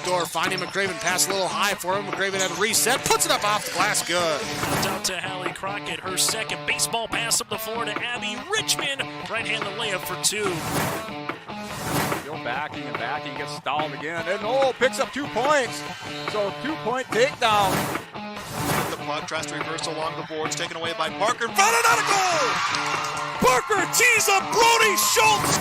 door, finding McCraven, pass a little high for him. McCraven had a reset, puts it up off the glass, good. Out to Hallie Crockett, her second baseball pass up the floor to Abby Richmond. Right-handed layup for two. Still backing and backing, gets stalled again, and picks up 2 points. So 2-point takedown. The puck tries to reverse along the boards, taken away by Parker. Found it out of goal! Parker tees up Brody Schultz!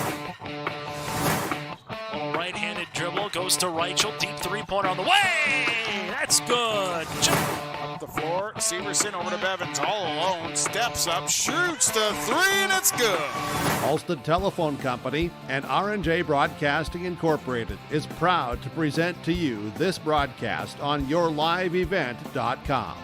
A right-handed dribble goes to Reichel. Deep three-pointer on the way. That's good. Up the floor, Severson over to Bevins, all alone, steps up, shoots the three, and it's good. Alston Telephone Company and R&J Broadcasting Incorporated is proud to present to you this broadcast on yourliveevent.com.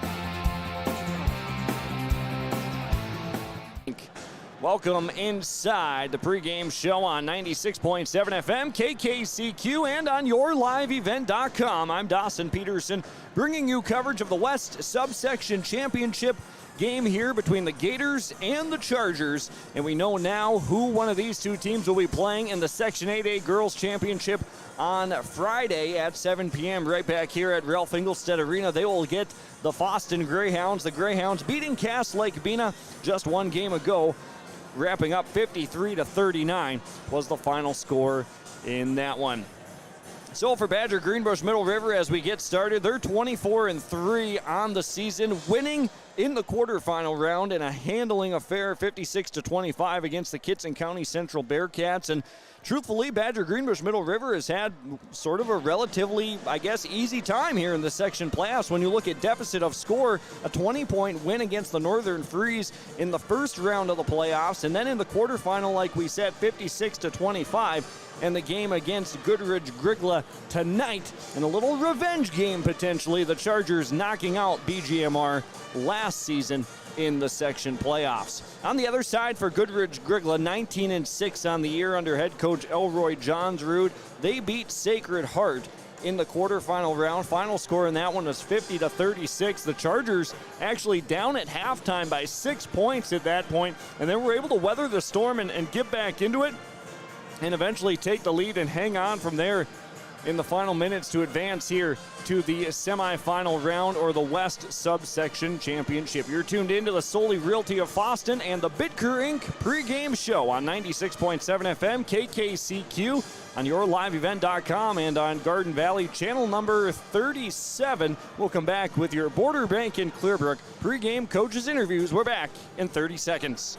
Welcome inside the pregame show on 96.7 FM, KKCQ, and on yourliveevent.com. I'm Dawson Peterson, bringing you coverage of the West Subsection Championship game here between the Gators and the Chargers. And we know now who one of these two teams will be playing in the Section 8A Girls Championship on Friday at 7 p.m. right back here at Ralph Engelstad Arena. They will get the Foston Greyhounds. The Greyhounds beating Cass Lake Bena just one game ago, wrapping up 53-39 was the final score in that one. So for Badger Greenbush Middle River, as we get started, they're 24-3 on the season, winning in the quarterfinal round in a handling affair, 56-25 against the Kitson County Central Bearcats. And truthfully, Badger Greenbush Middle River has had sort of a relatively, easy time here in the section playoffs. When you look at deficit of score, a 20-point win against the Northern Freeze in the first round of the playoffs, and then in the quarterfinal, like we said, 56-25. And the game against Goodridge Grygla tonight in a little revenge game potentially. The Chargers knocking out BGMR last season in the section playoffs. On the other side for Goodridge Grygla, 19-6 on the year under head coach Elroy Johnsrud. They beat Sacred Heart in the quarterfinal round. Final score in that one was 50-36. The Chargers actually down at halftime by 6 points at that point, and then were able to weather the storm and get back into it, and eventually take the lead and hang on from there in the final minutes to advance here to the semifinal round, or the West Subsection Championship. You're tuned into the Solely Realty of Foston and the Bitker Inc. pregame show on 96.7 FM, KKCQ, on yourliveevent.com, and on Garden Valley channel number 37. We'll come back with your Border Bank in Clearbrook pregame coaches interviews. We're back in 30 seconds.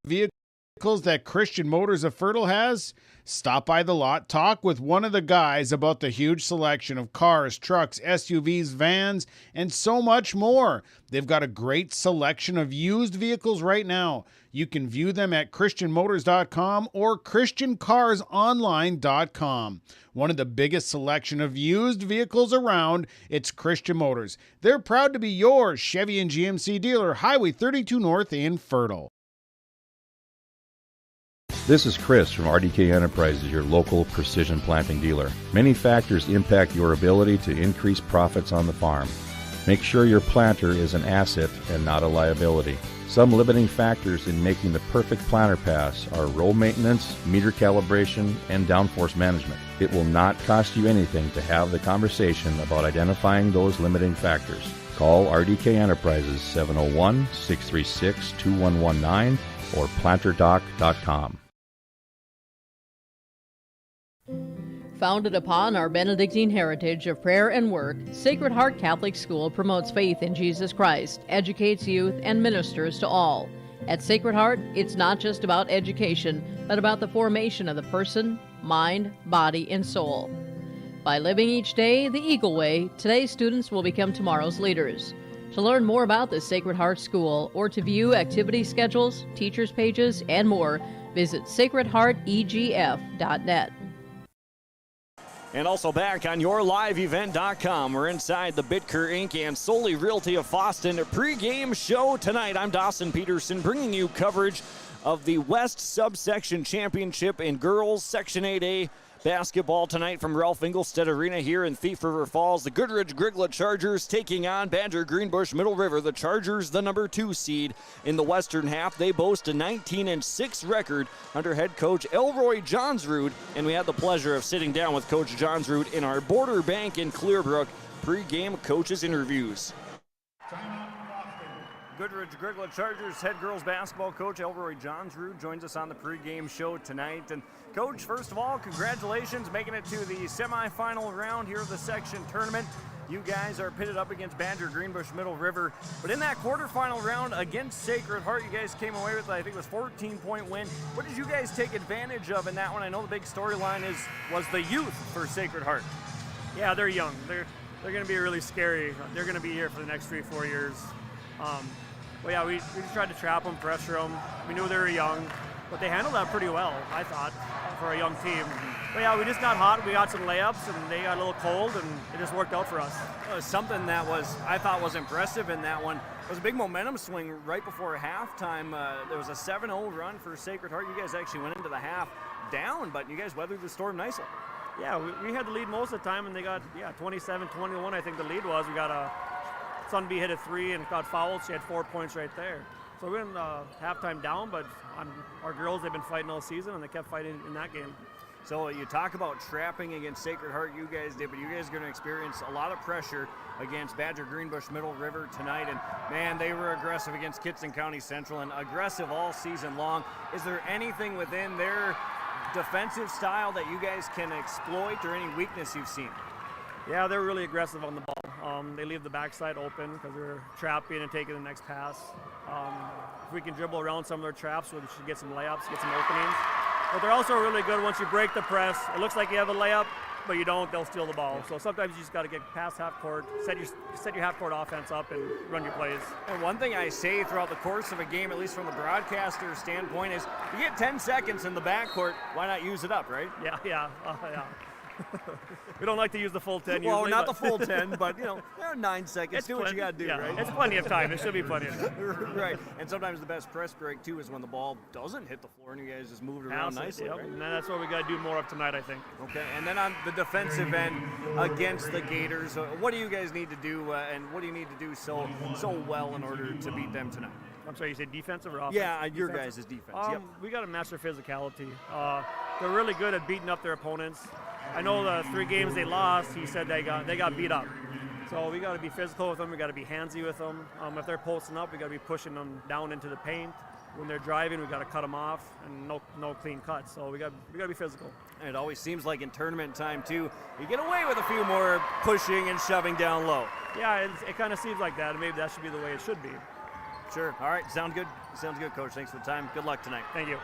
Vehicles that Christian Motors of Fertile has? Stop by the lot, talk with one of the guys about the huge selection of cars, trucks, SUVs, vans, and so much more. They've got a great selection of used vehicles right now. You can view them at christianmotors.com or christiancarsonline.com. One of the biggest selection of used vehicles around, it's Christian Motors. They're proud to be your Chevy and GMC dealer, Highway 32 North in Fertile. This is Chris from RDK Enterprises, your local precision planting dealer. Many factors impact your ability to increase profits on the farm. Make sure your planter is an asset and not a liability. Some limiting factors in making the perfect planter pass are row maintenance, meter calibration, and downforce management. It will not cost you anything to have the conversation about identifying those limiting factors. Call RDK Enterprises 701-636-2119 or planterdoc.com. Founded upon our Benedictine heritage of prayer and work, Sacred Heart Catholic School promotes faith in Jesus Christ, educates youth, and ministers to all. At Sacred Heart, it's not just about education, but about the formation of the person, mind, body, and soul. By living each day the Eagle Way, today's students will become tomorrow's leaders. To learn more about the Sacred Heart School or to view activity schedules, teachers' pages, and more, visit sacredheartegf.net. And also back on yourliveevent.com. We're inside the Bitker Inc. and Solely Realty of Foston pregame show tonight. I'm Dawson Peterson, bringing you coverage of the West Subsection Championship in Girls Section 8A Basketball tonight from Ralph Engelstead Arena here in Thief River Falls. The Goodridge Grygla Chargers taking on Badger Greenbush Middle River. The Chargers, the number 2 seed in the Western half. They boast a 19-6 record under head coach Elroy Johnsrud. And we had the pleasure of sitting down with Coach Johnsrud in our Border Bank in Clearbrook pre-game coaches interviews. Goodridge Grygla Chargers head girls basketball coach Elroy Johnsrud joins us on the pregame show tonight. And Coach, first of all, congratulations making it to the semifinal round here of the section tournament. You guys are pitted up against Badger Greenbush Middle River. But in that quarterfinal round against Sacred Heart, you guys came away with, I think it was 14-point win. What did you guys take advantage of in that one? I know the big storyline was the youth for Sacred Heart. Yeah, they're young. They're going to be really scary. They're going to be here for the next 3-4 years. But yeah, we just tried to trap them, pressure them. We knew they were young, but they handled that pretty well, I thought, for a young team. But yeah, we just got hot. We got some layups, and they got a little cold, and it just worked out for us. Something that I thought was impressive in that one was a big momentum swing right before halftime. There was a 7-0 run for Sacred Heart. You guys actually went into the half down, but you guys weathered the storm nicely. Yeah, we had the lead most of the time, and they got 27-21. I think the lead was. We got Sunby hit a 3 and got fouled. She had 4 points right there. So we went halftime down, but our girls, they've been fighting all season, and they kept fighting in that game. So you talk about trapping against Sacred Heart, you guys did, but you guys are going to experience a lot of pressure against Badger Greenbush Middle River tonight. And man, they were aggressive against Kitson County Central and aggressive all season long. Is there anything within their defensive style that you guys can exploit, or any weakness you've seen? Yeah, they're really aggressive on the ball. They leave the backside open because they're trapping and taking the next pass. If we can dribble around some of their traps, we should get some layups, get some openings. But they're also really good once you break the press. It looks like you have a layup, but you don't, they'll steal the ball. So sometimes you just got to get past half court, set your half court offense up and run your plays. And one thing I say throughout the course of a game, at least from the broadcaster standpoint, is you get 10 seconds in the backcourt, why not use it up, right? Yeah. We don't like to use the full 10 well, usually. Not the full 10, but there are 9 seconds. Do what you got to do, yeah, right? It's plenty of time. It should be plenty of time. Right. And sometimes the best press break, too, is when the ball doesn't hit the floor and you guys just move it around nicely, yep. right? And that's what we got to do more of tonight, I think. Okay. And then on the defensive end against the Gators, what do you guys need to do, and what do you need to do so well in order to beat them tonight? I'm sorry, you said defensive or offense? Yeah, your guys' defense. Yep. We got to master physicality. They're really good at beating up their opponents. I know the 3 games they lost, he said they got beat up. So we got to be physical with them. We got to be handsy with them. If they're posting up, we got to be pushing them down into the paint. When they're driving, we got to cut them off, and no clean cuts. So we got to be physical. And it always seems like in tournament time too, you get away with a few more pushing and shoving down low. Yeah, it kind of seems like that. And maybe that should be the way it should be. Sure. All right. Sounds good, Coach. Thanks for the time. Good luck tonight. Thank you.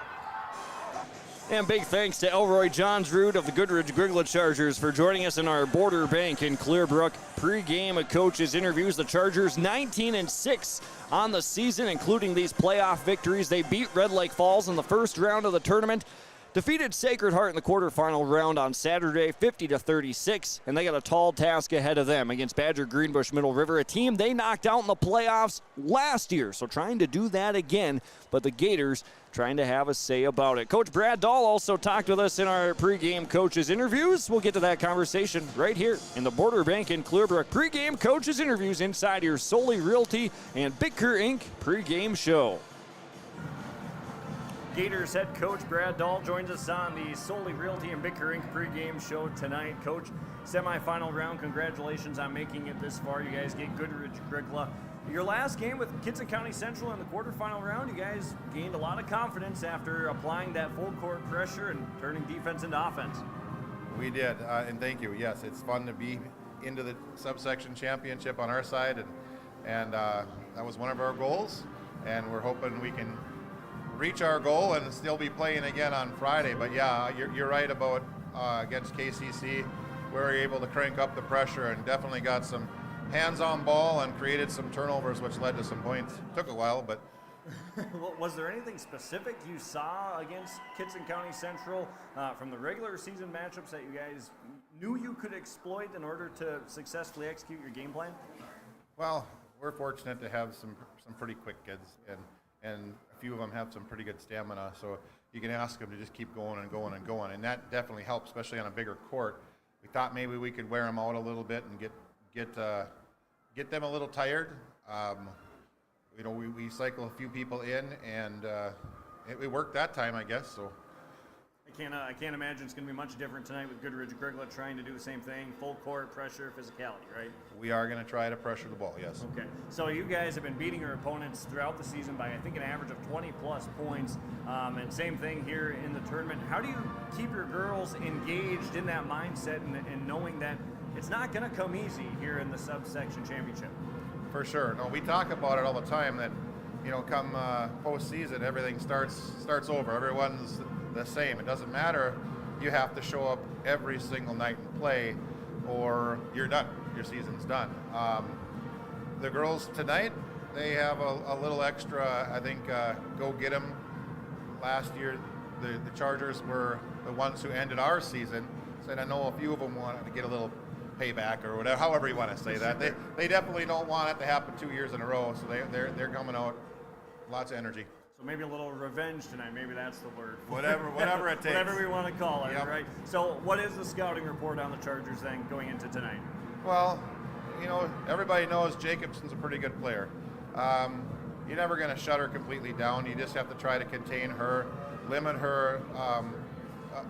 And big thanks to Elroy Johnsrud of the Goodridge Grygla Chargers for joining us in our Border Bank in Clearbrook pre-game coaches interviews. The Chargers 19-6 on the season, including these playoff victories. They beat Red Lake Falls in the first round of the tournament, defeated Sacred Heart in the quarterfinal round on Saturday, 50-36, and they got a tall task ahead of them against Badger Greenbush Middle River, a team they knocked out in the playoffs last year, so trying to do that again, but the Gators trying to have a say about it. Coach Brad Dahl also talked with us in our pregame coaches interviews. We'll get to that conversation right here in the Border Bank in Clearbrook. Pregame coaches interviews inside your Solely Realty and Bicker Inc. pregame show. Gators head coach Brad Dahl joins us on the Solely Realty and Bicker Inc. pregame show tonight. Coach, semifinal round, congratulations on making it this far. You guys get Goodridge Grygla. Your last game with Kitson County Central in the quarterfinal round, you guys gained a lot of confidence after applying that full court pressure and turning defense into offense. We did, and thank you. Yes, it's fun to be into the subsection championship on our side, and that was one of our goals, and we're hoping we can reach our goal and still be playing again on Friday. But yeah, you're right about against KCC, we were able to crank up the pressure and definitely got some hands on ball and created some turnovers, which led to some points. Took a while, but. Was there anything specific you saw against Kitson County Central from the regular season matchups that you guys knew you could exploit in order to successfully execute your game plan? Well, we're fortunate to have some pretty quick kids, and a few of them have some pretty good stamina. So you can ask them to just keep going and going and going, and that definitely helps, especially on a bigger court. We thought maybe we could wear them out a little bit and get them a little tired. You know, we cycle a few people in, and it worked that time, I guess. So I can't imagine it's going to be much different tonight with Goodridge and Grygla trying to do the same thing, full court pressure, physicality, right? we are going to try to pressure the ball, yes. Okay, so you guys have been beating your opponents throughout the season by, I think, an average of 20-plus points, and same thing here in the tournament. How do you keep your girls engaged in that mindset and knowing that it's not going to come easy here in the subsection championship? For sure. No, we talk about it all the time that, you know, come postseason, everything starts over. Everyone's the same. It doesn't matter. You have to show up every single night and play, or you're done. Your season's done. The girls tonight, they have a little extra, I think, go get 'em. Last year, the Chargers were the ones who ended our season, so I know a few of them wanted to get a little payback or whatever, however you want to say that. They definitely don't want it to happen 2 years in a row, so they're coming out lots of energy. So maybe a little revenge tonight. Maybe that's the word. Whatever it takes. Whatever we want to call it, Yep. Right? So what is the scouting report on the Chargers then going into tonight? Well, you know, everybody knows Jacobson's a pretty good player. You're never going to shut her completely down. You just have to try to contain her, limit her,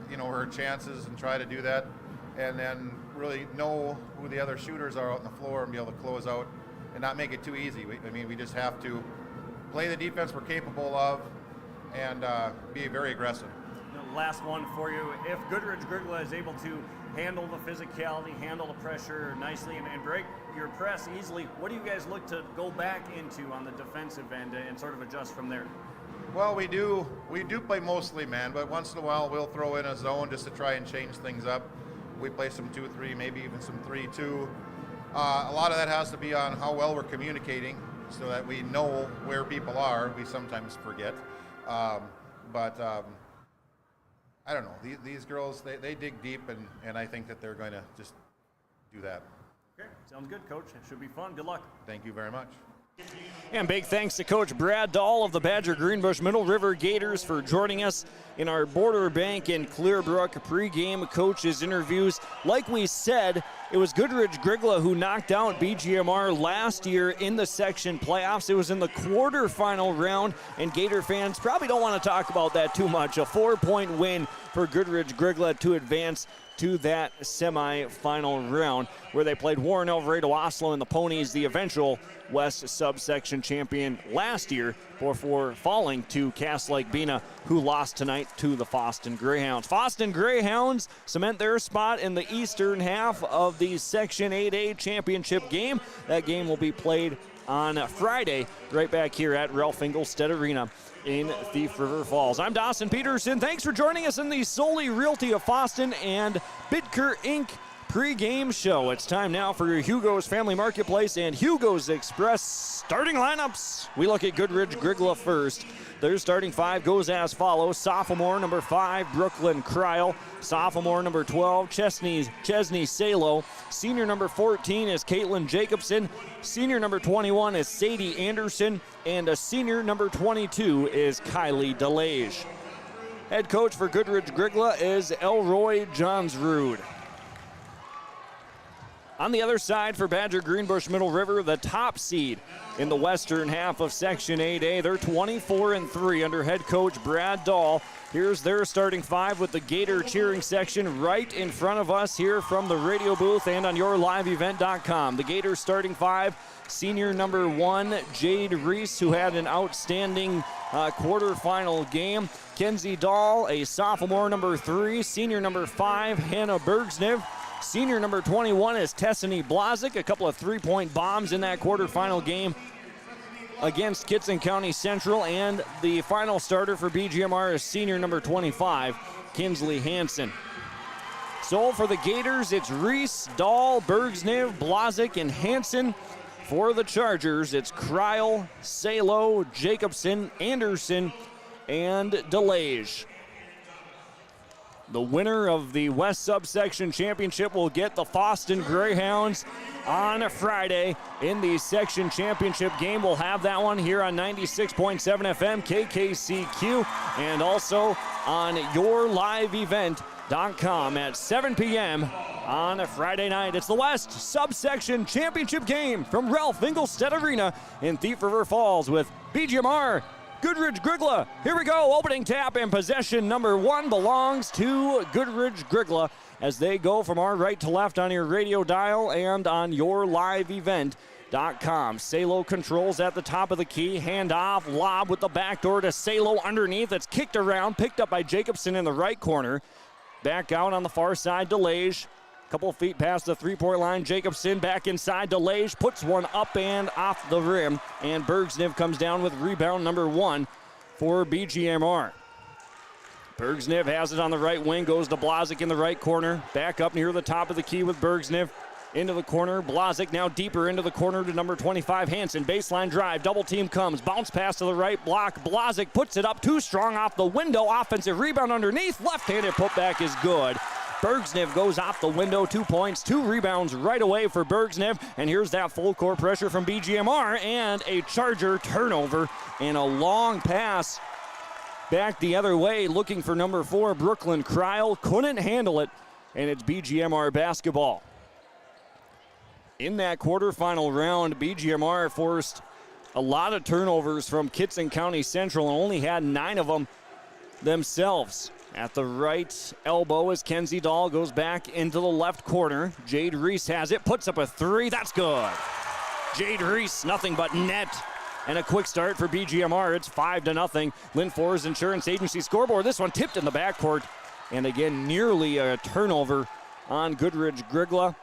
you know, her chances, and try to do that. And then really know who the other shooters are out on the floor and be able to close out and not make it too easy. We just have to play the defense we're capable of and be very aggressive. Last one for you. If Goodridge Grygla is able to handle the physicality, handle the pressure nicely, and break your press easily, what do you guys look to go back into on the defensive end and sort of adjust from there? Well, we do play mostly man, but once in a while we'll throw in a zone just to try and change things up. We play some 2-3, maybe even some 3-2. A lot of that has to be on how well we're communicating so that we know where people are. We sometimes forget. But I don't know. These girls, they dig deep, and I think that they're going to just do that. Okay, sounds good, Coach. It should be fun. Good luck. Thank you very much. And big thanks to Coach Brad Dahl of the Badger Greenbush Middle River Gators for joining us in our Border Bank and Clearbrook pregame coaches interviews. Like we said, it was Goodridge Grygla who knocked out BGMR last year in the section playoffs. It was in the quarterfinal round, and Gator fans probably don't want to talk about that too much. A 4-point win for Goodridge Grygla to advance to that semifinal round, where they played Warren Alvarado Oslo and the Ponies, the eventual West subsection champion last year, before falling to Cass Lake Bena, who lost tonight to the Foston Greyhounds. Foston Greyhounds cement their spot in the eastern half of the Section 8A championship game. That game will be played on Friday, right back here at Ralph Engelstead Arena in Thief River Falls. I'm Dawson Peterson. Thanks for joining us in the Solely Realty of Foston and Bidker Inc. pregame show. It's time now for your Hugo's Family Marketplace and Hugo's Express starting lineups. We look at Goodridge Grygla first. Their starting five goes as follows. Sophomore number 5, Brooklyn Cryle. Sophomore number 12, Chesney Salo. Senior number 14 is Caitlin Jacobson. Senior number 21 is Sadie Anderson. And a senior number 22 is Kylie DeLage. Head coach for Goodridge Grygla is Elroy Johnsrud. On the other side for Badger Greenbush Middle River, the top seed in the western half of Section 8A. They're 24-3 under head coach Brad Dahl. Here's their starting five with the Gator cheering section right in front of us here from the radio booth and on yourliveevent.com. The Gator starting five, senior number 1, Jade Reese, who had an outstanding quarterfinal game. Kenzie Dahl, a sophomore number 3. Senior number 5, Hannah Bergsniv. Senior number 21 is Tessany Blazik. A couple of three-point bombs in that quarterfinal game against Kitson County Central. And the final starter for BGMR is senior number 25, Kinsley Hansen. So for the Gators, it's Reese, Dahl, Bergsniv, Blazik, and Hansen. For the Chargers, it's Cryle, Salo, Jacobson, Anderson, and DeLage. The winner of the West Subsection Championship will get the Foston Greyhounds on a Friday in the section championship game. We'll have that one here on 96.7 FM KKCQ and also on yourliveevent.com at 7 p.m. on a Friday night. It's the West Subsection Championship game from Ralph Engelstedt Arena in Thief River Falls with BGMR Goodridge Grygla. Here we go. Opening tap and possession number 1 belongs to Goodridge Grygla as they go from our right to left on your radio dial and on yourliveevent.com. Salo controls at the top of the key. Handoff, lob with the back door to Salo underneath. It's kicked around, picked up by Jacobson in the right corner. Back out on the far side, DeLage. Couple of feet past the three-point line. Jacobson back inside. DeLage puts one up and off the rim. And Bergsniv comes down with rebound number 1 for BGMR. Bergsniv has it on the right wing. Goes to Blazik in the right corner. Back up near the top of the key with Bergsniv. Into the corner. Blazik now deeper into the corner to number 25, Hansen. Baseline drive. Double team comes. Bounce pass to the right block. Blazik puts it up too strong off the window. Offensive rebound underneath. Left-handed putback is good. Bergsniv goes off the window, 2 points, 2 rebounds right away for Bergsniv. And here's that full court pressure from BGMR and a Charger turnover and a long pass back the other way looking for number 4, Brooklyn Kryl. Couldn't handle it, and it's BGMR basketball. In that quarterfinal round, BGMR forced a lot of turnovers from Kitson County Central and only had 9 of them themselves. At the right elbow as Kenzie Dahl goes back into the left corner. Jade Reese has it, puts up a 3. That's good. Jade Reese, nothing but net. And a quick start for BGMR. It's 5-0. Lynn Forrest Insurance Agency scoreboard. This one tipped in the backcourt. And again, nearly a turnover on Goodridge Grygla.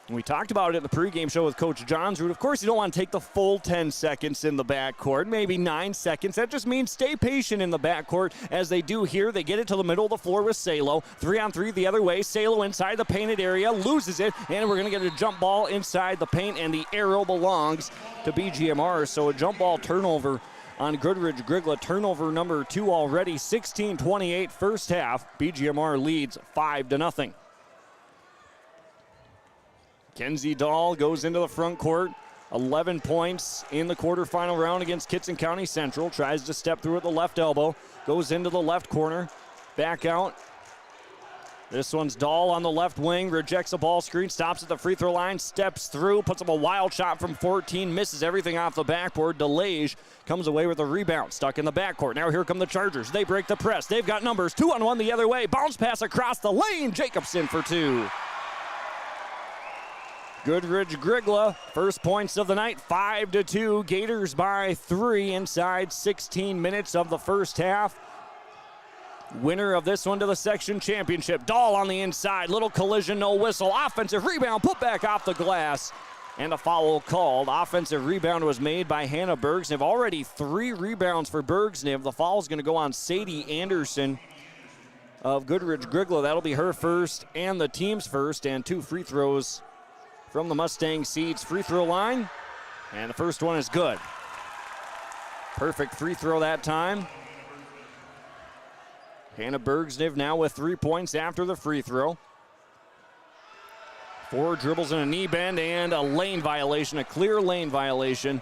And we talked about it at the pregame show with Coach Johnsrud. Of course, you don't want to take the full 10 seconds in the backcourt, maybe 9 seconds. That just means stay patient in the backcourt as they do here. They get it to the middle of the floor with Salo. 3-on-3 the other way. Salo inside the painted area, loses it, and we're going to get a jump ball inside the paint, and the arrow belongs to BGMR. So a jump ball turnover on Goodridge Grygla. Turnover number 2 already, 16-28 first half. BGMR leads 5-0. Kenzie Dahl goes into the front court. 11 points in the quarterfinal round against Kitson County Central. Tries to step through at the left elbow. Goes into the left corner. Back out. This one's Dahl on the left wing. Rejects a ball screen. Stops at the free throw line. Steps through. Puts up a wild shot from 14. Misses everything off the backboard. DeLage comes away with a rebound. Stuck in the backcourt. Now here come the Chargers. They break the press. They've got numbers. 2-on-1 the other way. Bounce pass across the lane. Jacobson for 2. Goodridge Grygla, first points of the night, 5-2. Gators by 3 inside 16 minutes of the first half. Winner of this one to the section championship. Dahl on the inside, little collision, no whistle. Offensive rebound, put back off the glass, and a foul called. Offensive rebound was made by Hannah Bergsniv. Already 3 rebounds for Bergsniv. The foul is going to go on Sadie Anderson of Goodridge Grygla. That'll be her first and the team's first, and 2 free throws from the Mustang Seeds free throw line. And the first one is good. Perfect free throw that time. Hannah Bergsniv now with 3 points after the free throw. 4 dribbles and a knee bend and a lane violation, a clear lane violation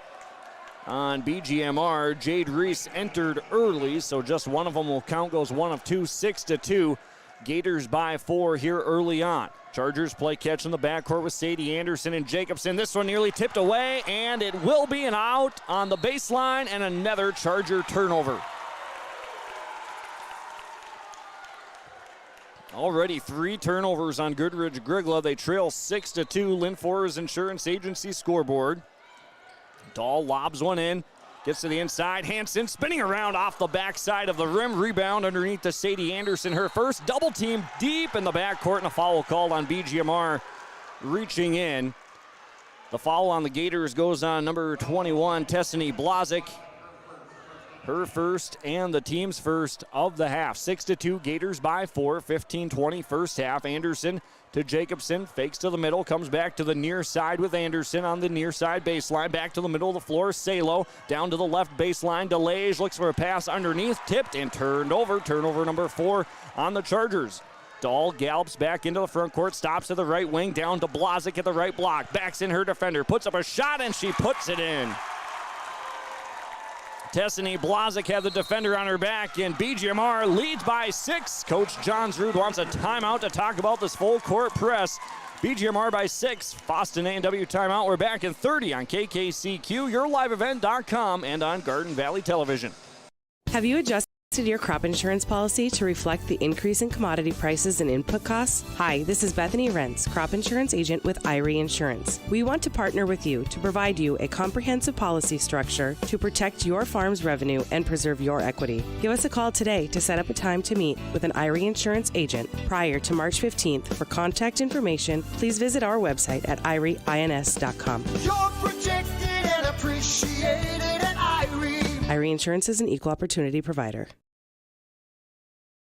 on BGMR. Jade Reese entered early, so just one of them will count. Goes 1 of 2, 6-2. Gators by 4 here early on. Chargers play catch in the backcourt with Sadie Anderson and Jacobson. This one nearly tipped away, and it will be an out on the baseline, and another Charger turnover. Already 3 turnovers on Goodridge Grygla. They trail 6-2. Lynn Forrest Insurance Agency scoreboard. Dahl lobs one in. Gets to the inside. Hansen spinning around off the backside of the rim. Rebound underneath to Sadie Anderson. Her first double team deep in the backcourt, and a foul called on BGMR reaching in. The foul on the Gators goes on number 21, Tessany Blazik. Her first and the team's first of the half. 6-2, Gators by 4, 15-20 first half. Anderson to Jacobson, fakes to the middle, comes back to the near side with Anderson on the near side baseline. Back to the middle of the floor, Salo down to the left baseline. DeLage looks for a pass underneath, tipped and turned over. Turnover number 4 on the Chargers. Dahl gallops back into the front court, stops to the right wing, down to Blazik at the right block. Backs in her defender, puts up a shot, and she puts it in. Tessany Blazik had the defender on her back, and BGMR leads by 6. Coach Johnsrud wants a timeout to talk about this full court press. BGMR by 6. Boston A&W timeout. We're back in 30 on KKCQ, YourLiveEvent.com, and on Garden Valley Television. Have you adjusted your crop insurance policy to reflect the increase in commodity prices and input costs? Hi, this is Bethany Rentz, crop insurance agent with Irie Insurance. We want to partner with you to provide you a comprehensive policy structure to protect your farm's revenue and preserve your equity. Give us a call today to set up a time to meet with an Irie Insurance agent prior to March 15th. For contact information, please visit our website at irieins.com. You're protected and appreciated at Irie. Irie Insurance is an equal opportunity provider.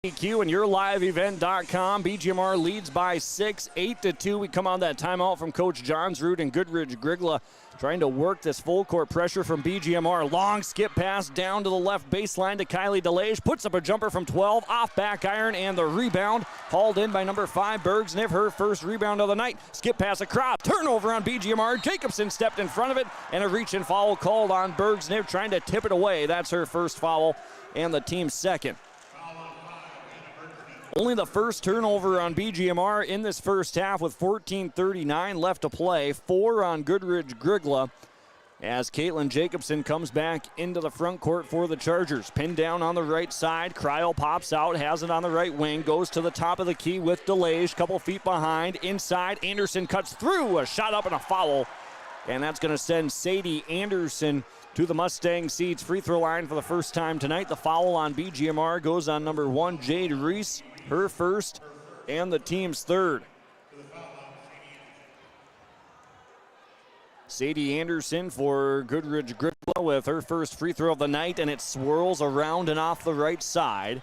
KQ and YourLiveEvent.com. BGMR leads by 6, 8-2. We come on that timeout from Coach Johnsrud and Goodridge Grygla trying to work this full court pressure from BGMR. Long skip pass down to the left baseline to Kylie DeLage. Puts up a jumper from 12, off back iron, and the rebound hauled in by number 5, Bergsniff. Her first rebound of the night. Skip pass across. Turnover on BGMR. Jacobson stepped in front of it, and a reach and foul called on Bergsniff, trying to tip it away. That's her first foul and the team's second. Only the first turnover on BGMR in this first half with 14:39 left to play. 4 on Goodridge Grygla as Caitlin Jacobson comes back into the front court for the Chargers. Pinned down on the right side. Cryle pops out, has it on the right wing, goes to the top of the key with DeLage. Couple feet behind. Inside, Anderson cuts through. A shot up and a foul. And that's going to send Sadie Anderson to the Mustang Seeds free throw line for the first time tonight. The foul on BGMR goes on number 1, Jade Reese. Her first and the team's third. Sadie Anderson for Goodridge Grygla with her first free throw of the night, and it swirls around and off the right side.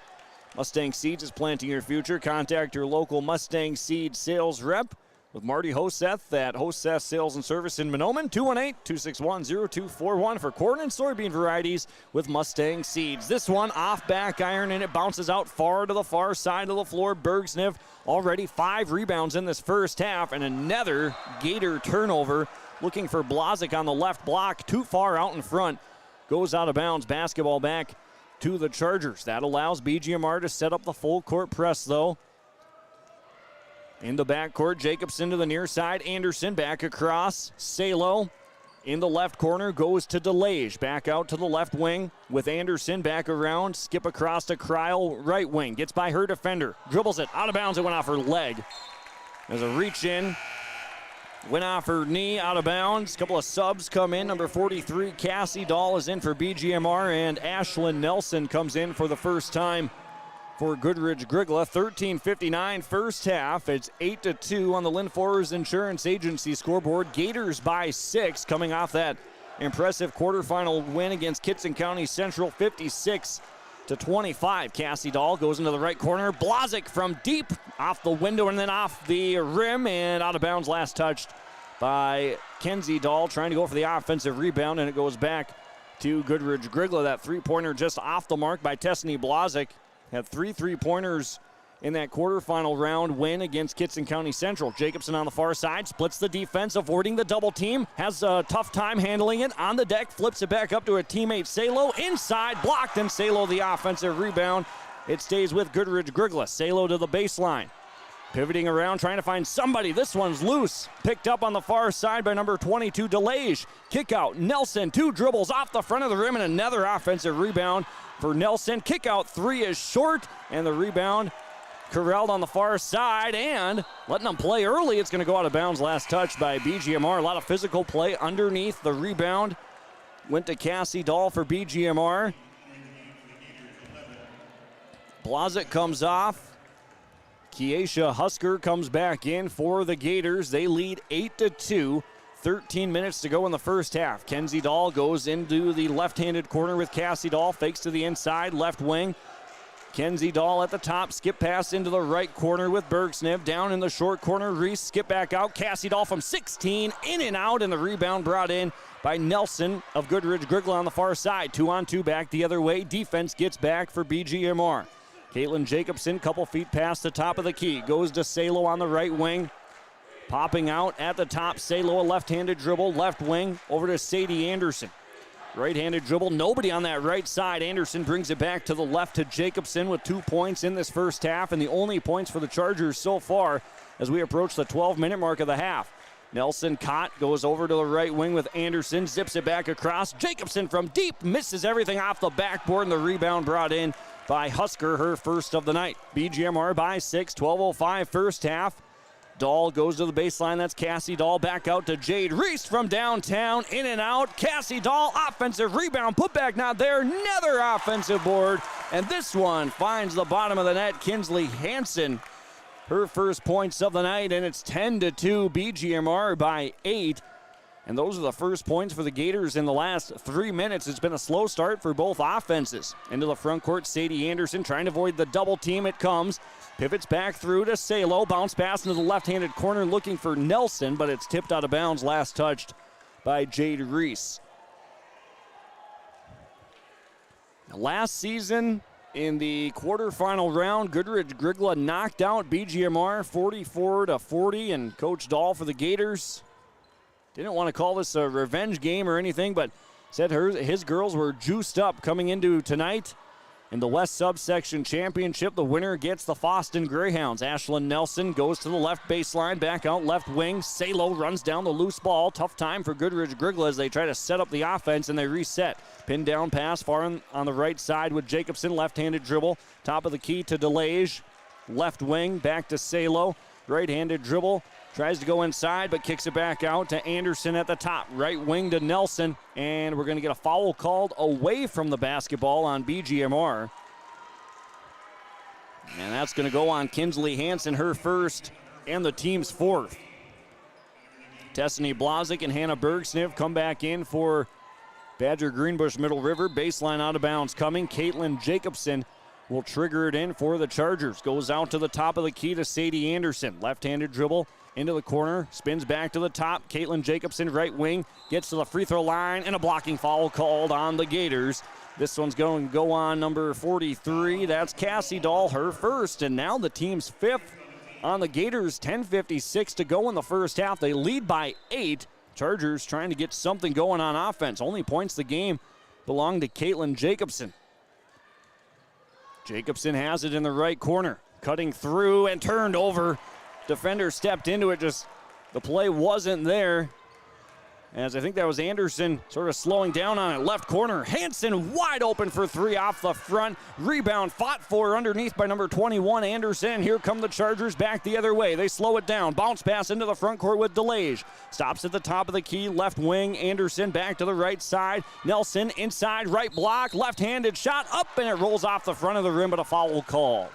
Mustang Seeds is planting your future. Contact your local Mustang Seeds sales rep with Marty Hoseth at Hoseth Sales and Service in Mahnomen. 218-261-0241 for corn and soybean varieties with Mustang Seeds. This one off back iron, and it bounces out far to the far side of the floor. Bergsniff already 5 rebounds in this first half, and another Gator turnover. Looking for Blazik on the left block, too far out in front. Goes out of bounds. Basketball back to the Chargers. That allows BGMR to set up the full court press, though. In the backcourt, Jacobson to the near side. Anderson back across. Salo in the left corner goes to DeLage. Back out to the left wing with Anderson back around. Skip across to Cryle, right wing. Gets by her defender. Dribbles it. Out of bounds. It went off her leg. There's a reach in. Went off her knee. Out of bounds. Couple of subs come in. Number 43, Cassie Dahl is in for BGMR. And Ashlyn Nelson comes in for the first time for Goodridge Grygla. 13:59 first half. It's 8-2 on the Lynn Forrest Insurance Agency scoreboard. Gators by 6 coming off that impressive quarterfinal win against Kitson County Central, 56-25. Cassie Dahl goes into the right corner. Blazik from deep off the window and then off the rim and out of bounds. Last touched by Kenzie Dahl, trying to go for the offensive rebound, and it goes back to Goodridge Grygla. That three-pointer just off the mark by Tessany Blazik. Had 3 3-pointers in that quarterfinal round win against Kitson County Central. Jacobson on the far side, splits the defense, avoiding the double team. Has a tough time handling it. On the deck, flips it back up to her teammate Salo. Inside, blocked, and Salo the offensive rebound. It stays with Goodridge Grygla. Salo to the baseline. Pivoting around, trying to find somebody. This one's loose. Picked up on the far side by number 22, DeLage. Kick out, Nelson, 2 dribbles off the front of the rim, and another offensive rebound for Nelson. Kick out 3 is short, and the rebound corralled on the far side, and letting them play early. It's going to go out of bounds. Last touch by BGMR. A lot of physical play underneath. The rebound went to Cassie Dahl for BGMR. Blazik comes off. Keisha Husker comes back in for the Gators. They lead 8-2. 13 minutes to go in the first half. Kenzie Dahl goes into the left-handed corner with Cassie Dahl. Fakes to the inside, left wing. Kenzie Dahl at the top. Skip pass into the right corner with Bergsniv. Down in the short corner, Reese. Skip back out. Cassie Dahl from 16. In and out, and the rebound brought in by Nelson of Goodridge Grygla on the far side. 2-on-2 back the other way. Defense gets back for BGMR. Caitlin Jacobson, couple feet past the top of the key. Goes to Salo on the right wing. Popping out at the top, Salo, a left-handed dribble, left wing, over to Sadie Anderson. Right-handed dribble, nobody on that right side. Anderson brings it back to the left to Jacobson with 2 points in this first half, and the only points for the Chargers so far as we approach the 12-minute mark of the half. Nelson Cott goes over to the right wing with Anderson, zips it back across. Jacobson from deep, misses everything off the backboard, and the rebound brought in by Husker, her first of the night. BGMR by 6, 12:05 first half. Dahl goes to the baseline. That's Cassie Dahl. Back out to Jade Reese from downtown. In and out. Cassie Dahl, offensive rebound. Put back not there. Another offensive board. And this one finds the bottom of the net. Kinsley Hansen, her first points of the night. And it's 10-2 BGMR by 8. And those are the first points for the Gators in the last 3 minutes. It's been a slow start for both offenses. Into the front court, Sadie Anderson trying to avoid the double team. It comes. Pivots back through to Salo. Bounce pass into the left-handed corner looking for Nelson, but it's tipped out of bounds. Last touched by Jade Reese. Last season in the quarterfinal round, Goodridge Grygla knocked out BGMR 44-40, and Coach Dahl for the Gators didn't want to call this a revenge game or anything, but said his girls were juiced up coming into tonight. In the West Subsection Championship, the winner gets the Foston Greyhounds. Ashlyn Nelson goes to the left baseline, back out left wing. Salo runs down the loose ball. Tough time for Goodridge Grygla as they try to set up the offense and they reset. Pin down pass far on the right side with Jacobson, left-handed dribble. Top of the key to DeLage. Left wing, back to Salo. Right-handed dribble. Tries to go inside, but kicks it back out to Anderson at the top. Right wing to Nelson, and we're going to get a foul called away from the basketball on BGMR. And that's going to go on Kinsley Hansen, her first, and the team's fourth. Tessany Blazik and Hannah Bergsniv come back in for Badger Greenbush Middle River. Baseline out of bounds coming. Caitlin Jacobson will trigger it in for the Chargers. Goes out to the top of the key to Sadie Anderson. Left-handed dribble into the corner, spins back to the top. Caitlin Jacobson, right wing, gets to the free throw line, and a blocking foul called on the Gators. This one's going to go on number 43. That's Cassie Dahl, her first, and now the team's fifth on the Gators. 10:56 to go in the first half. They lead by 8. Chargers trying to get something going on offense. Only points the game belong to Caitlin Jacobson. Jacobson has it in the right corner, cutting through and turned over. Defender stepped into it, just the play wasn't there. As I think that was Anderson sort of slowing down on it. Left corner, Hansen wide open for 3 off the front. Rebound fought for underneath by number 21, Anderson. Here come the Chargers back the other way. They slow it down. Bounce pass into the front court with DeLage. Stops at the top of the key, left wing. Anderson back to the right side. Nelson inside, right block. Left-handed shot up, and it rolls off the front of the rim, but a foul called.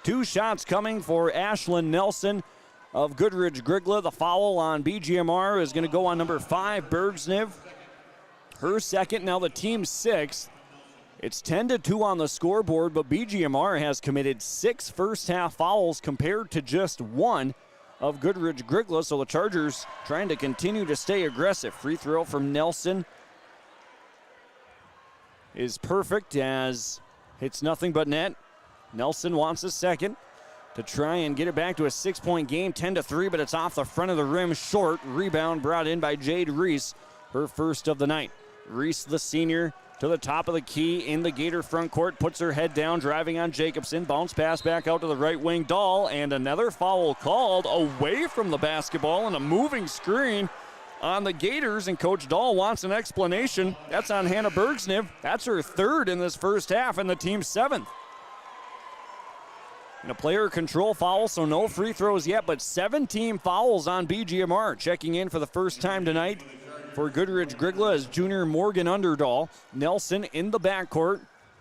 2 shots coming for Ashlyn Nelson of Goodridge Grygla. The foul on BGMR is going to go on number 5, Bergsniv. Her second, now the team's 6th. It's 10-2 on the scoreboard, but BGMR has committed 6 first-half fouls compared to just 1 of Goodridge Grygla, so the Chargers trying to continue to stay aggressive. Free throw from Nelson is perfect as hits nothing but net. Nelson wants a second to try and get it back to a 6-point game, 10-3, but it's off the front of the rim short. Rebound brought in by Jade Reese, her first of the night. Reese, the senior, to the top of the key in the Gator front court, puts her head down, driving on Jacobson. Bounce pass back out to the right wing, Dahl, and another foul called away from the basketball and a moving screen on the Gators, and Coach Dahl wants an explanation. That's on Hannah Bergsniv. That's her third in this first half and the team's 7th. And a player control foul, so no free throws yet, but 17 fouls on BGMR. Checking in for the first time tonight for Goodridge Grygla is junior Morgan Underdahl. Nelson in the backcourt.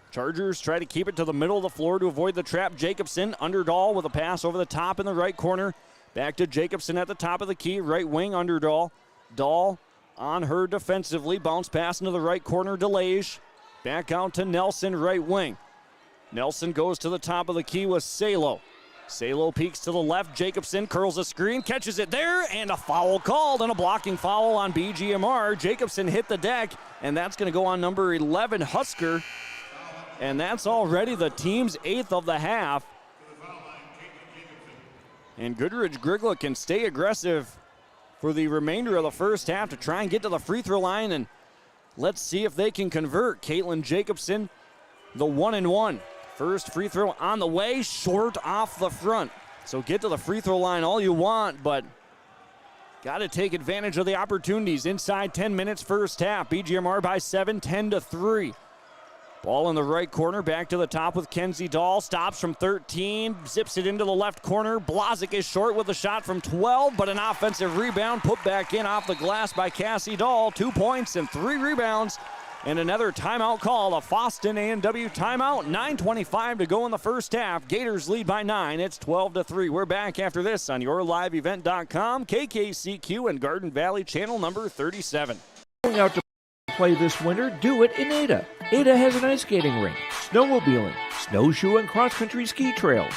Chargers try to keep it to the middle of the floor to avoid the trap. Jacobson, Underdahl with a pass over the top in the right corner. Back to Jacobson at the top of the key, right wing Underdahl. Dahl on her defensively, bounce pass into the right corner, DeLage. Back out to Nelson, right wing. Nelson goes to the top of the key with Salo. Salo peeks to the left. Jacobson curls a screen, catches it there, and a foul called, and a blocking foul on BGMR. Jacobson hit the deck, and that's going to go on number 11, Husker. And that's already the team's 8th of the half. And Goodridge Grygla can stay aggressive for the remainder of the first half to try and get to the free throw line, and let's see if they can convert. Caitlin Jacobson, the 1-and-1. First free throw on the way, short off the front. So get to the free throw line all you want, but got to take advantage of the opportunities. Inside 10 minutes first half. BGMR by 7, 10-3. Ball in the right corner, back to the top with Kenzie Dahl. Stops from 13, zips it into the left corner. Blazic is short with a shot from 12, but an offensive rebound put back in off the glass by Cassie Dahl. 2 points and 3 rebounds. And another timeout call, a Foston A&W timeout. 9:25 to go in the first half. Gators lead by 9. It's 12-3. We're back after this on yourliveevent.com, KKCQ, and Garden Valley channel number 37. Going out to play this winter, do it in Ada. Ada has an ice skating rink, snowmobiling, snowshoe and cross-country ski trails.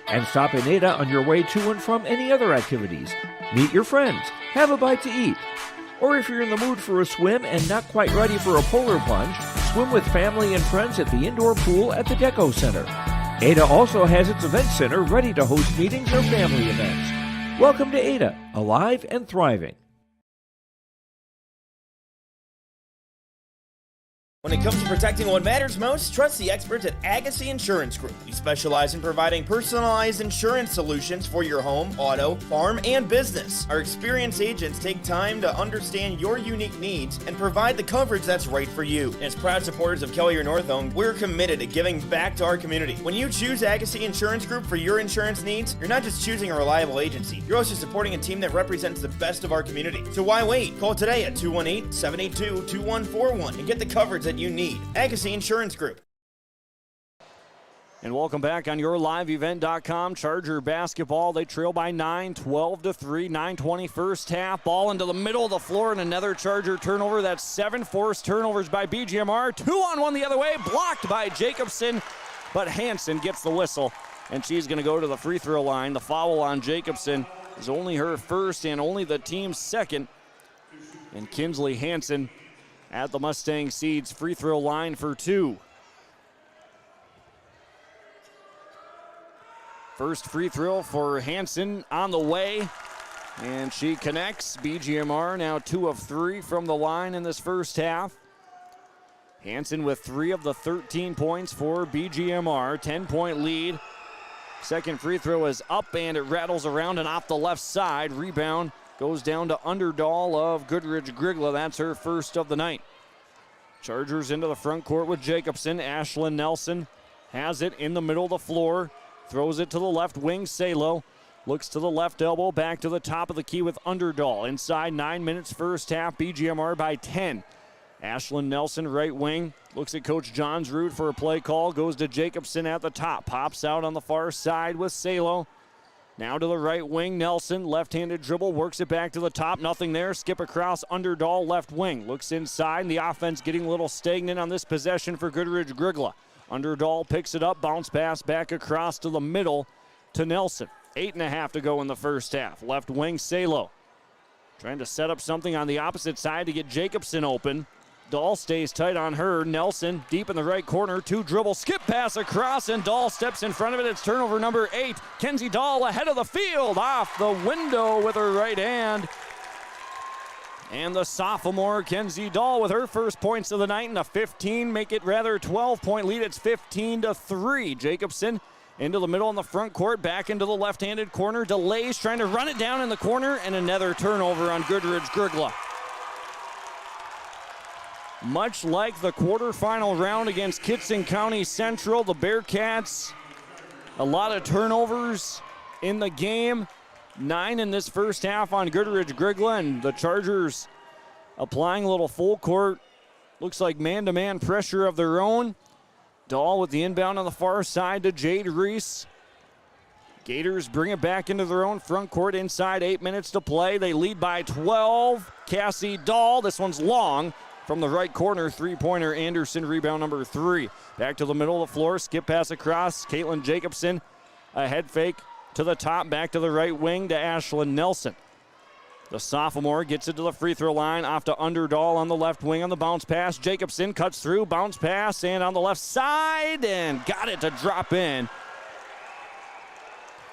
And stop in Ada on your way to and from any other activities. Meet your friends, have a bite to eat. Or if you're in the mood for a swim and not quite ready for a polar plunge, swim with family and friends at the indoor pool at the Deco Center. Ada also has its event center ready to host meetings or family events. Welcome to Ada, alive and thriving. When it comes to protecting what matters most, trust the experts at Agassi Insurance Group. We specialize in providing personalized insurance solutions for your home, auto, farm, and business. Our experienced agents take time to understand your unique needs and provide the coverage that's right for you. As proud supporters of Kellier Northome, we're committed to giving back to our community. When you choose Agassi Insurance Group for your insurance needs, you're not just choosing a reliable agency, you're also supporting a team that represents the best of our community. So why wait? Call today at 218-782-2141 and get the coverage that you need. Agassi Insurance Group. And welcome back on yourliveevent.com. Charger basketball, they trail by 9, 12-3, 9:20 first half. Ball into the middle of the floor and another Charger turnover. That's 7 forced turnovers by BGMR. 2-on-1 the other way, blocked by Jacobson, but Hansen gets the whistle, and she's going to go to the free throw line. The foul on Jacobson is only her first and only the team's second. And Kinsley Hansen at the Mustang Seeds free throw line for 2. First free throw for Hansen on the way, and she connects. BGMR now 2 of 3 from the line in this first half. Hansen with 3 of the 13 points for BGMR, 10-point lead. Second free throw is up, and it rattles around and off the left side. Rebound goes down to Underdahl of Goodridge Grygla. That's her first of the night. Chargers into the front court with Jacobson. Ashlyn Nelson has it in the middle of the floor. Throws it to the left wing. Salo looks to the left elbow. Back to the top of the key with Underdahl. Inside 9 minutes first half. BGMR by 10. Ashlyn Nelson, right wing. Looks at Coach John's route for a play call. Goes to Jacobson at the top. Pops out on the far side with Salo. Now to the right wing, Nelson, left-handed dribble, works it back to the top, nothing there. Skip across, Underdahl, left wing. Looks inside, and the offense getting a little stagnant on this possession for Goodridge Grygla. Underdahl picks it up, bounce pass back across to the middle to Nelson. 8.5 to go in the first half. Left wing, Salo. Trying to set up something on the opposite side to get Jacobson open. Dahl stays tight on her. Nelson deep in the right corner. 2 dribble, skip pass across, and Dahl steps in front of it. It's turnover number 8. Kenzie Dahl ahead of the field, off the window with her right hand. And the sophomore Kenzie Dahl with her first points of the night, and a 12-point lead. It's 15-3. Jacobson into the middle in the front court, back into the left-handed corner. Delays, trying to run it down in the corner, and another turnover on Goodridge Grygla. Much like the quarterfinal round against Kitson County Central, the Bearcats, a lot of turnovers in the game. 9 in this first half on Goodridge Grygla, and the Chargers applying a little full court, looks like man-to-man pressure of their own. Dahl with the inbound on the far side to Jade Reese. Gators bring it back into their own front court inside 8 minutes to play. They lead by 12. Cassie Dahl, this one's long. From the right corner, three-pointer Anderson, rebound number 3. Back to the middle of the floor, skip pass across. Caitlin Jacobson, a head fake to the top, back to the right wing to Ashlyn Nelson. The sophomore gets it to the free throw line, off to Underdahl on the left wing on the bounce pass. Jacobson cuts through, bounce pass, and on the left side, and got it to drop in.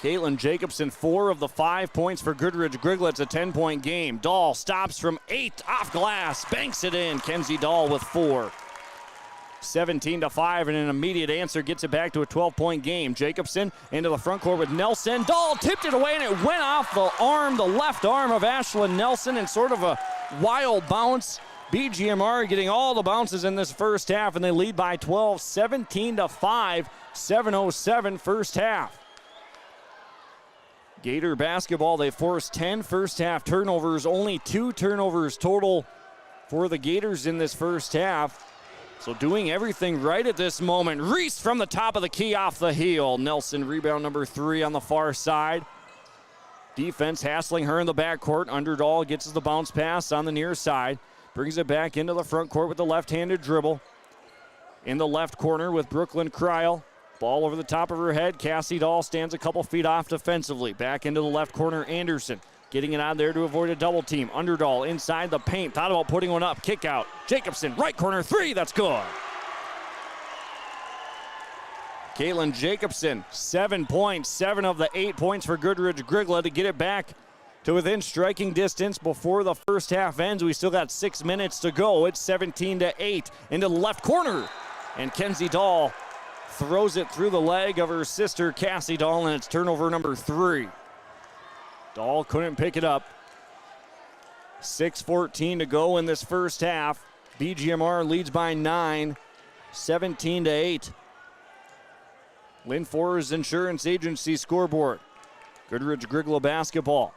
Caitlin Jacobson, 4 of the 5 points for Goodridge. Grygla, it's a 10-point game. Dahl stops from 8 off glass, banks it in. Kenzie Dahl with 4. 17-5, and an immediate answer gets it back to a 12-point game. Jacobson into the front court with Nelson. Dahl tipped it away, and it went off the left arm of Ashlyn Nelson in sort of a wild bounce. BGMR getting all the bounces in this first half, and they lead by 12, 17-5, 7:07 first half. Gator basketball, they forced 10 first half turnovers, only 2 turnovers total for the Gators in this first half. So doing everything right at this moment. Reese from the top of the key off the heel. Nelson, rebound number 3 on the far side. Defense hassling her in the backcourt. Underdahl gets the bounce pass on the near side. Brings it back into the front court with the left-handed dribble. In the left corner with Brooklyn Kryl. Ball over the top of her head. Cassie Dahl stands a couple feet off defensively. Back into the left corner, Anderson. Getting it on there to avoid a double team. Underdahl inside the paint. Thought about putting one up. Kick out. Jacobson, right corner 3. That's good. Caitlin Jacobson, 7 points. 7 of the 8 points for Goodridge Grygla to get it back to within striking distance before the first half ends. We still got 6 minutes to go. It's 17-8 into the left corner. And Kenzie Dahl throws it through the leg of her sister Cassie Dahl, and it's turnover number 3. Dahl couldn't pick it up. 6:14 to go in this first half. BGMR leads by 9, 17-8. Lynn Forrest Insurance Agency scoreboard. Goodridge Grygla basketball.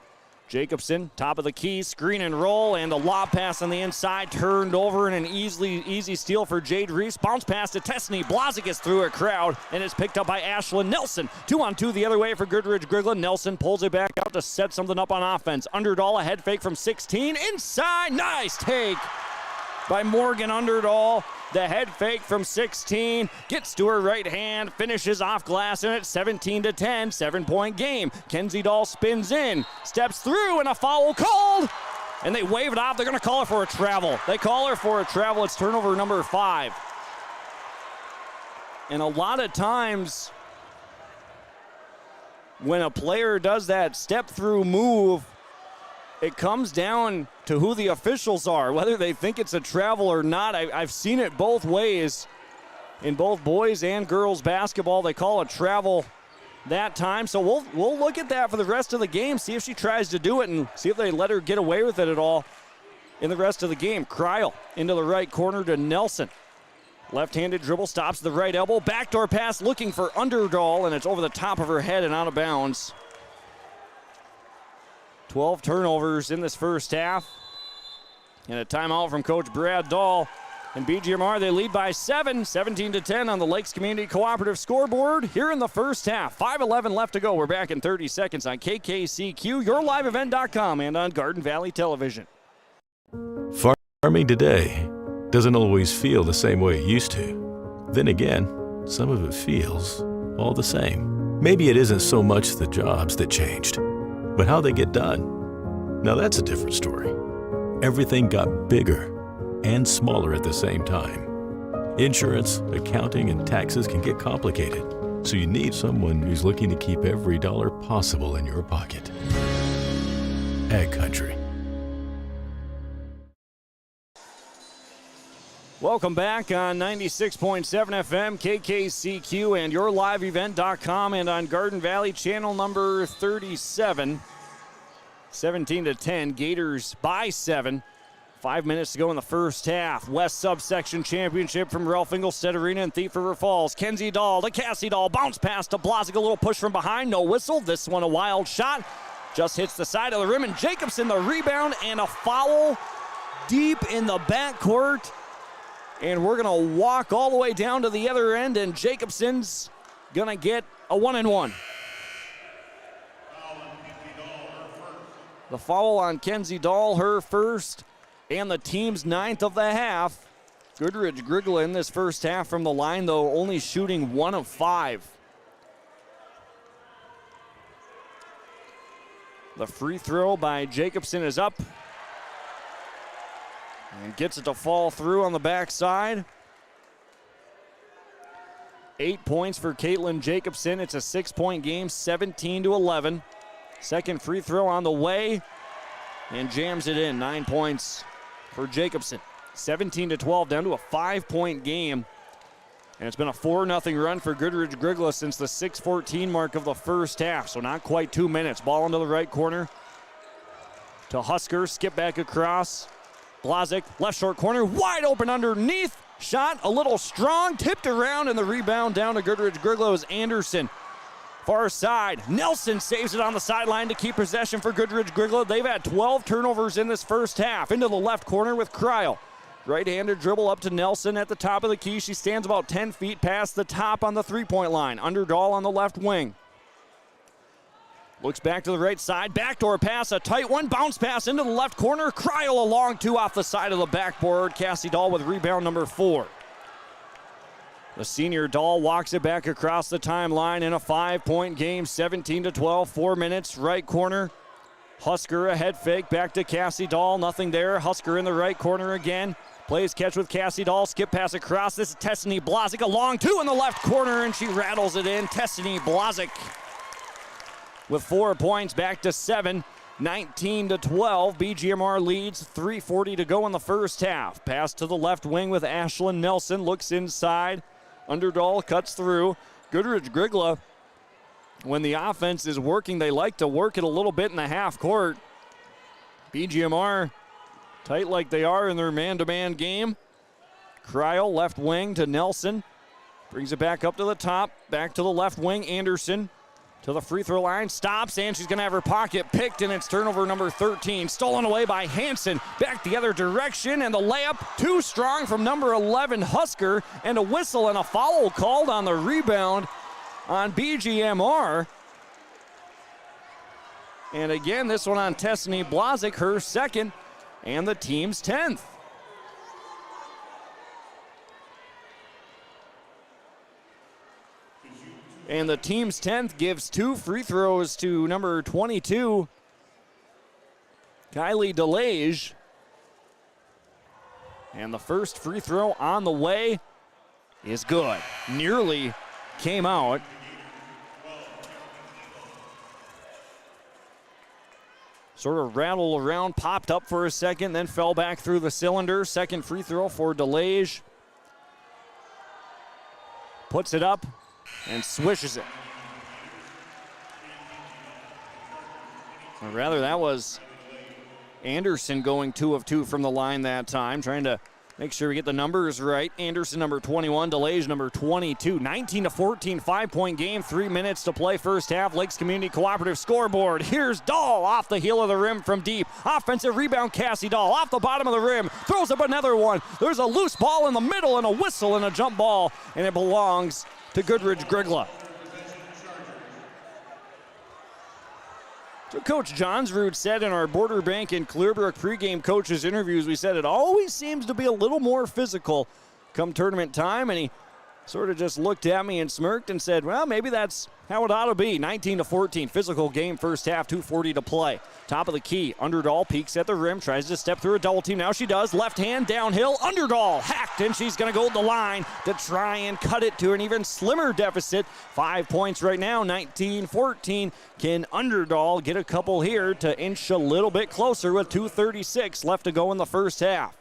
Jacobson, top of the key, screen and roll, and a lob pass on the inside, turned over, and an easy steal for Jade Reese. Bounce pass to Tessney. Blazic gets through a crowd, and it's picked up by Ashlyn Nelson. 2-on-2 the other way for Goodridge Grygla. Nelson pulls it back out to set something up on offense. Underdahl, a head fake from 16. Inside, nice take by Morgan Underdahl. The head fake from 16, gets to her right hand, finishes off glass, and it's 17-10, 7-point game. Kenzie Dahl spins in, steps through, and a foul called. And they wave it off. They're going to call her for a travel. They call her for a travel. It's turnover number 5. And a lot of times when a player does that step-through move, it comes down to who the officials are, whether they think it's a travel or not. I've seen it both ways in both boys and girls basketball. They call a travel that time, so we'll look at that for the rest of the game, see if she tries to do it and see if they let her get away with it at all in the rest of the game. Kryl into the right corner to Nelson. Left-handed dribble, stops the right elbow, backdoor pass looking for Underdahl, and it's over the top of her head and out of bounds. 12 turnovers in this first half. And a timeout from Coach Brad Dahl. And BGMR, they lead by 7, 17-10 on the Lakes Community Cooperative scoreboard here in the first half. 5:11 left to go. We're back in 30 seconds on KKCQ, YourLiveEvent.com, and on Garden Valley Television. Farming today doesn't always feel the same way it used to. Then again, some of it feels all the same. Maybe it isn't so much the jobs that changed, but how they get done. Now that's a different story. Everything got bigger and smaller at the same time. Insurance, accounting, and taxes can get complicated, so you need someone who's looking to keep every dollar possible in your pocket. Ag Country. Welcome back on 96.7 FM, KKCQ, and YourLiveEvent.com, and on Garden Valley channel number 37. 17-10, Gators by 7. 5 minutes to go in the first half. West Subsection Championship from Ralph Engelstead Arena in Thief River Falls. Kenzie Dahl to Cassie Dahl. Bounce pass to Blazic. A little push from behind. No whistle. This one a wild shot. Just hits the side of the rim. And Jacobson the rebound and a foul deep in the backcourt. And we're going to walk all the way down to the other end. And Jacobson's going to get a 1-and-1. The foul on Kenzie Dahl, her first, and the team's 9th of the half. Goodridge Grygla in this first half from the line, though, only shooting 1 of 5. The free throw by Jacobson is up. And gets it to fall through on the backside. 8 points for Caitlin Jacobson. It's a 6-point game, 17-11. Second free throw on the way. And jams it in. 9 points for Jacobson. 17-12, down to a 5-point game. And it's been a 4-0 run for Goodridge Grygla since the 6:14 mark of the first half. So not quite 2 minutes. Ball into the right corner to Husker. Skip back across. Blazik, left short corner, wide open underneath. Shot a little strong, tipped around, and the rebound down to Goodridge Grygla is Anderson. Far side, Nelson saves it on the sideline to keep possession for Goodridge Grygla. They've had 12 turnovers in this first half. Into the left corner with Kryle. Right-handed dribble up to Nelson at the top of the key. She stands about 10 feet past the top on the three-point line. Underdahl on the left wing. Looks back to the right side. Backdoor pass, a tight one. Bounce pass into the left corner. Kryle along two off the side of the backboard. Cassie Dahl with rebound number 4. The senior Dahl walks it back across the timeline in a 5-point game. 17-12, 4 minutes. Right corner. Husker a head fake. Back to Cassie Dahl. Nothing there. Husker in the right corner again. Plays catch with Cassie Dahl. Skip pass across. This is Tessany Blazik. A long two in the left corner, and she rattles it in. Tessany Blazik with 4 points, back to 7. 19-12. BGMR leads. 3:40 to go in the first half. Pass to the left wing with Ashlyn Nelson. Looks inside. Underdahl cuts through. Goodridge Grygla, when the offense is working, they like to work it a little bit in the half court. BGMR tight like they are in their man-to-man game. Kryle, left wing to Nelson. Brings it back up to the top. Back to the left wing, Anderson. To the free throw line, stops, and she's going to have her pocket picked, and it's turnover number 13. Stolen away by Hansen. Back the other direction, and the layup too strong from number 11, Husker, and a whistle and a foul called on the rebound on BGMR. And again, this one on Tessany Blazik, her second, and the team's 10th. And the team's 10th gives 2 free throws to number 22, Kylie DeLage. And the first free throw on the way is good. Nearly came out. Sort of rattled around, popped up for a second, then fell back through the cylinder. Second free throw for DeLage. Puts it up and swishes it. Or rather, that was Anderson going 2 of 2 from the line that time, trying to make sure we get the numbers right. Anderson, number 21, DeLage, number 22. 19-14, 5-point game, 3 minutes to play first half. Lakes Community Cooperative scoreboard. Here's Dahl off the heel of the rim from deep. Offensive rebound, Cassie Dahl off the bottom of the rim. Throws up another one. There's a loose ball in the middle and a whistle and a jump ball, and it belongs to Goodridge Grygla. So Coach Johnsrud said in our Border Bank and Clearbrook pregame coaches interviews, we said it always seems to be a little more physical come tournament time, and he sort of just looked at me and smirked and said, well, maybe that's how it ought to be. 19-14, physical game, first half, 2:40 to play. Top of the key, Underdahl peeks at the rim, tries to step through a double team. Now she does, left hand downhill, Underdahl hacked, and she's going to go to the line to try and cut it to an even slimmer deficit. 5 points right now, 19-14. Can Underdahl get a couple here to inch a little bit closer with 2:36 left to go in the first half?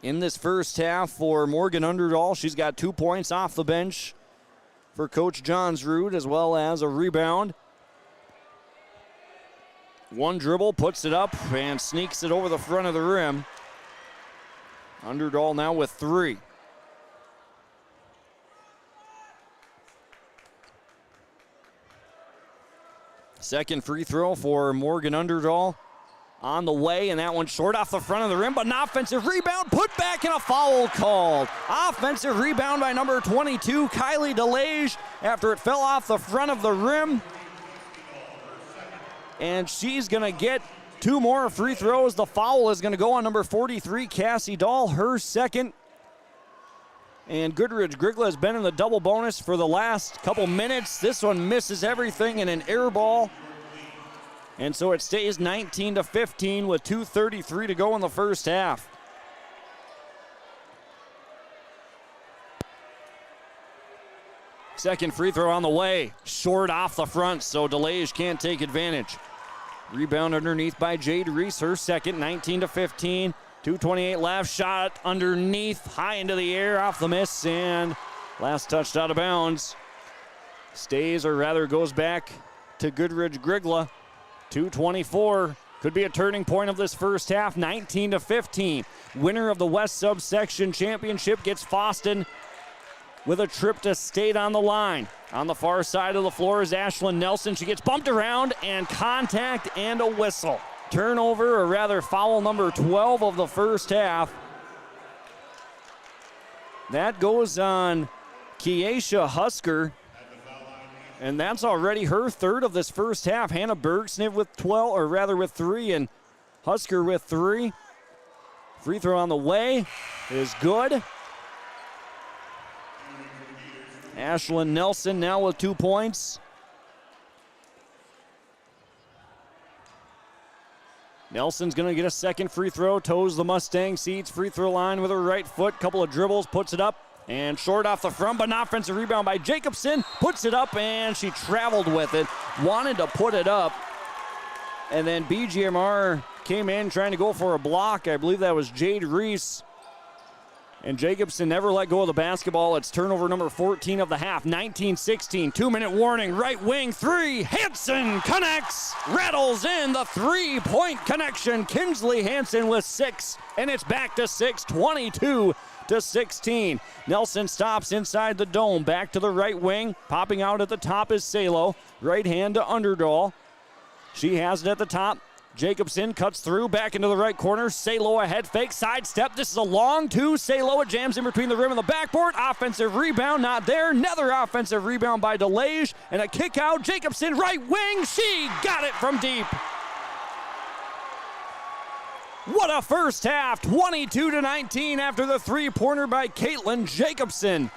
In this first half for Morgan Underdahl, she's got 2 points off the bench for Coach Johnsrud, as well as a rebound. One dribble, puts it up, and sneaks it over the front of the rim. Underdahl now with 3. Second free throw for Morgan Underdahl on the way, and that one short off the front of the rim, but an offensive rebound, put back, and a foul called. Offensive rebound by number 22, Kylie DeLage, after it fell off the front of the rim. And she's going to get 2 more free throws. The foul is going to go on number 43, Cassie Dahl, her second. And Goodridge Grygla has been in the double bonus for the last couple minutes. This one misses everything in an air ball. And so it stays 19-15 with 2:33 to go in the first half. Second free throw on the way. Short off the front, so DeLage can't take advantage. Rebound underneath by Jade Reese, her second, 19-15. 2:28 left, shot underneath, high into the air, off the miss, and last touched out of bounds. Stays, or rather goes back to Goodridge Grygla. 2:24, could be a turning point of this first half, 19-15. Winner of the West Subsection Championship gets Fosston with a trip to state on the line. On the far side of the floor is Ashlyn Nelson. She gets bumped around, and contact and a whistle. Turnover, or rather foul number 12 of the first half. That goes on Keisha Husker, and that's already her third of this first half. Hannah Bergsniv with 12, or rather with 3, and Husker with 3. Free throw on the way is good. Ashlyn Nelson now with 2 points. Nelson's going to get a second free throw, toes the Mustang Seeds free throw line with her right foot, couple of dribbles, puts it up, and short off the front, but an offensive rebound by Jacobson, puts it up, and she traveled with it, wanted to put it up, and then BGMR came in trying to go for a block. I believe that was Jade Reese. And Jacobson never let go of the basketball. It's turnover number 14 of the half, 19-16. 2-minute warning, right wing three. Hansen connects, rattles in the three-point connection. Kinsley Hansen with 6, and it's back to 6, 22-16. Nelson stops inside the dome, back to the right wing. Popping out at the top is Salo. Right hand to Underdahl. She has it at the top. Jacobson cuts through, back into the right corner. Salo a head fake, sidestep. This is a long two. Salo, it jams in between the rim and the backboard. Offensive rebound, not there. Another offensive rebound by DeLage. And a kick out. Jacobson, right wing. She got it from deep. What a first half. 22-19 after the three-pointer by Caitlin Jacobson.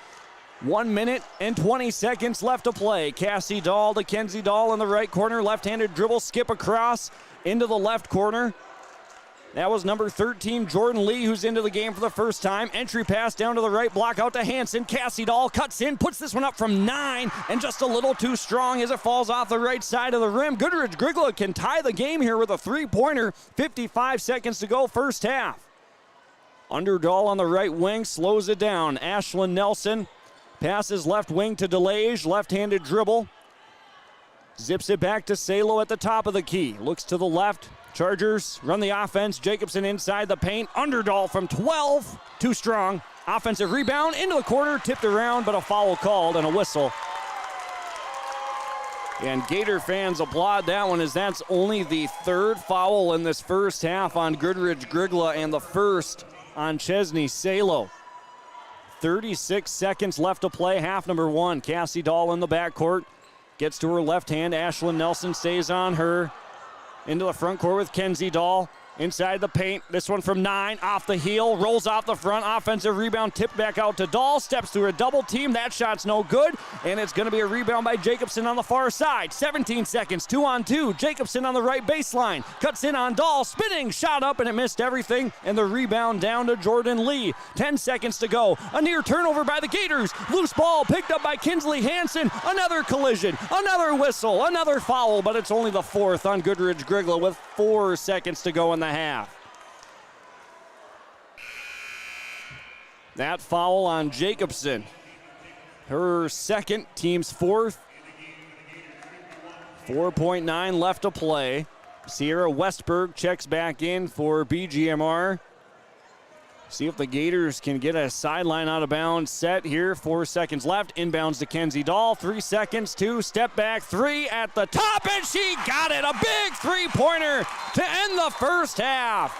1 minute and 20 seconds left to play. Cassie Dahl to Kenzie Dahl in the right corner. Left-handed dribble, skip across into the left corner. That was number 13, Jordan Lee, who's into the game for the first time. Entry pass down to the right, block out to Hansen. Cassie Dahl cuts in, puts this one up from 9, and just a little too strong as it falls off the right side of the rim. Goodridge Grygla can tie the game here with a three-pointer. 55 seconds to go, first half. Underdahl on the right wing slows it down. Ashlyn Nelson passes left wing to DeLage, left-handed dribble. Zips it back to Salo at the top of the key. Looks to the left. Chargers run the offense. Jacobson inside the paint. Underdahl from 12. Too strong. Offensive rebound into the corner. Tipped around, but a foul called and a whistle. And Gator fans applaud that one, as that's only the third foul in this first half on Goodridge Grygla and the first on Chesney Salo. 36 seconds left to play, half number 1. Cassie Dahl in the backcourt. Gets to her left hand. Ashlyn Nelson stays on her. Into the front court with Kenzie Dahl. Inside the paint. This one from 9. Off the heel. Rolls off the front. Offensive rebound. Tipped back out to Dahl. Steps through a double team. That shot's no good. And it's going to be a rebound by Jacobson on the far side. 17 seconds. 2-on-2. Jacobson on the right baseline. Cuts in on Dahl. Spinning. Shot up, and it missed everything. And the rebound down to Jordan Lee. 10 seconds to go. A near turnover by the Gators. Loose ball picked up by Kinsley Hansen. Another collision. Another whistle. Another foul. But it's only the fourth on Goodridge Grygla with 4 seconds to go in the half. That foul on Jacobson. Her second, team's fourth. 4.9 left to play. Sierra Westberg checks back in for BGMR. See if the Gators can get a sideline out of bounds set here. 4 seconds left. Inbounds to Kenzie Dahl. 3 seconds. 2. Step back. 3 at the top. And she got it. A big three-pointer to end the first half.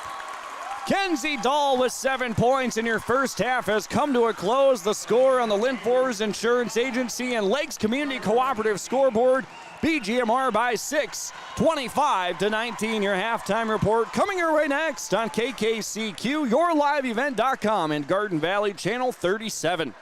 Kenzie Dahl with 7 points, and your first half has come to a close. The score on the Lynn Forest Insurance Agency and Lakes Community Cooperative scoreboard, BGMR by 6, 25-19. Your halftime report coming your way next on KKCQ, yourliveevent.com, and Garden Valley Channel 37.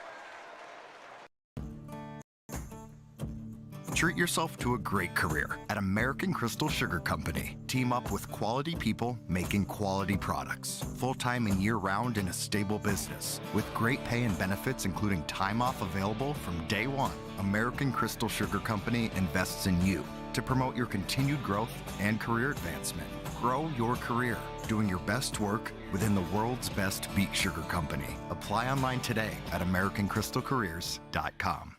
Treat yourself to a great career at American Crystal Sugar Company. Team up with quality people making quality products. Full-time and year-round in a stable business. With great pay and benefits including time off available from day one. American Crystal Sugar Company invests in you to promote your continued growth and career advancement. Grow your career, doing your best work within the world's best beet sugar company. Apply online today at AmericanCrystalCareers.com.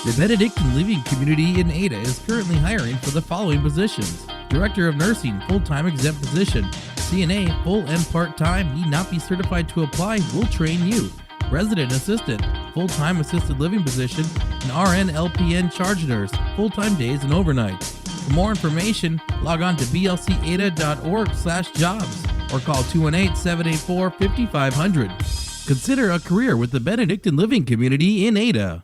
The Benedictine Living Community in Ada is currently hiring for the following positions: Director of Nursing, full-time exempt position. CNA, full and part-time, need not be certified to apply, will train you. Resident Assistant, full-time assisted living position. An RN LPN charge nurse, full-time days and overnights. For more information, log on to blcada.org/jobs or call 218-784-5500. Consider a career with the Benedictine Living Community in Ada.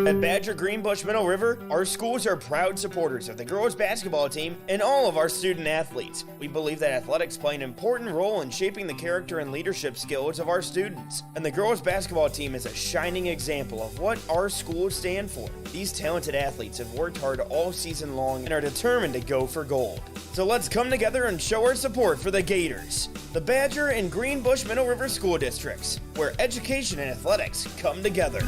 At Badger Greenbush Middle River, our schools are proud supporters of the girls basketball team and all of our student athletes. We believe that athletics play an important role in shaping the character and leadership skills of our students. And the girls basketball team is a shining example of what our schools stand for. These talented athletes have worked hard all season long and are determined to go for gold. So let's come together and show our support for the Gators, the Badger and Greenbush Middle River school districts, where education and athletics come together.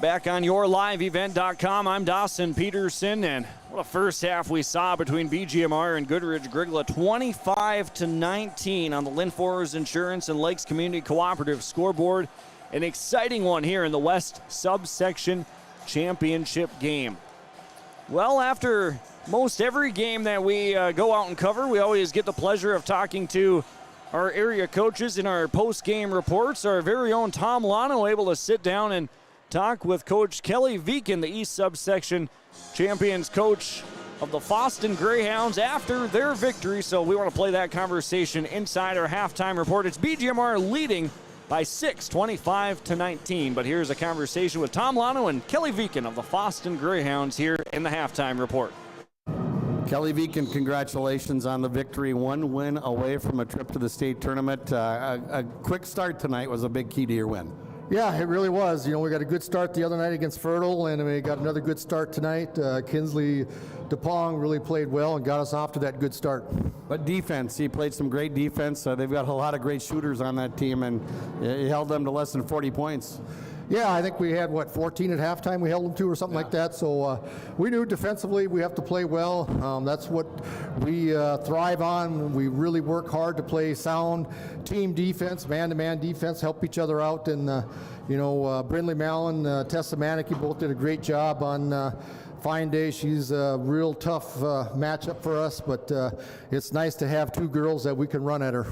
Back on yourliveevent.com, I'm Dawson Peterson, and what a first half we saw between BGMR and Goodridge Grygla, 25-19 on the Lynn Forest Insurance and Lakes Community Cooperative scoreboard. An exciting one here in the West Subsection Championship game. Well, after most every game that we go out and cover, we always get the pleasure of talking to our area coaches in our post-game reports. Our very own Tom Lano able to sit down and talk with Coach Kelly Viken, the East Subsection Champions coach of the Foston Greyhounds, after their victory. So we want to play that conversation inside our halftime report. It's BGMR leading by 6, 25-19. But here's a conversation with Tom Lano and Kelly Viken of the Foston Greyhounds here in the halftime report. Kelly Viken, congratulations on the victory. One win away from a trip to the state tournament. A quick start tonight was a big key to your win. Yeah, it really was. You know, we got a good start the other night against Fertile, and we got another good start tonight. Kinsley DePong really played well and got us off to that good start. But defense, he played some great defense. They've got a lot of great shooters on that team, and he held them to less than 40 points. Yeah, I think we had, 14 at halftime we held them to or something like that. So we knew defensively we have to play well. That's what we thrive on. We really work hard to play sound team defense, man-to-man defense, help each other out. And, Brindley Mallon, Tessa Manicky both did a great job on fine day. She's a real tough matchup for us, but it's nice to have two girls that we can run at her.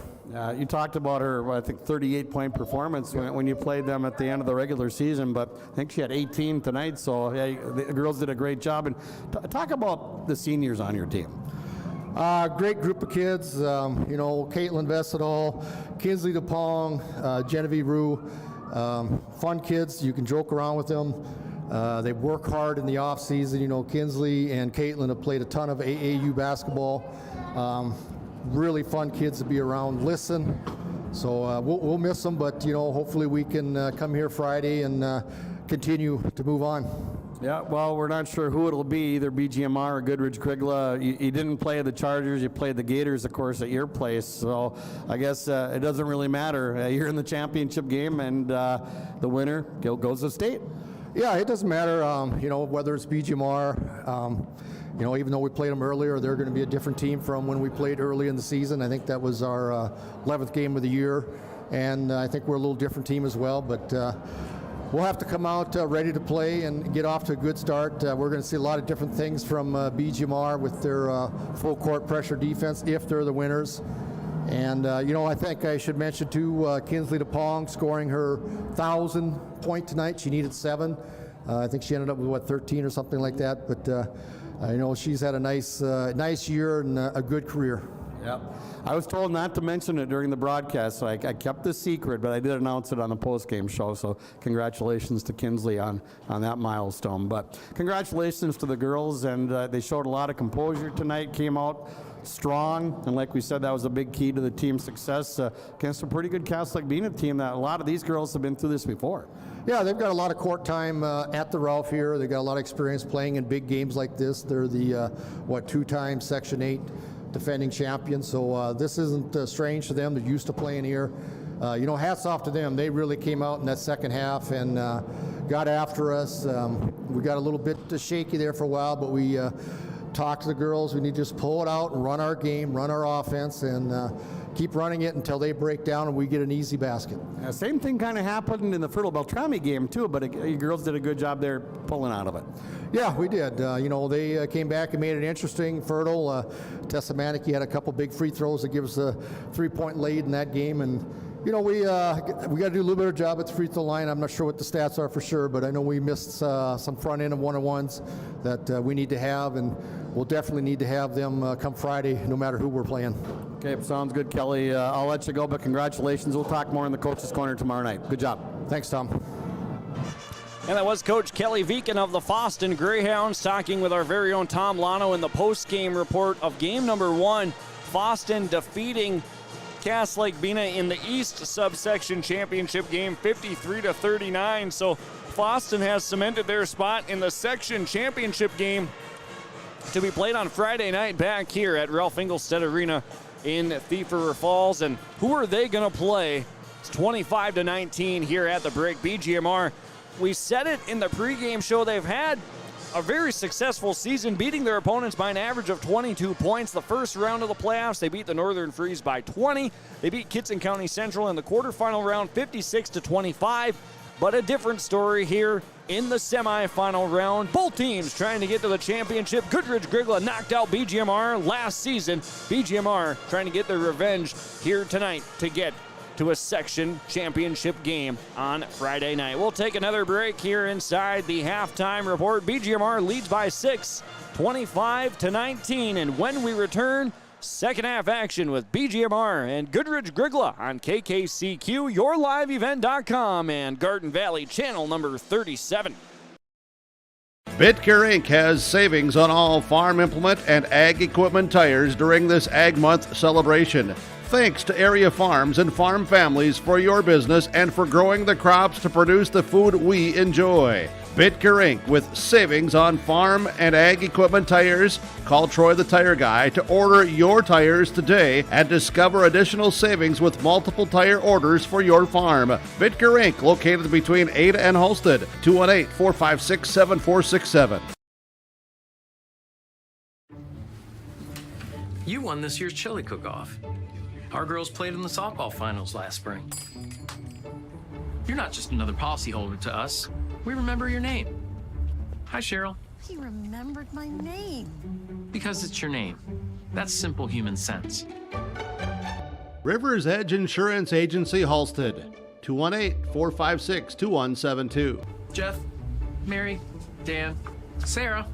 You talked about her, I think, 38-point performance when you played them at the end of the regular season, but I think she had 18 tonight, so yeah, the girls did a great job. And talk about the seniors on your team. Great group of kids, Caitlin Vesidal, Kinsley DePong, Genevieve Rue, fun kids. You can joke around with them. They work hard in the off season. Kinsley and Caitlin have played a ton of AAU basketball. Really fun kids to be around. Listen, so we'll miss them, but hopefully we can come here Friday and continue to move on. Yeah, well, we're not sure who it'll be, either BGMR or Goodridge Grygla. You didn't play the Chargers, you played the Gators, of course, at your place. So I guess it doesn't really matter. You're in the championship game, and the winner goes to state. Yeah, it doesn't matter, whether it's BGMR. Even though we played them earlier, they're going to be a different team from when we played early in the season. I think that was our 11th game of the year, and I think we're a little different team as well. But we'll have to come out ready to play and get off to a good start. We're going to see a lot of different things from BGMR with their full court pressure defense if they're the winners. And, I think I should mention, too, Kinsley DePong scoring her 1,000th point tonight. She needed 7. I think she ended up with 13 or something like that. But I know she's had a nice year and a good career. Yep. I was told not to mention it during the broadcast, so I kept the secret, but I did announce it on the post-game show, so congratulations to Kinsley on that milestone. But congratulations to the girls, and they showed a lot of composure tonight, came out strong, and like we said, that was a big key to the team's success against a pretty good Catholic Bena team that a lot of these girls have been through this before. Yeah, they've got a lot of court time at the Ralph here. They've got a lot of experience playing in big games like this. They're the, two-time Section 8 defending champions, so this isn't strange to them. They're used to playing here. Hats off to them. They really came out in that second half and got after us. We got a little bit shaky there for a while, but we talked to the girls. We need to just pull it out and run our game, run our offense, and keep running it until they break down and we get an easy basket. Same thing kind of happened in the Fertile Beltrami game too, but you girls did a good job there pulling out of it. Yeah, we did. They came back and made it interesting. Fertile, Tessa Manicky had a couple big free throws that give us a 3-point lead in that game, and we got to do a little bit of job at the free throw line. I'm not sure what the stats are for sure, but I know we missed some front end of one-on-ones that we need to have, and we'll definitely need to have them come Friday, no matter who we're playing. Okay, sounds good, Kelly. I'll let you go, but congratulations. We'll talk more in the Coach's Corner tomorrow night. Good job. Thanks, Tom. And that was Coach Kelly Viken of the Fosston Greyhounds talking with our very own Tom Lano in the post-game report of game number 1. Fosston defeating Cass Lake Bena in the East subsection championship game 53-39. So Fosston has cemented their spot in the section championship game to be played on Friday night back here at Ralph Engelstad Arena in Thief River Falls. And who are they going to play? It's 25-19 here at the break. BGMR, we said it in the pregame show, they've had a very successful season, beating their opponents by an average of 22 points. The first round of the playoffs, they beat the Northern Freeze by 20. They beat Kitson County Central in the quarterfinal round 56-25. But a different story here in the semifinal round. Both teams trying to get to the championship. Goodridge Grygla knocked out BGMR last season. BGMR trying to get their revenge here tonight to get to a section championship game on Friday night. We'll take another break here inside the halftime report. BGMR leads by 6, 25-19. And when we return, second half action with BGMR and Goodridge Grygla on KKCQ, YourLiveEvent.com, and Garden Valley Channel number 37. Bitker Inc. has savings on all farm implement and ag equipment tires during this Ag Month celebration. Thanks to area farms and farm families for your business and for growing the crops to produce the food we enjoy. Bitker Inc. with savings on farm and ag equipment tires. Call Troy the Tire Guy to order your tires today and discover additional savings with multiple tire orders for your farm. Bitker Inc. located between Ada and Halstead. 218-456-7467. You won this year's chili cook-off. Our girls played in the softball finals last spring. You're not just another policyholder to us. We remember your name. Hi, Cheryl. He remembered my name. Because it's your name. That's simple human sense. River's Edge Insurance Agency, Halstead. 218-456-2172. Jeff, Mary, Dan, Sarah.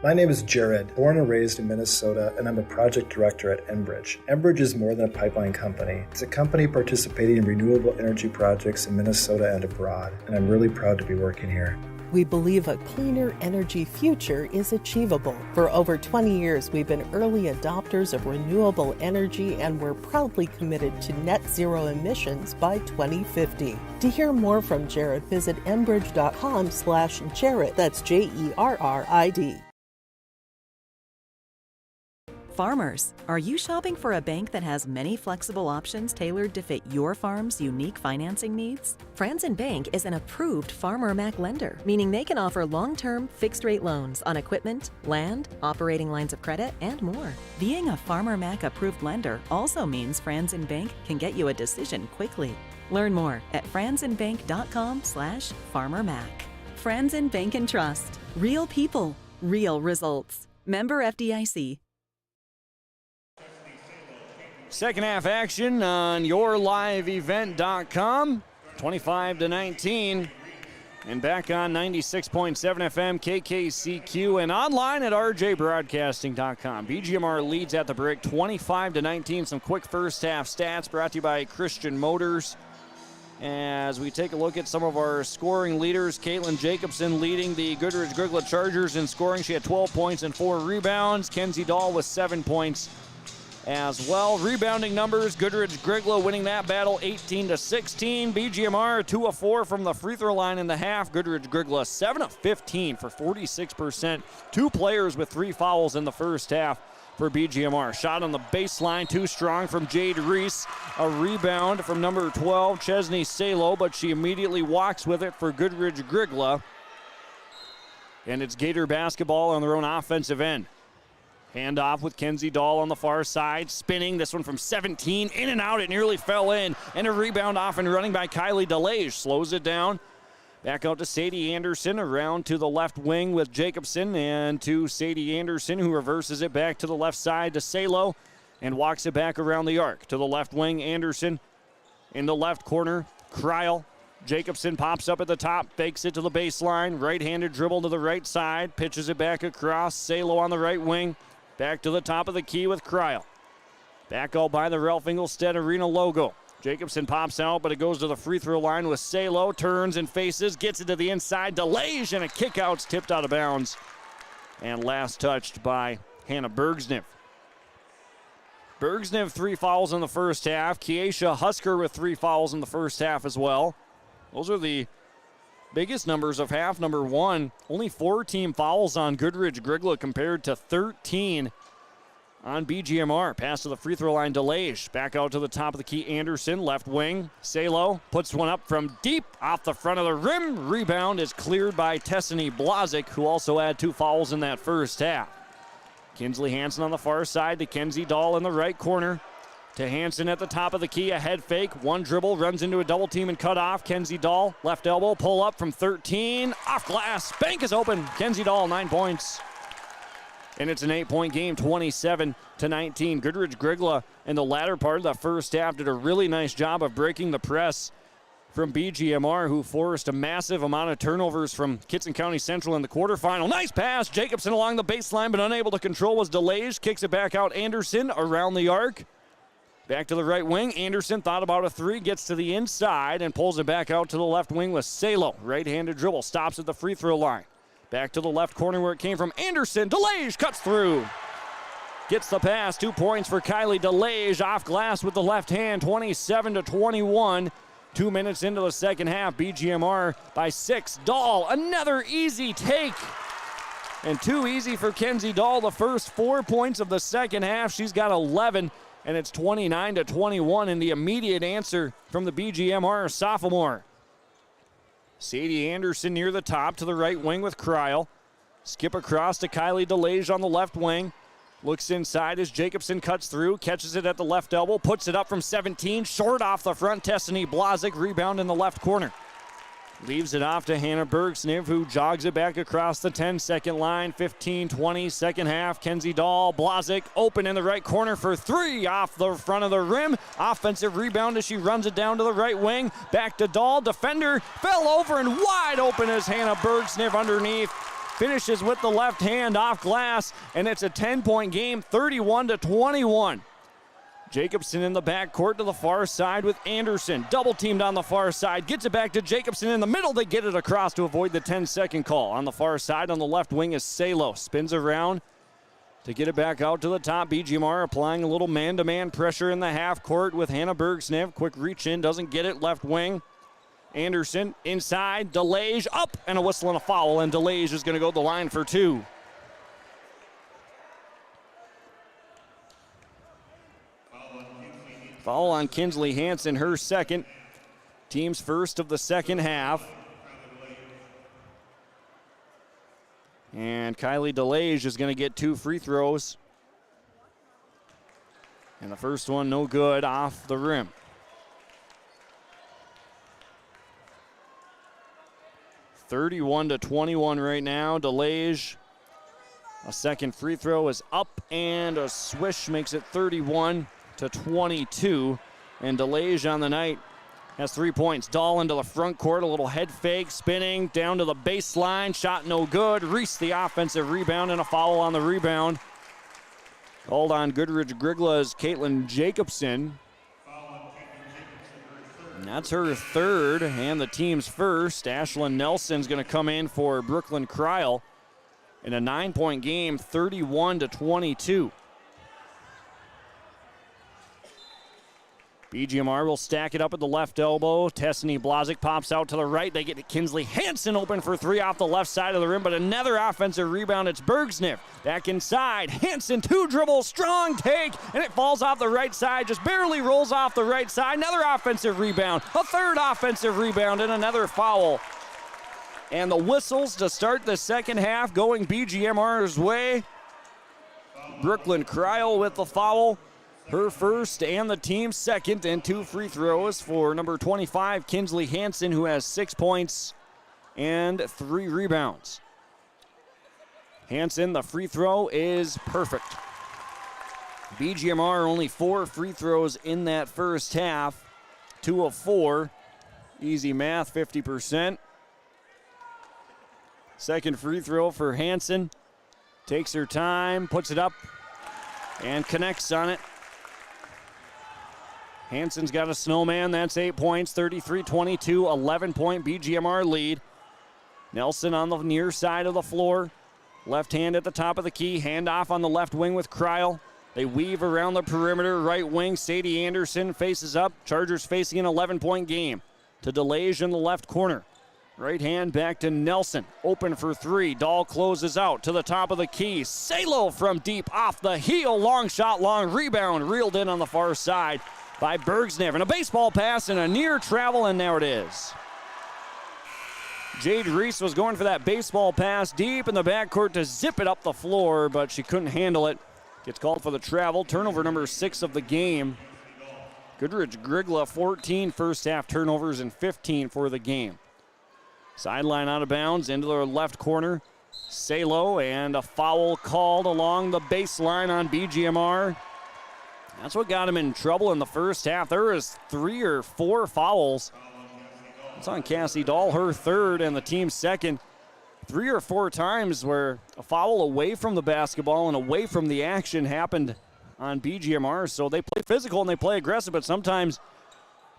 My name is Jared, born and raised in Minnesota, and I'm a project director at Enbridge. Enbridge is more than a pipeline company. It's a company participating in renewable energy projects in Minnesota and abroad, and I'm really proud to be working here. We believe a cleaner energy future is achievable. For over 20 years, we've been early adopters of renewable energy, and we're proudly committed to net zero emissions by 2050. To hear more from Jared, visit enbridge.com/Jared. That's JERRID. Farmers, are you shopping for a bank that has many flexible options tailored to fit your farm's unique financing needs? Franzen Bank is an approved Farmer Mac lender, meaning they can offer long-term, fixed-rate loans on equipment, land, operating lines of credit, and more. Being a Farmer Mac approved lender also means Franzen Bank can get you a decision quickly. Learn more at franzenbank.com/FarmerMac. Franzen Bank and Trust. Real people, real results. Member FDIC. Second half action on YourLiveEvent.com. 25-19. And back on 96.7 FM KKCQ and online at rjbroadcasting.com. BGMR leads at the break 25-19. Some quick first half stats brought to you by Christian Motors. As we take a look at some of our scoring leaders, Caitlin Jacobson leading the Goodridge Grygla Chargers in scoring. She had 12 points and 4 rebounds. Kenzie Dahl with 7 points as well. Rebounding numbers, Goodridge Grygla winning that battle 18-16. BGMR 2 of 4 from the free throw line in the half. Goodridge Grygla 7 of 15 for 46%. 2 players with 3 fouls in the first half for BGMR. Shot on the baseline, too strong from Jade Reese. A rebound from number 12, Chesney Salo, but she immediately walks with it for Goodridge Grygla. And it's Gator basketball on their own offensive end. Handoff with Kenzie Dahl on the far side, spinning. This one from 17, in and out. It nearly fell in. And a rebound off and running by Kylie DeLage. Slows it down. Back out to Sadie Anderson, around to the left wing with Jacobson, and to Sadie Anderson, who reverses it back to the left side to Salo and walks it back around the arc. To the left wing, Anderson in the left corner. Kryl. Jacobson pops up at the top, fakes it to the baseline. Right-handed dribble to the right side, pitches it back across. Salo on the right wing. Back to the top of the key with Kryl. Back out by the Ralph Engelstad Arena logo. Jacobson pops out, but it goes to the free throw line with Salo. Turns and faces, gets it to the inside. Delage, and a kick out's tipped out of bounds. And last touched by Hannah Bergsniv. Bergsniv 3 fouls in the first half. Keisha Husker with 3 fouls in the first half as well. Those are the biggest numbers of half number 1. Only 4 team fouls on Goodridge Grygla compared to 13 on BGMR. Pass to the free throw line, Delage. Back out to the top of the key, Anderson, left wing. Salo puts one up from deep off the front of the rim. Rebound is cleared by Tessany Blazik, who also had 2 fouls in that first half. Kinsley Hansen on the far side to Kenzie Dahl in the right corner. To Hansen at the top of the key, a head fake. One dribble, runs into a double team and cut off. Kenzie Dahl, left elbow, pull up from 13. Off glass, bank is open. Kenzie Dahl, 9 points. And it's an 8-point game, 27-19. Goodridge Grygla in the latter part of the first half did a really nice job of breaking the press from BGMR, who forced a massive amount of turnovers from Kitson County Central in the quarterfinal. Nice pass. Jacobson along the baseline, but unable to control was Delage. Kicks it back out. Anderson around the arc. Back to the right wing. Anderson thought about a 3, gets to the inside and pulls it back out to the left wing with Salo. Right-handed dribble, stops at the free throw line. Back to the left corner where it came from. Anderson, Delage cuts through. Gets the pass, 2 points for Kylie Delage off glass with the left hand, 27-21. 2 minutes into the second half, BGMR by 6. Dahl, another easy take. And 2 easy for Kenzie Dahl. The first 4 points of the second half. She's got 11. And it's 29-21 in the immediate answer from the BGMR sophomore. Sadie Anderson near the top to the right wing with Kryl. Skip across to Kylie Delage on the left wing. Looks inside as Jacobson cuts through, catches it at the left elbow, puts it up from 17, short off the front. Tessany Blazik, rebound in the left corner. Leaves it off to Hannah Bergsniv, who jogs it back across the 10-second line. 15-20, second half. Kenzie Dahl, Blazik open in the right corner for 3 off the front of the rim. Offensive rebound as she runs it down to the right wing. Back to Dahl, defender fell over and wide open as Hannah Bergsniv underneath. Finishes with the left hand off glass, and it's a 10-point game, 31-21. Jacobson in the backcourt to the far side with Anderson. Double teamed on the far side. Gets it back to Jacobson in the middle. They get it across to avoid the 10-second call. On the far side on the left wing is Salo. Spins around to get it back out to the top. BGMR applying a little man-to-man pressure in the half court with Hannah Bergsniv. Quick reach in, doesn't get it. Left wing. Anderson inside. Delage up, and a whistle and a foul. And Delage is going to go to the line for 2. Foul on Kinsley Hansen, her second. Team's first of the second half. And Kylie Delage is going to get 2 free throws. And the first one no good, off the rim. (31-21) right now. Delage, a second free throw is up, and a swish makes it 31-22. And Delage on the night has 3 points. Dahl into the front court, a little head fake, spinning down to the baseline. Shot no good. Reese the offensive rebound and a foul on the rebound. Called on Goodridge Grygla's Caitlin Jacobson. And that's her third and the team's first. Ashlyn Nelson's going to come in for Brooklyn Cryle in a 9-point game, 31-22. BGMR will stack it up at the left elbow. Tessany Blazik pops out to the right. They get to Kinsley Hansen open for three off the left side of the rim, but another offensive rebound. It's Bergsniff back inside. Hansen, 2-dribble, strong take, and it falls off the right side, just barely rolls off the right side. Another offensive rebound, a third offensive rebound, and another foul. And the whistles to start the second half going BGMR's way. Brooklyn Cryle with the foul. Her first and the team's second, and 2 free throws for number 25, Kinsley Hansen, who has 6 points and 3 rebounds. Hansen, the free throw is perfect. BGMR only 4 free throws in that first half, 2 of 4. Easy math, 50%. Second free throw for Hansen. Takes her time, puts it up, and connects on it. Hansen's got a snowman. That's 8 points, 33-22, 11-point BGMR lead. Nelson on the near side of the floor. Left hand at the top of the key. Handoff on the left wing with Cryle. They weave around the perimeter. Right wing, Sadie Anderson faces up. Chargers facing an 11-point game. To DeLage in the left corner. Right hand back to Nelson. Open for 3. Dahl closes out to the top of the key. Salo from deep off the heel. Long shot, long rebound. Reeled in on the far side by Bergsniff. And a baseball pass and a near travel, and there it is. Jade Reese was going for that baseball pass deep in the backcourt to zip it up the floor, but she couldn't handle it. Gets called for the travel. Turnover number 6 of the game. Goodridge Grygla, 14 first half turnovers and 15 for the game. Sideline out of bounds into the left corner. Salo, and a foul called along the baseline on BGMR. That's what got him in trouble in the first half. There was 3 or 4 fouls. It's on Cassie Dahl, her third and the team's second. 3 or 4 times where a foul away from the basketball and away from the action happened on BGMR. So they play physical and they play aggressive, but sometimes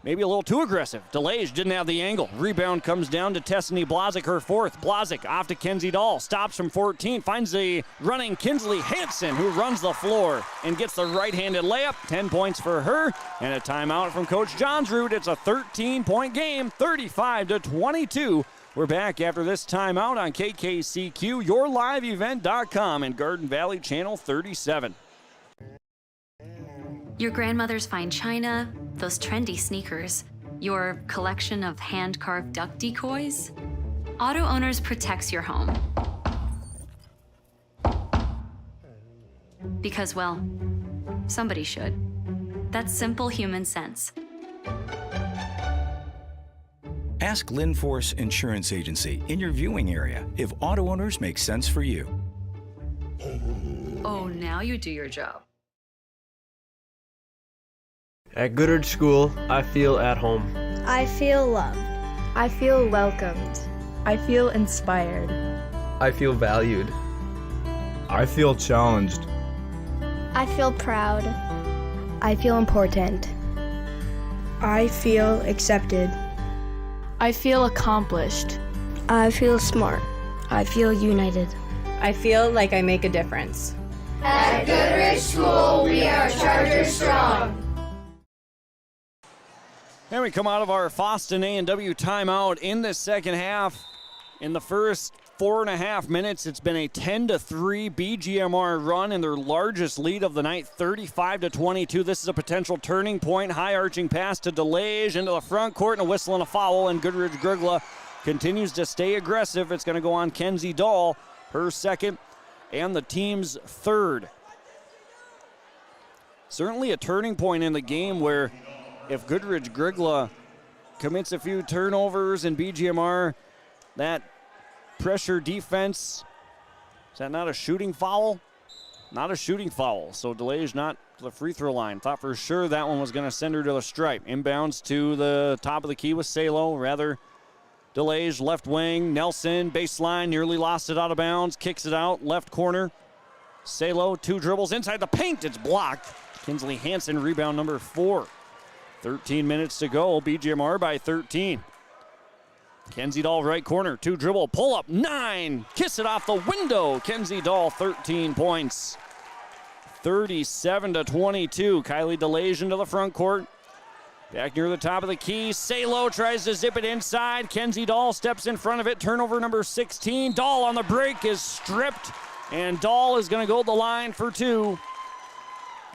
maybe a little too aggressive. DeLage didn't have the angle. Rebound comes down to Tessany Blazik, her fourth. Blazik off to Kenzie Dahl. Stops from 14. Finds the running Kinsley Hansen, who runs the floor and gets the right-handed layup. 10 points for her. And a timeout from Coach Johnsrud. It's a 13-point game, 35-22. We're back after this timeout on KKCQ, YourLiveEvent.com, and Garden Valley Channel 37. Your grandmother's fine china, those trendy sneakers, your collection of hand-carved duck decoys. Auto Owners protects your home. Because, well, somebody should. That's simple human sense. Ask Linforce Insurance Agency in your viewing area if Auto Owners makes sense for you. Oh, now you do your job. At Goodridge School, I feel at home. I feel loved. I feel welcomed. I feel inspired. I feel valued. I feel challenged. I feel proud. I feel important. I feel accepted. I feel accomplished. I feel smart. I feel united. I feel like I make a difference. At Goodridge School, we are Charger strong. And we come out of our Foston A&W timeout in the second half. In the first 4.5 minutes, it's been a 10-3 BGMR run in their largest lead of the night, 35-22. This is a potential turning point. High arching pass to DeLage into the front court, and a whistle and a foul, and Goodridge Grygla continues to stay aggressive. It's going to go on Kenzie Dahl, her second, and the team's third. Certainly a turning point in the game where if Goodridge Grygla commits a few turnovers and BGMR, that pressure defense, is that not a shooting foul? not a shooting foul, so DeLage not to the free throw line. Thought for sure that one was going to send her to the stripe. Inbounds to the top of the key with Salo. Rather, DeLage, left wing. Nelson, baseline, nearly lost it out of bounds. Kicks it out, left corner. Salo, 2 dribbles inside the paint. It's blocked. Kinsley Hansen, rebound number 4. 13 minutes to go. BGMR by 13. Kenzie Dahl, right corner. 2 dribble, pull up, 9. Kiss it off the window. Kenzie Dahl, 13 points. 37-22. Kylie DeLage into the front court. Back near the top of the key. Salo tries to zip it inside. Kenzie Dahl steps in front of it. Turnover number 16. Dahl on the break is stripped. And Dahl is going to go to the line for 2.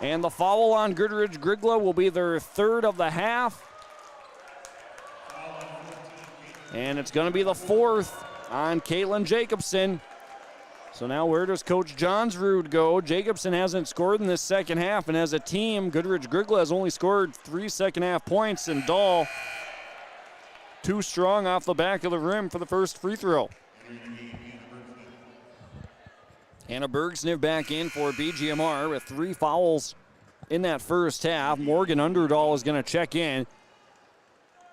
And the foul on Goodridge Grygla will be their 3rd of the half. And it's going to be the 4th on Caitlin Jacobson. So now where does Coach Johnsrud go? Jacobson hasn't scored in this second half, and as a team, Goodridge Grygla has only scored 3 second-half points, and Dahl too strong off the back of the rim for the first free throw. Hannah Bergsniv back in for BGMR with 3 fouls in that first half. Morgan Underdahl is going to check in.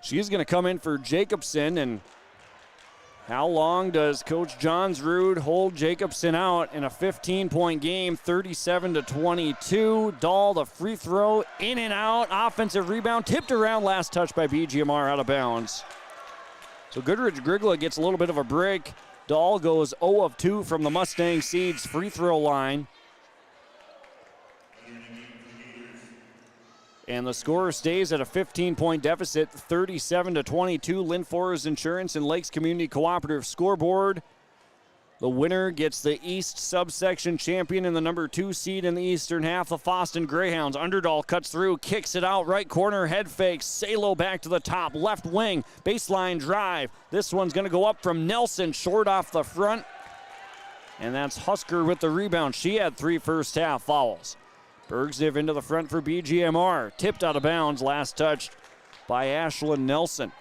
She's going to come in for Jacobson, and how long does Coach Johnsrud hold Jacobson out in a 15-point game, 37-22? Dahl, the free throw, in and out, offensive rebound, tipped around, last touch by BGMR, out of bounds. So Goodridge Grygla gets a little bit of a break. Dahl goes 0 of 2 from the Mustang Seeds free throw line. And the score stays at a 15-point deficit, 37-22. Lynn Forest Insurance and Lakes Community Cooperative scoreboard. The winner gets the East subsection champion and the number 2 seed in the eastern half, the Foston Greyhounds. Underdahl cuts through, kicks it out, right corner, head fake. Salo back to the top, left wing, baseline drive. This one's going to go up from Nelson, short off the front. And that's Husker with the rebound. She had 3 first-half fouls. Bergsniv into the front for BGMR. Tipped out of bounds, last touched by Ashlyn Nelson.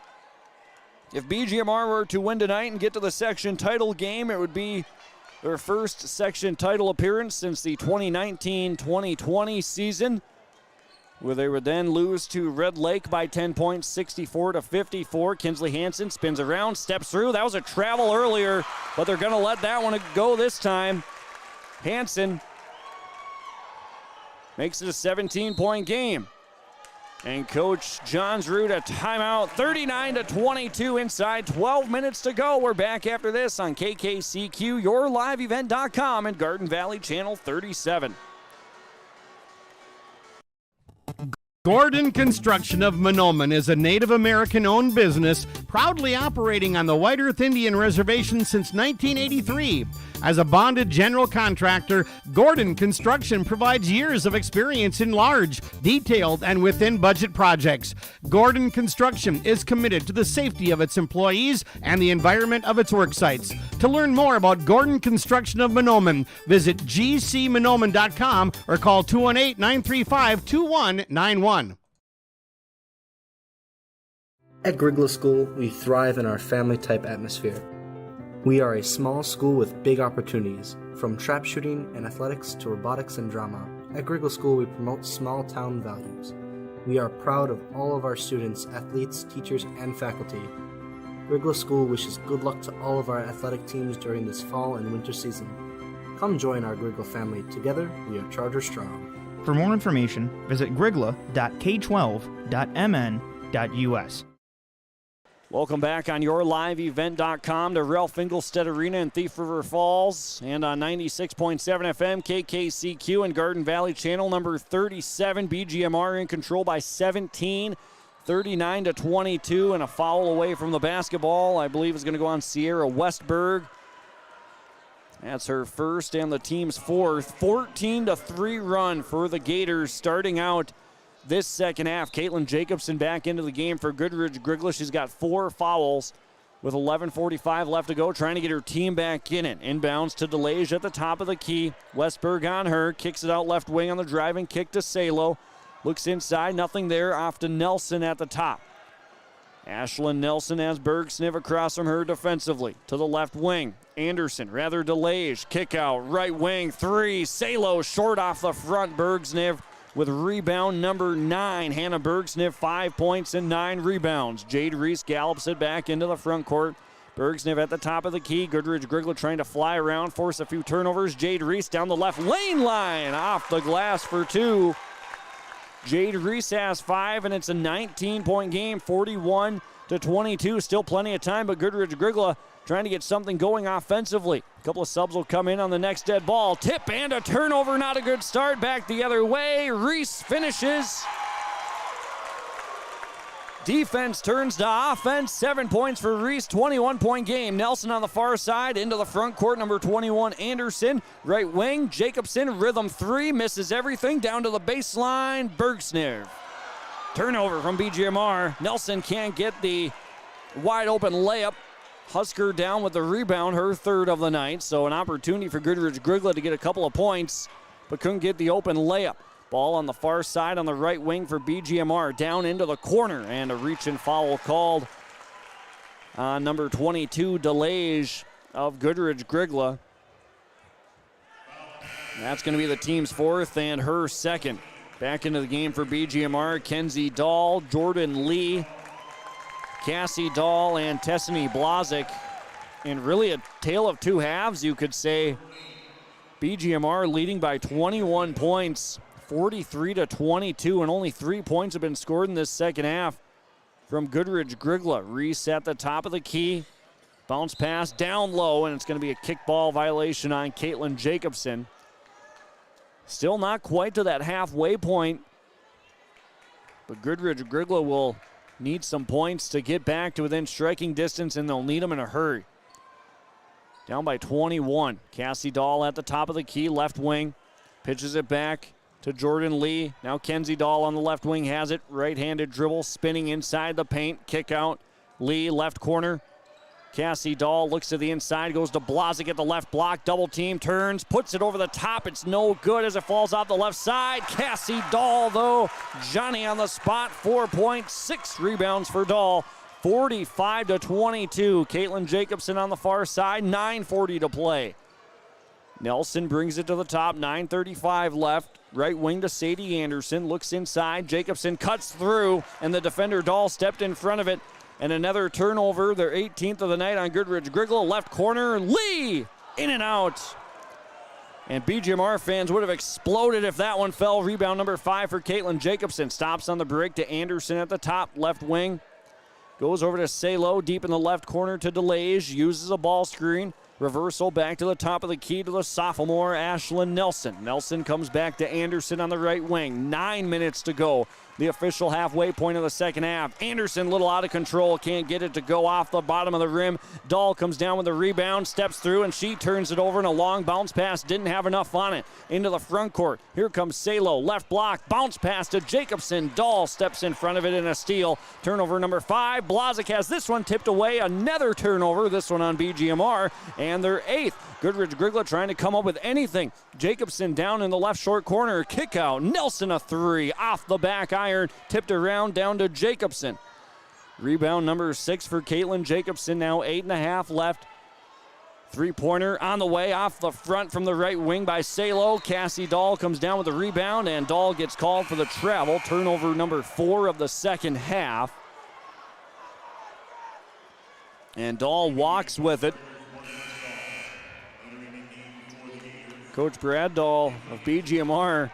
If BGMR were to win tonight and get to the section title game, it would be their first section title appearance since the 2019-2020 season, where they would then lose to Red Lake by 10 points, 64-54. Kinsley Hansen spins around, steps through. That was a travel earlier, but they're going to let that one go this time. Hansen makes it a 17-point game. And Coach Johnsrud a timeout, 39-22 inside, 12 minutes to go. We're back after this on KKCQ, yourliveevent.com, and Garden Valley Channel 37. Gordon Construction of Mahnomen is a Native American-owned business proudly operating on the White Earth Indian Reservation since 1983. As a bonded general contractor, Gordon Construction provides years of experience in large, detailed, and within-budget projects. Gordon Construction is committed to the safety of its employees and the environment of its work sites. To learn more about Gordon Construction of Mahnomen, visit gcmahnomen.com or call 218-935-2191. At Grygla School, we thrive in our family-type atmosphere. We are a small school with big opportunities, from trap shooting and athletics to robotics and drama. At Grygla School, we promote small-town values. We are proud of all of our students, athletes, teachers, and faculty. Grygla School wishes good luck to all of our athletic teams during this fall and winter season. Come join our Grygla family. Together, we are Charter Strong. For more information, visit grygla.k12.mn.us. Welcome back on yourliveevent.com to Ralph Engelstedt Arena in Thief River Falls and on 96.7 FM, KKCQ and Garden Valley Channel number 37. BGMR in control by 17, 39-22, and a foul away from the basketball. I believe is going to go on Sierra Westberg. That's her first and the team's 4th. 14-3 run for the Gators starting out this second half. Caitlin Jacobson back into the game for Goodridge Grygla. She's got 4 fouls with 11:45 left to go, trying to get her team back in it. Inbounds to DeLage at the top of the key. Westberg on her, kicks it out left wing on the driving kick to Salo. Looks inside, nothing there, off to Nelson at the top. Ashlyn Nelson has Bergsniv across from her defensively. To the left wing, Anderson, rather delays, kick out, right wing, three, Salo short off the front, Bergsniv with rebound number 9. Hannah Bergsniv 5 points and 9 rebounds. Jade Reese gallops it back into the front court. Bergsniv at the top of the key. Goodridge Grygla trying to fly around, force a few turnovers. Jade Reese down the left lane line, off the glass for 2. Jade Reese has 5, and it's a 19-point game, 41-22. Still plenty of time, but Goodridge Grygla trying to get something going offensively. A couple of subs will come in on the next dead ball. Tip and a turnover, not a good start. Back the other way. Reese finishes. Defense turns to offense. 7 points for Reese, 21-point game. Nelson on the far side, into the front court, number 21, Anderson. Right wing, Jacobson, rhythm 3, misses everything, down to the baseline, Bergsniv. Turnover from BGMR. Nelson can't get the wide open layup. Husker down with the rebound, her 3rd of the night. So an opportunity for Goodridge Grygla to get a couple of points, but couldn't get the open layup. Ball on the far side on the right wing for BGMR, down into the corner, and a reach and foul called on number 22, DeLage of Goodridge Grygla. That's going to be the team's 4th and her 2nd. Back into the game for BGMR, Kenzie Dahl, Jordan Lee, Cassie Dahl, and Tessany Blazik. And really a tale of 2 halves, you could say. BGMR leading by 21 points. 43-22, and only 3 points have been scored in this second half from Goodridge Grygla. Reese at the top of the key. Bounce pass down low, and it's going to be a kickball violation on Caitlin Jacobson. Still not quite to that halfway point, but Goodridge Grygla will need some points to get back to within striking distance, and they'll need them in a hurry. Down by 21. Cassie Dahl at the top of the key, left wing. Pitches it back to Jordan Lee. Now Kenzie Dahl on the left wing has it. Right-handed dribble, spinning inside the paint. Kick out. Lee, left corner. Cassie Dahl looks to the inside, goes to Blazik at the left block. Double team, turns, puts it over the top. It's no good as it falls off the left side. Cassie Dahl, though. Johnny on the spot. 4 points, 6 rebounds for Dahl. 45-22. Caitlin Jacobson on the far side. 9:40 to play. Nelson brings it to the top. 9:35 left. Right wing to Sadie Anderson. Looks inside. Jacobson cuts through, and the defender Dahl stepped in front of it. And another turnover, their 18th of the night on Goodridge Grygla. Left corner, Lee, in and out. And BGMR fans would have exploded if that one fell. Rebound number 5 for Caitlin Jacobson. Stops on the break to Anderson at the top, left wing. Goes over to Salo, deep in the left corner to DeLage. Uses a ball screen. Reversal back to the top of the key to the sophomore, Ashlyn Nelson. Nelson comes back to Anderson on the right wing. 9 minutes to go. The official halfway point of the second half. Anderson a little out of control. Can't get it to go off the bottom of the rim. Dahl comes down with the rebound, steps through, and she turns it over, and a long bounce pass. Didn't have enough on it. Into the front court. Here comes Salo. Left block. Bounce pass to Jacobson. Dahl steps in front of it in a steal. Turnover number 5. Blazik has this one tipped away. Another turnover. This one on BGMR. And their 8th. Goodridge Grygla trying to come up with anything. Jacobson down in the left short corner. Kick out. Nelson a 3. Off the back iron. Tipped around down to Jacobson. Rebound number 6 for Caitlin Jacobson. Now 8.5 left. 3-pointer on the way off the front from the right wing by Salo. Cassie Dahl comes down with the rebound, and Dahl gets called for the travel. Turnover number 4 of the second half. And Dahl walks with it. Coach Brad Dahl of BGMR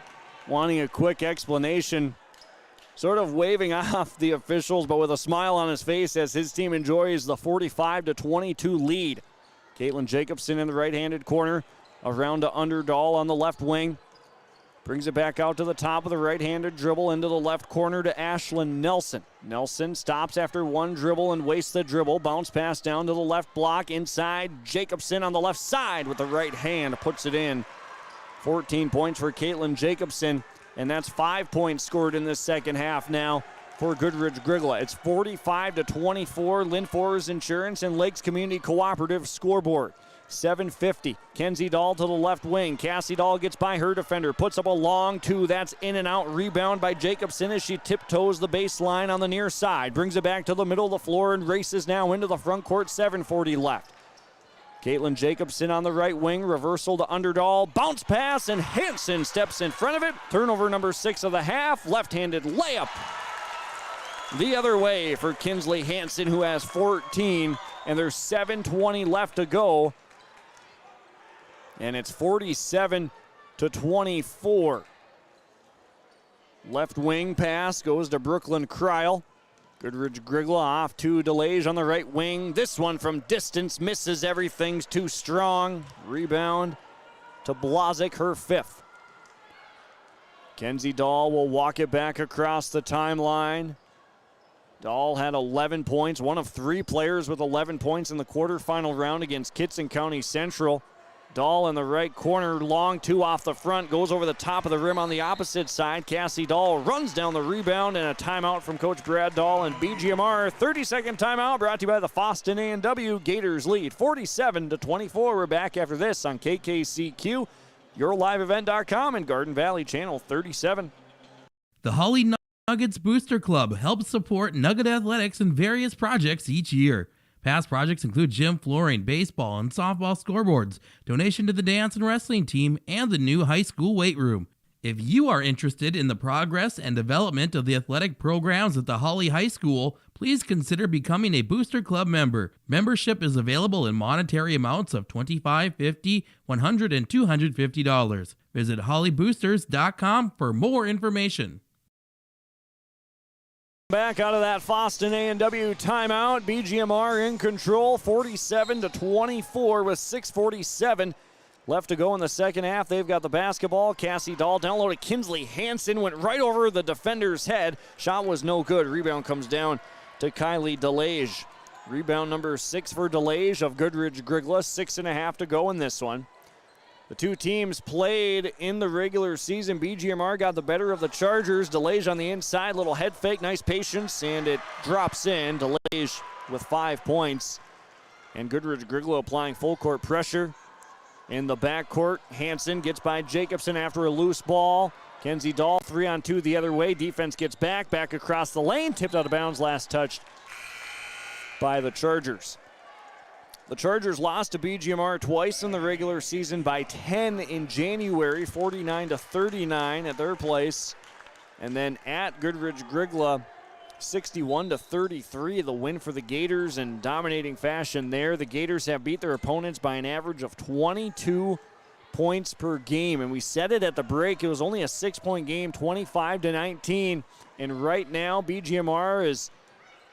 wanting a quick explanation, sort of waving off the officials, but with a smile on his face as his team enjoys the 45-22 lead. Caitlin Jacobson in the right-handed corner, around to Underdahl on the left wing. Brings it back out to the top of the right-handed dribble into the left corner to Ashlyn Nelson. Nelson stops after one dribble and wastes the dribble. Bounce pass down to the left block. Inside, Jacobson on the left side with the right hand puts it in. 14 points for Caitlin Jacobson, and that's 5 points scored in this second half now for Goodridge Grygla. It's 45-24, Lynn Forest Insurance and Lakes Community Cooperative scoreboard. 7:50. Kenzie Dahl to the left wing. Cassie Dahl gets by her defender. Puts up a long two. That's in and out. Rebound by Jacobson as she tiptoes the baseline on the near side. Brings it back to the middle of the floor and races now into the front court. 7:40 left. Caitlin Jacobson on the right wing. Reversal to Underdahl. Bounce pass, and Hansen steps in front of it. Turnover number 6 of the half. Left-handed layup the other way for Kinsley Hansen, who has 14, and there's 7:20 left to go. And it's 47-24. Left wing pass goes to Brooklyn Kreil. Goodridge Grygla off to DeLage on the right wing. This one from distance misses. Everything's too strong. Rebound to Blazik, her 5th. Kenzie Dahl will walk it back across the timeline. Dahl had 11 points, one of 3 players with 11 points in the quarterfinal round against Kitson County Central. Dahl in the right corner, long two off the front, goes over the top of the rim on the opposite side. Cassie Dahl runs down the rebound, and a timeout from Coach Brad Dahl and BGMR. 30-second timeout brought to you by the Fosston A&W. Gators lead 47-24. We're back after this on KKCQ, YourLiveEvent.com, and Garden Valley Channel 37. The Holly Nuggets Booster Club helps support Nugget athletics and various projects each year. Past projects include gym flooring, baseball, and softball scoreboards, donation to the dance and wrestling team, and the new high school weight room. If you are interested in the progress and development of the athletic programs at the Holly High School, please consider becoming a Booster Club member. Membership is available in monetary amounts of $25, $50, $100, and $250. Visit hollyboosters.com for more information. Back out of that Fosston A&W timeout. BGMR in control, 47-24 with 6:47 left to go in the second half. They've got the basketball. Cassie Dahl down low to Kinsley Hansen. Went right over the defender's head. Shot was no good. Rebound comes down to Kylie DeLage. Rebound number 6 for DeLage of Goodridge Grygla. 6.5 to go in this one. The two teams played in the regular season. BGMR got the better of the Chargers. DeLage on the inside, little head fake, nice patience, and it drops in. DeLage with 5 points. And Goodridge Grygla applying full court pressure in the backcourt. Hansen gets by Jacobson after a loose ball. Kenzie Dahl 3-on-2 the other way. Defense gets back across the lane. Tipped out of bounds, last touched by the Chargers. The Chargers lost to BGMR twice in the regular season by 10 in January, 49-39 at their place. And then at Goodridge Grygla, 61-33, the win for the Gators in dominating fashion there. The Gators have beat their opponents by an average of 22 points per game. And we said it at the break, it was only a 6-point game, 25-19. And right now, BGMR is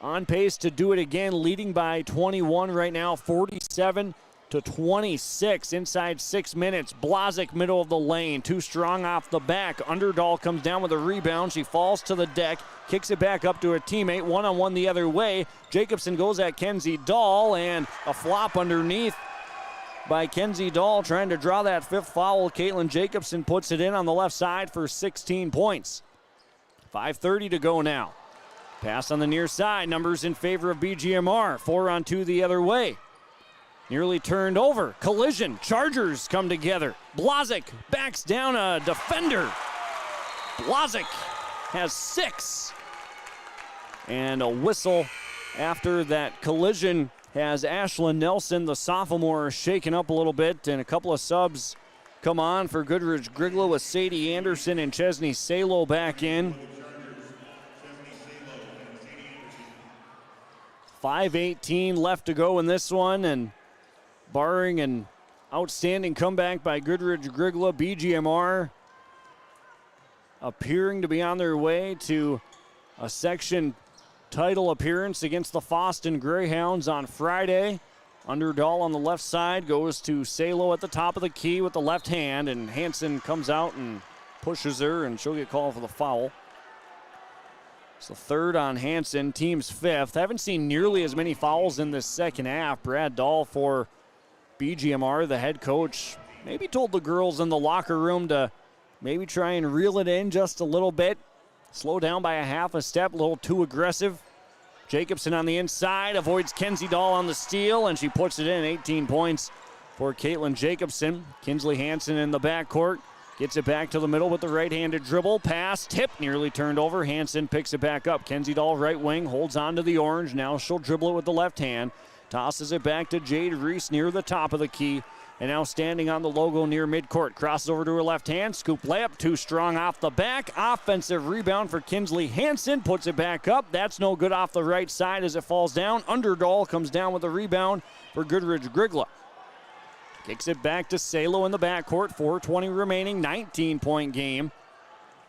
on pace to do it again, leading by 21 right now, 47-26 inside 6 minutes. Blazik, middle of the lane, too strong off the back. Underdahl comes down with a rebound. She falls to the deck, kicks it back up to her teammate, one-on-one the other way. Jacobson goes at Kenzie Dahl, and a flop underneath by Kenzie Dahl, trying to draw that 5th foul. Caitlin Jacobson puts it in on the left side for 16 points. 5:30 to go now. Pass on the near side, numbers in favor of BGMR. 4-on-2 the other way. Nearly turned over, collision, Chargers come together. Blazik backs down a defender. Blazik has 6. And a whistle after that collision has Ashlyn Nelson, the sophomore, shaken up a little bit, and a couple of subs come on for Goodridge Grygla with Sadie Anderson and Chesney Salo back in. 5:18 left to go in this one, and barring an outstanding comeback by Goodridge Grygla, BGMR appearing to be on their way to a section title appearance against the Fosston Greyhounds on Friday. Underdahl on the left side goes to Salo at the top of the key with the left hand, and Hansen comes out and pushes her, and she'll get called for the foul. So 3rd on Hansen, team's 5th. Haven't seen nearly as many fouls in this second half. Brad Dahl for BGMR, the head coach, maybe told the girls in the locker room to maybe try and reel it in just a little bit. Slow down by a half a step, a little too aggressive. Jacobson on the inside, avoids Kenzie Dahl on the steal, and she puts it in, 18 points for Caitlin Jacobson. Kinsley Hansen in the backcourt. Gets it back to the middle with the right-handed dribble. Pass, tip, nearly turned over. Hansen picks it back up. Kenzie Dahl, right wing, holds on to the orange. Now she'll dribble it with the left hand. Tosses it back to Jade Reese near the top of the key. And now standing on the logo near midcourt. Crosses over to her left hand. Scoop layup, too strong off the back. Offensive rebound for Kinsley Hansen. Puts it back up. That's no good off the right side as it falls down. Underdahl comes down with a rebound for Goodridge Grygla. Kicks it back to Salo in the backcourt. 4:20 remaining, 19-point game.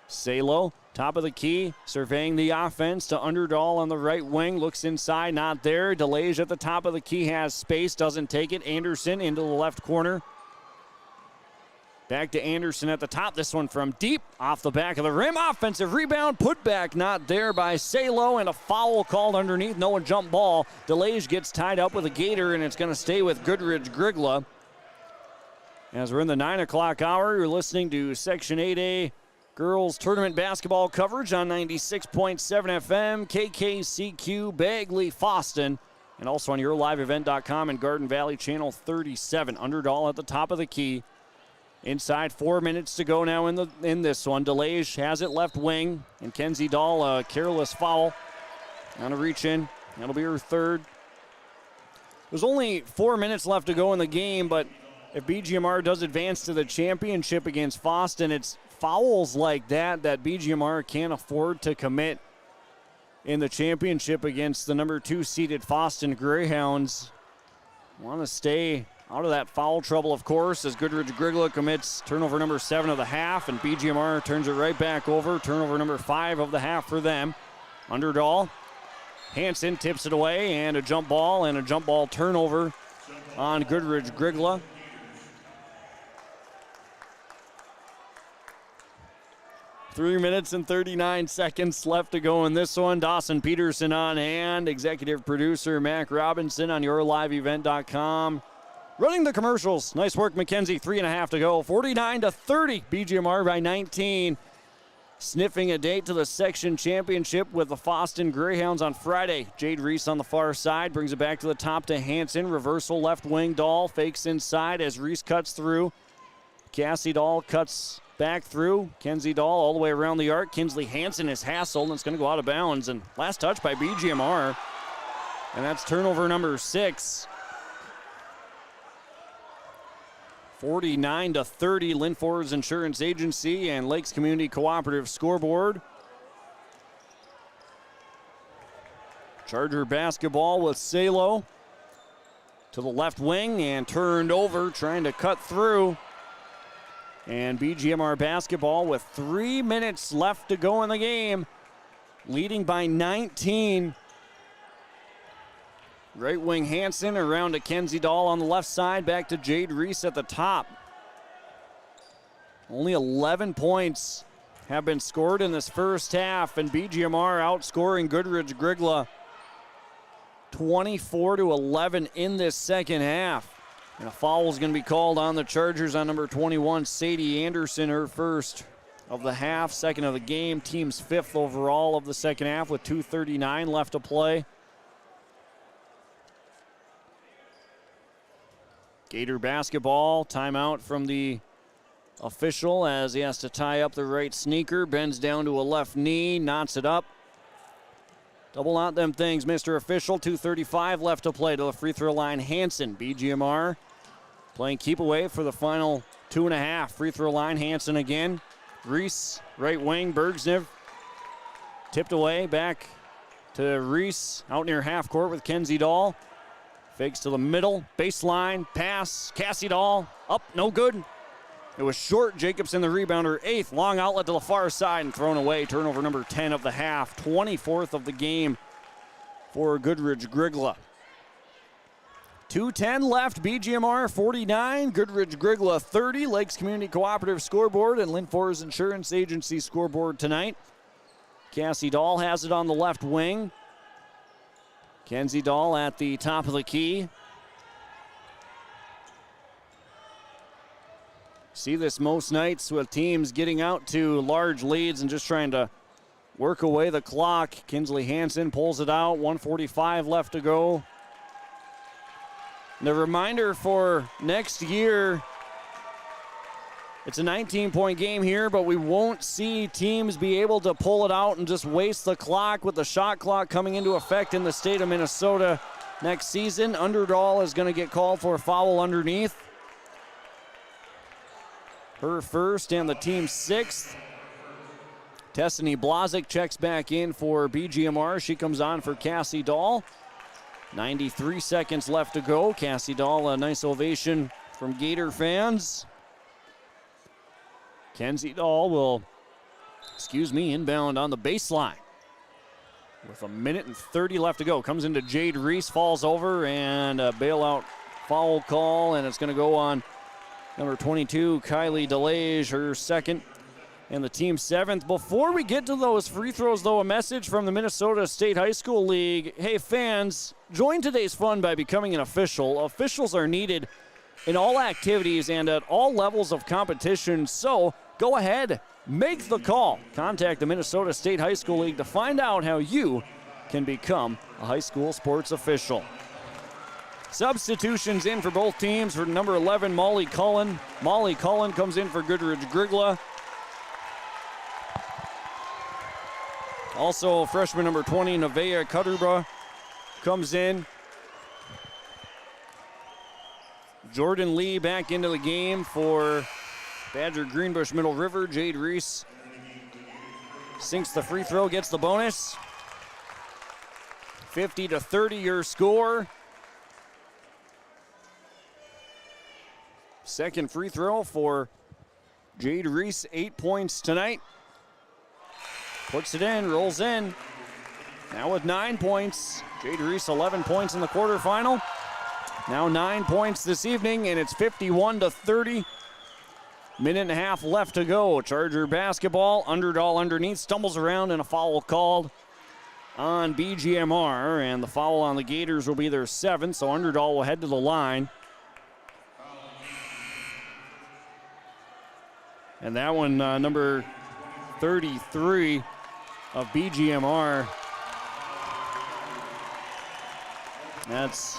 Salo, top of the key, surveying the offense to Underdahl on the right wing. Looks inside, not there. Delage at the top of the key, has space, doesn't take it. Anderson into the left corner. Back to Anderson at the top. This one from deep, off the back of the rim. Offensive rebound, put back, not there by Salo, and a foul called underneath. No jump ball. Delage gets tied up with a gator, and it's going to stay with Goodridge Grygla. As we're in the 9 o'clock hour, you're listening to Section 8A Girls Tournament Basketball coverage on 96.7 FM, KKCQ, Bagley, Foston, and also on YourLiveEvent.com and Garden Valley Channel 37. Underdahl at the top of the key. Inside, 4 minutes to go now in this one. Delage has it left wing, and Kenzie Dahl, a careless foul. On a reach in. That'll be her third. There's only 4 minutes left to go in the game, but if BGMR does advance to the championship against Foston, it's fouls like that BGMR can't afford to commit in the championship against the number 2 seeded Foston Greyhounds. Want to stay out of that foul trouble, of course, as Goodridge Grygla commits turnover number 7 of the half, and BGMR turns it right back over. Turnover number 5 of the half for them. Underdahl. Hansen tips it away, and a jump ball turnover on Goodridge Grygla. 3 minutes and 39 seconds left to go in this one. Dawson Peterson on hand. Executive producer Mac Robinson on YourLiveEvent.com. Running the commercials. Nice work, Mackenzie. 3.5 to go. 49-30. BGMR by 19. Sniffing a date to the section championship with the Foston Greyhounds on Friday. Jade Reese on the far side. Brings it back to the top to Hansen. Reversal left wing. Dahl fakes inside as Reese cuts through. Cassie Dahl cuts back through. Kenzie Dahl all the way around the arc. Kinsley Hansen is hassled, and it's going to go out of bounds. And last touch by BGMR. And that's turnover number 6. 49-30, Lynn Fords Insurance Agency and Lakes Community Cooperative scoreboard. Charger basketball with Salo to the left wing and turned over, trying to cut through. And BGMR basketball with 3 minutes left to go in the game, leading by 19. Right wing Hansen around to Kenzie Dahl on the left side, back to Jade Reese at the top. Only 11 points have been scored in this first half, and BGMR outscoring Goodridge Grygla 24-11 in this second half. And a foul is going to be called on the Chargers on number 21, Sadie Anderson, her first of the half, second of the game. Team's 5th overall of the second half with 2:39 left to play. Gator basketball, timeout from the official as he has to tie up the right sneaker, bends down to a left knee, knots it up. Double knot them things, Mr. Official. 2:35 left to play to the free throw line. Hansen, BGMR, playing keep away for the final 2.5. Free throw line, Hansen again. Reese, right wing, Bergsniv, tipped away, back to Reese, out near half court with Kenzie Dahl. Fakes to the middle, baseline, pass, Cassie Dahl, up, no good. It was short. Jacobson, the rebounder, 8th. Long outlet to the far side and thrown away. Turnover number 10 of the half. 24th of the game for Goodridge Grygla. 2:10 left. BGMR 49. Goodridge Grygla 30. Lakes Community Cooperative scoreboard and Lynn Fords Insurance Agency scoreboard tonight. Cassie Dahl has it on the left wing. Kenzie Dahl at the top of the key. See this most nights with teams getting out to large leads and just trying to work away the clock. Kinsley Hansen pulls it out, 1:45 left to go The reminder for next year, it's a 19-point game here, but we won't see teams be able to pull it out and just waste the clock with the shot clock coming into effect in the state of Minnesota next season. Underdahl is going to get called for a foul underneath. Her first and the team's sixth. Tessany Blazik checks back in for BGMR. She comes on for Cassie Dahl. 93 seconds left to go. Cassie Dahl, a nice ovation from Gator fans. Kenzie Dahl will, inbound on the baseline. With a minute and 30 left to go. Comes into Jade Reese, falls over, and a bailout foul call, and it's going to go on number 22, Kylie DeLage, her second, and the team seventh. Before we get to those free throws, though, a message from the Minnesota State High School League. Hey, fans, join today's fun by becoming an official. Officials are needed in all activities and at all levels of competition, so go ahead, make the call. Contact the Minnesota State High School League to find out how you can become a high school sports official. Substitutions in for both teams. For number 11, Molly Cullen. Molly Cullen comes in for Goodridge Grygla. Also, freshman number 20, Nevaeh Kutterba, comes in. Jordan Lee back into the game for Badger Greenbush Middle River. Jade Reese sinks the free throw, gets the bonus. 50-30 your score. Second free throw for Jade Reese, 8 points tonight. Puts it in, rolls in. Now with 9 points. Jade Reese, 11 points in the quarterfinal. Now 9 points this evening, and it's 51-30. Minute and a half left to go. Charger basketball. Underdahl underneath, stumbles around, and a foul called on BGMR. And the foul on the Gators will be their seventh, so Underdahl will head to the line. And that one, number 33 of BGMR. That's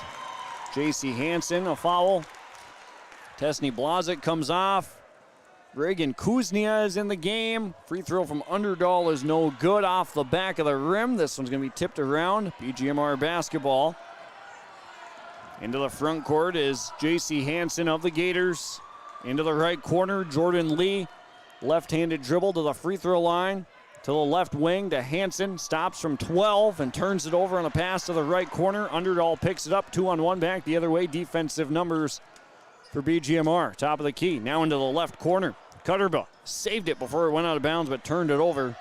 J.C. Hansen, a foul. Tessany Blazik comes off. Reagan Kuznia is in the game. Free throw from Underdahl is no good, off the back of the rim. This one's going to be tipped around. BGMR basketball. Into the front court is J.C. Hansen of the Gators. Into the right corner, Jordan Lee. Left-handed dribble to the free throw line. To the left wing to Hansen. Stops from 12 and turns it over on a pass to the right corner. Underdahl picks it up, 2-on-1 back the other way. Defensive numbers for BGMR. Top of the key. Now into the left corner. Kutterba saved it before it went out of bounds, but turned it over.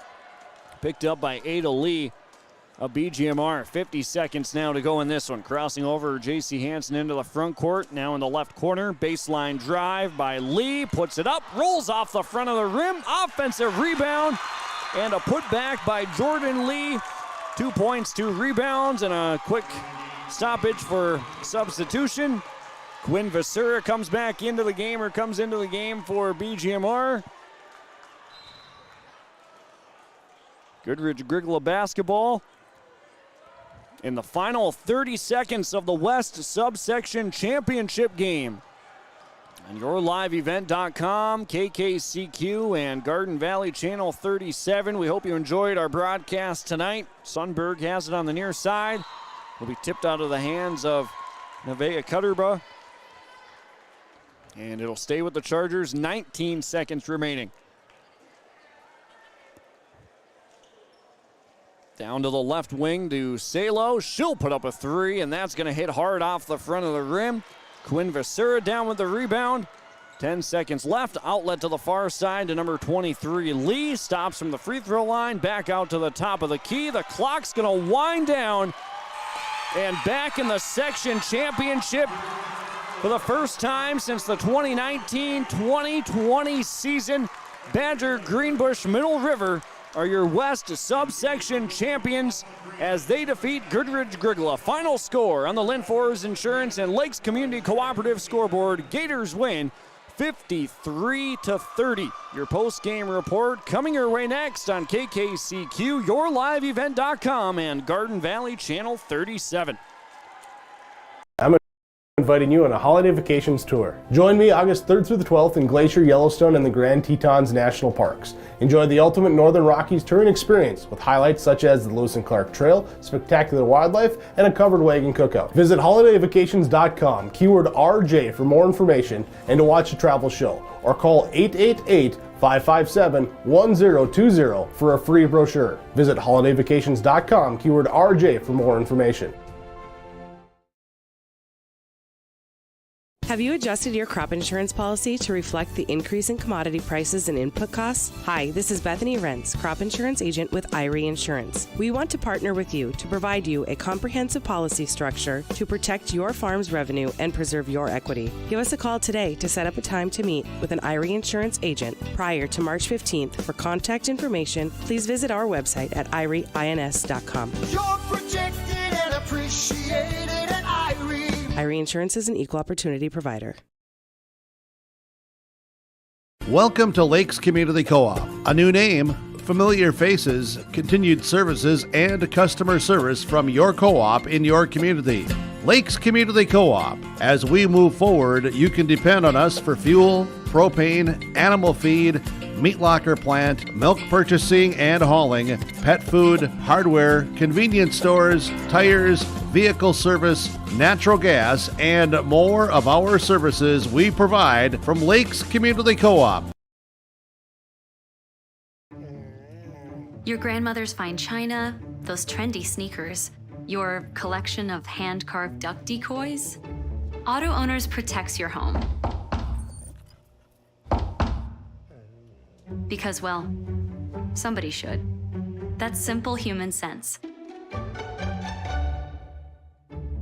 Picked up by Ada Lee of BGMR. 50 seconds now to go in this one. Crossing over J.C. Hansen into the front court. Now in the left corner. Baseline drive by Lee. Puts it up. Rolls off the front of the rim. Offensive rebound. And a putback by Jordan Lee. 2 points, 2 rebounds, and a quick stoppage for substitution. Quinn Vasura comes back into the game, or comes into the game for BGMR. Goodridge Grygla basketball. In the final 30 seconds of the West Subsection Championship game. On YourLiveEvent.com, KKCQ, and Garden Valley Channel 37. We hope you enjoyed our broadcast tonight. Sundberg has it on the near side. Will be tipped out of the hands of Nevaeh Kutterba. And it'll stay with the Chargers. 19 seconds remaining. Down to the left wing to Salo. She'll put up a three, and that's going to hit hard off the front of the rim. Quinn Vasura down with the rebound. 10 seconds left. Outlet to the far side to number 23, Lee. Stops from the free throw line. Back out to the top of the key. The clock's going to wind down. And back in the section championship for the first time since the 2019-2020 season, Badger Greenbush Middle River are your West Subsection champions as they defeat Goodridge Grygla. Final score on the Linfors Insurance and Lakes Community Cooperative scoreboard. Gators win 53-30. Your post-game report coming your way next on KKCQ, YourLiveEvent.com, and Garden Valley Channel 37. I'm inviting you on a holiday vacations tour. Join me August 3rd through the 12th in Glacier, Yellowstone, and the Grand Tetons National Parks. Enjoy the ultimate Northern Rockies touring experience with highlights such as the Lewis and Clark Trail, spectacular wildlife, and a covered wagon cookout. Visit holidayvacations.com, keyword RJ for more information and to watch a travel show, or call 888-557-1020 for a free brochure. Visit holidayvacations.com, keyword RJ for more information. Have you adjusted your crop insurance policy to reflect the increase in commodity prices and input costs? Hi, this is Bethany Rentz, crop insurance agent with Irie Insurance. We want to partner with you to provide you a comprehensive policy structure to protect your farm's revenue and preserve your equity. Give us a call today to set up a time to meet with an Irie Insurance agent prior to March 15th. For contact information, please visit our website at irieins.com. You're protected and appreciated at Irie. Irie Insurance is an equal opportunity provider. Welcome to Lakes Community Co-op. A new name, familiar faces, continued services, and customer service from your co-op in your community. Lakes Community Co-op. As we move forward, you can depend on us for fuel, propane, animal feed, meat locker plant, milk purchasing and hauling, pet food, hardware, convenience stores, tires, vehicle service, natural gas, and more of our services we provide from Lakes Community Co-op. Your grandmother's fine china, those trendy sneakers, your collection of hand-carved duck decoys. Auto Owners protects your home. Because, well, somebody should. That's simple human sense.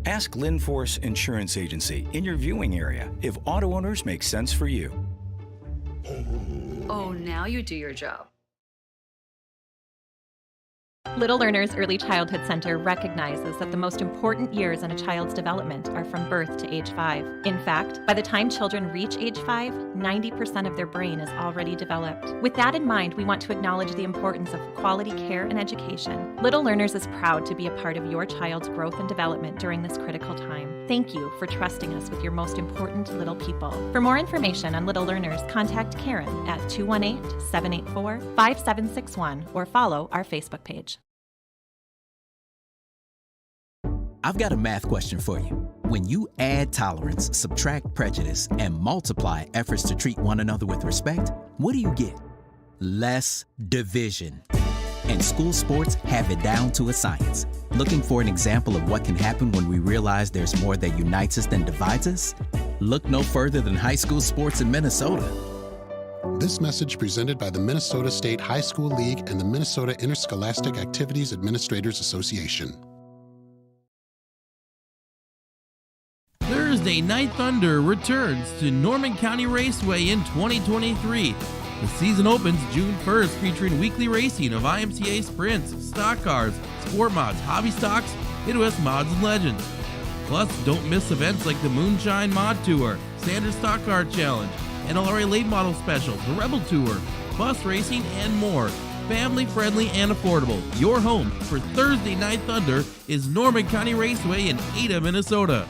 Ask Linforce Insurance Agency in your viewing area if Auto Owners make sense for you. Oh, now you do your job. Little Learners Early Childhood Center recognizes that the most important years in a child's development are from birth to age 5. In fact, by the time children reach age 5, 90% of their brain is already developed. With that in mind, we want to acknowledge the importance of quality care and education. Little Learners is proud to be a part of your child's growth and development during this critical time. Thank you for trusting us with your most important little people. For more information on Little Learners, contact Karen at 218-784-5761 or follow our Facebook page. I've got a math question for you. When you add tolerance, subtract prejudice, and multiply efforts to treat one another with respect, what do you get? Less division. And school sports have it down to a science. Looking for an example of what can happen when we realize there's more that unites us than divides us? Look no further than high school sports in Minnesota. This message presented by the Minnesota State High School League and the Minnesota Interscholastic Activities Administrators Association. Thursday Night Thunder returns to Norman County Raceway in 2023. The season opens June 1st, featuring weekly racing of IMCA sprints, stock cars, sport mods, hobby stocks, Midwest mods, and legends. Plus, don't miss events like the Moonshine Mod Tour, Standard Stock Car Challenge, NLRA Late Model Special, the Rebel Tour, bus racing, and more. Family friendly and affordable. Your home for Thursday Night Thunder is Norman County Raceway in Ada, Minnesota.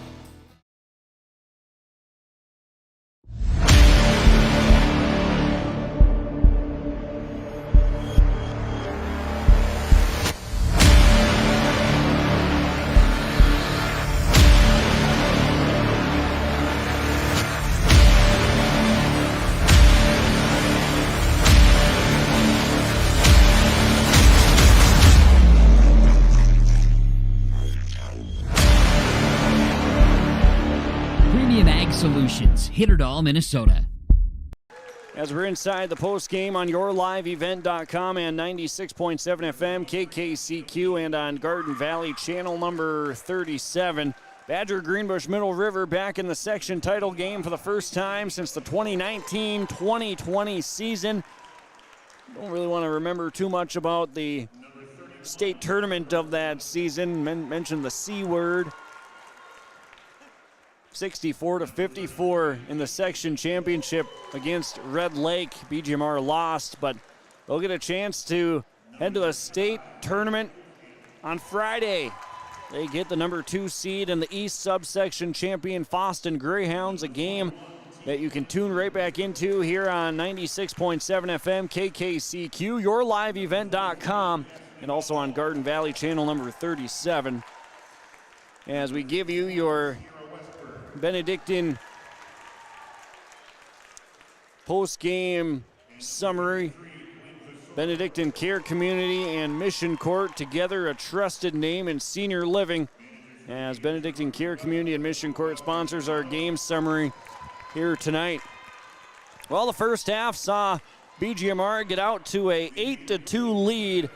Solutions, Hitterdall, Minnesota. As we're inside the post game on yourliveevent.com and 96.7 FM, KKCQ, and on Garden Valley channel number 37. Badger Greenbush Middle River back in the section title game for the first time since the 2019-2020 season. Don't really want to remember too much about the state tournament of that season. Mentioned the C word. 64-54 in the section championship against Red Lake. BGMR lost, but they'll get a chance to head to a state tournament on Friday They get the number 2 seed in the East subsection champion Foston Greyhounds, a game that you can tune right back into here on 96.7 FM KKCQ, yourliveevent.com, and also on Garden Valley channel number 37. As we give you your Benedictine post-game summary. Benedictine Care Community and Mission Court together, a trusted name in senior living, as Benedictine Care Community and Mission Court sponsors our game summary here tonight. Well, the first half saw BGMR get out to a 8-2 lead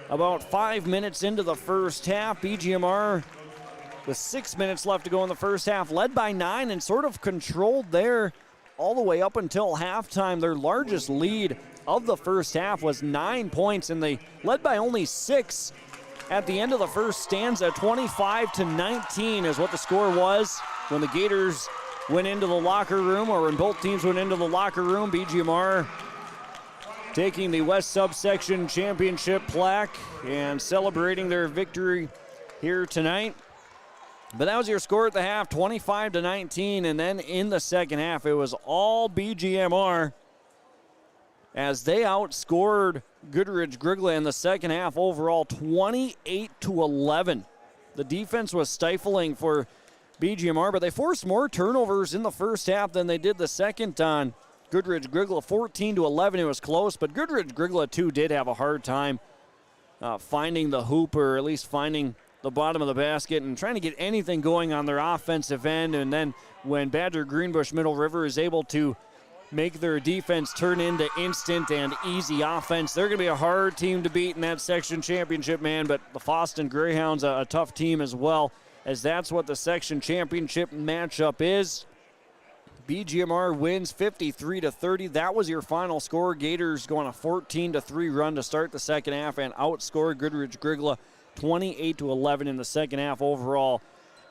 about 5 minutes into the first half. BGMR, with 6 minutes left to go in the first half, led by 9 and sort of controlled there all the way up until halftime. Their largest lead of the first half was 9 points, and they led by only 6 at the end of the first stanza. 25-19 is what the score was when the Gators went into the locker room, or when both teams went into the locker room. BGMR taking the West subsection championship plaque and celebrating their victory here tonight. But that was your score at the half, 25-19, and then in the second half, it was all BGMR as they outscored Goodridge Grygla in the second half overall, 28-11. The defense was stifling for BGMR, but they forced more turnovers in the first half than they did the second on Goodridge Grygla. 14-11, it was close, but Goodridge Grygla too did have a hard time finding the hoop, or at least finding the bottom of the basket and trying to get anything going on their offensive end. And then when Badger Greenbush Middle River is able to make their defense turn into instant and easy offense, they're going to be a hard team to beat in that section championship, man. But the Foston Greyhounds, a tough team as well, as that's what the section championship matchup is. BGMR wins 53-30. That was your final score. Gators go on a 14-3 run to start the second half and outscore Goodridge Grygla 28-11 in the second half overall,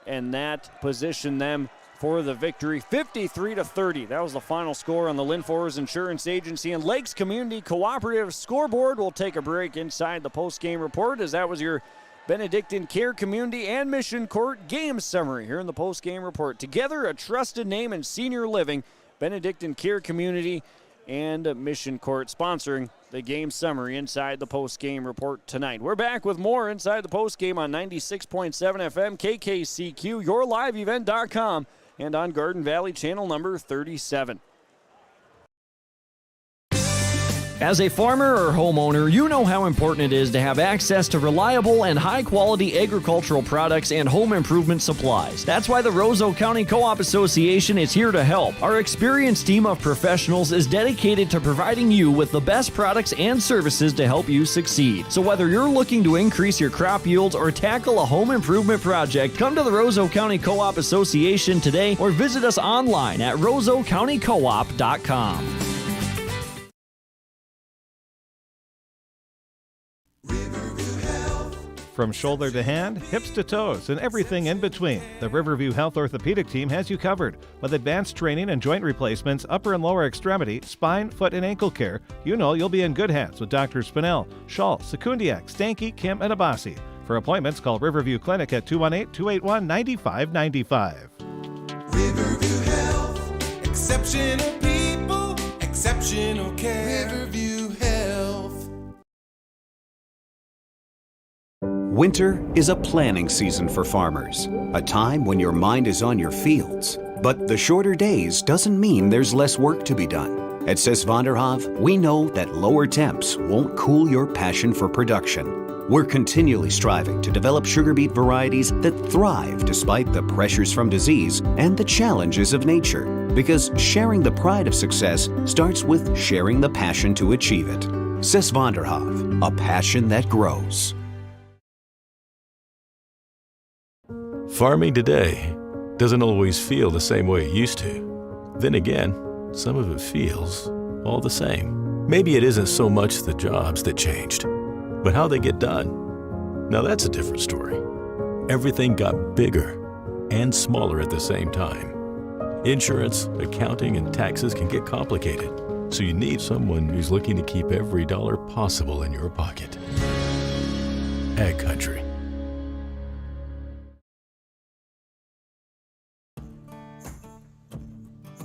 and that positioned them for the victory, 53-30. That was the final score on the Lynn Forest Insurance Agency and Lakes Community Cooperative scoreboard. We'll take a break inside the post-game report, as that was your Benedictine Care Community and Mission Court game summary here in the post-game report. Together, a trusted name in senior living, Benedictine Care Community and Mission Court sponsoring the game summary inside the post-game report tonight. We're back with more inside the post-game on 96.7 FM KKCQ, yourliveevent.com, and on Garden Valley channel number 37. As a farmer or homeowner, you know how important it is to have access to reliable and high-quality agricultural products and home improvement supplies. That's why the Roseau County Co-op Association is here to help. Our experienced team of professionals is dedicated to providing you with the best products and services to help you succeed. So whether you're looking to increase your crop yields or tackle a home improvement project, come to the Roseau County Co-op Association today or visit us online at roseaucountycoop.com. From shoulder to hand, hips to toes, and everything in between, the Riverview Health Orthopedic Team has you covered. With advanced training and joint replacements, upper and lower extremity, spine, foot, and ankle care, you know you'll be in good hands with Drs. Spinell, Schall, Sekundiak, Stanky, Kim, and Abasi. For appointments, call Riverview Clinic at 218-281-9595. Riverview Health, exceptional people, exceptional care. Riverview Health. Winter is a planning season for farmers, a time when your mind is on your fields. But the shorter days doesn't mean there's less work to be done. At Sis van der Haaf, we know that lower temps won't cool your passion for production. We're continually striving to develop sugar beet varieties that thrive despite the pressures from disease and the challenges of nature. Because sharing the pride of success starts with sharing the passion to achieve it. Sis van der Haaf, a passion that grows. Farming today doesn't always feel the same way it used to. Then again, some of it feels all the same. Maybe it isn't so much the jobs that changed, but how they get done. Now that's a different story. Everything got bigger and smaller at the same time. Insurance, accounting, and taxes can get complicated, so you need someone who's looking to keep every dollar possible in your pocket. Ag Country.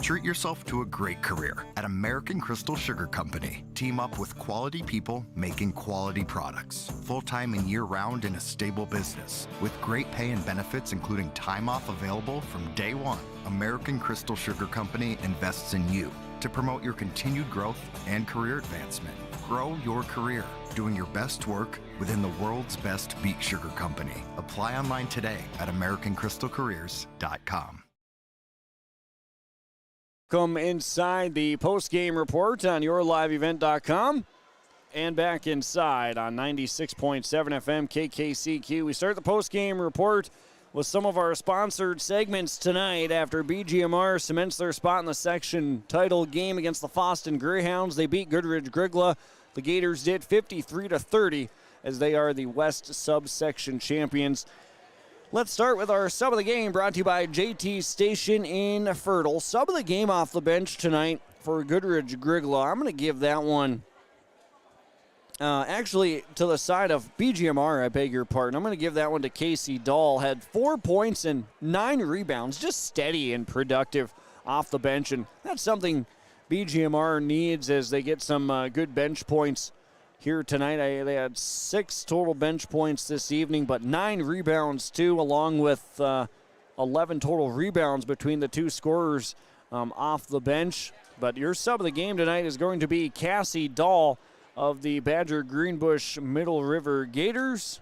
Treat yourself to a great career at American Crystal Sugar Company. Team up with quality people making quality products. Full-time and year-round in a stable business. With great pay and benefits including time off available from day one. American Crystal Sugar Company invests in you to promote your continued growth and career advancement. Grow your career, doing your best work within the world's best beet sugar company. Apply online today at AmericanCrystalCareers.com. Come inside the post-game report on yourliveevent.com and back inside on 96.7 FM KKCQ. We start the post-game report with some of our sponsored segments tonight after BGMR cements their spot in the section title game against the Foston Greyhounds. They beat Goodridge Grygla. The Gators did 53-30 as they are the West subsection champions. Let's start with our sub of the game, brought to you by JT Station in Fertile. Sub of the game off the bench tonight for Goodridge Grygla. I'm going to give that one actually to the side of BGMR, I beg your pardon. I'm going to give that one to Casey Dahl. Had 4 points and 9 rebounds, just steady and productive off the bench. And that's something BGMR needs as they get some good bench points here tonight. They had 6 total bench points this evening, but 9 rebounds too, along with 11 total rebounds between the two scorers off the bench. But your sub of the game tonight is going to be Cassie Dahl of the Badger Greenbush Middle River Gators.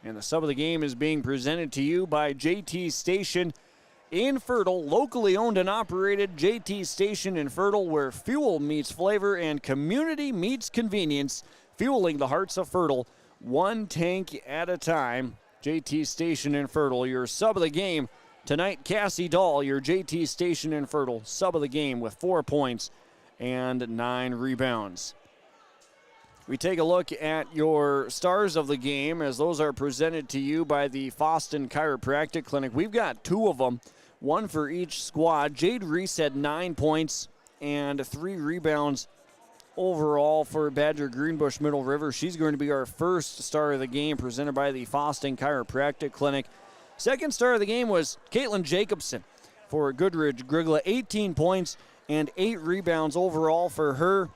And the sub of the game is being presented to you by JT Station in Fertile, locally owned and operated. JT Station in Fertile, where fuel meets flavor and community meets convenience, fueling the hearts of Fertile, one tank at a time. JT Station in Fertile, your sub of the game tonight, Cassie Dahl, your JT Station in Fertile, sub of the game with 4 points and 9 rebounds. We take a look at your stars of the game as those are presented to you by the Foston Chiropractic Clinic. We've got 2 of them, 1 for each squad. Jade Reese had 9 points and 3 rebounds overall for Badger Greenbush Middle River. She's going to be our first star of the game, presented by the Foston Chiropractic Clinic. Second star of the game was Caitlin Jacobson for Goodridge Grygla. 18 points and 8 rebounds overall for her.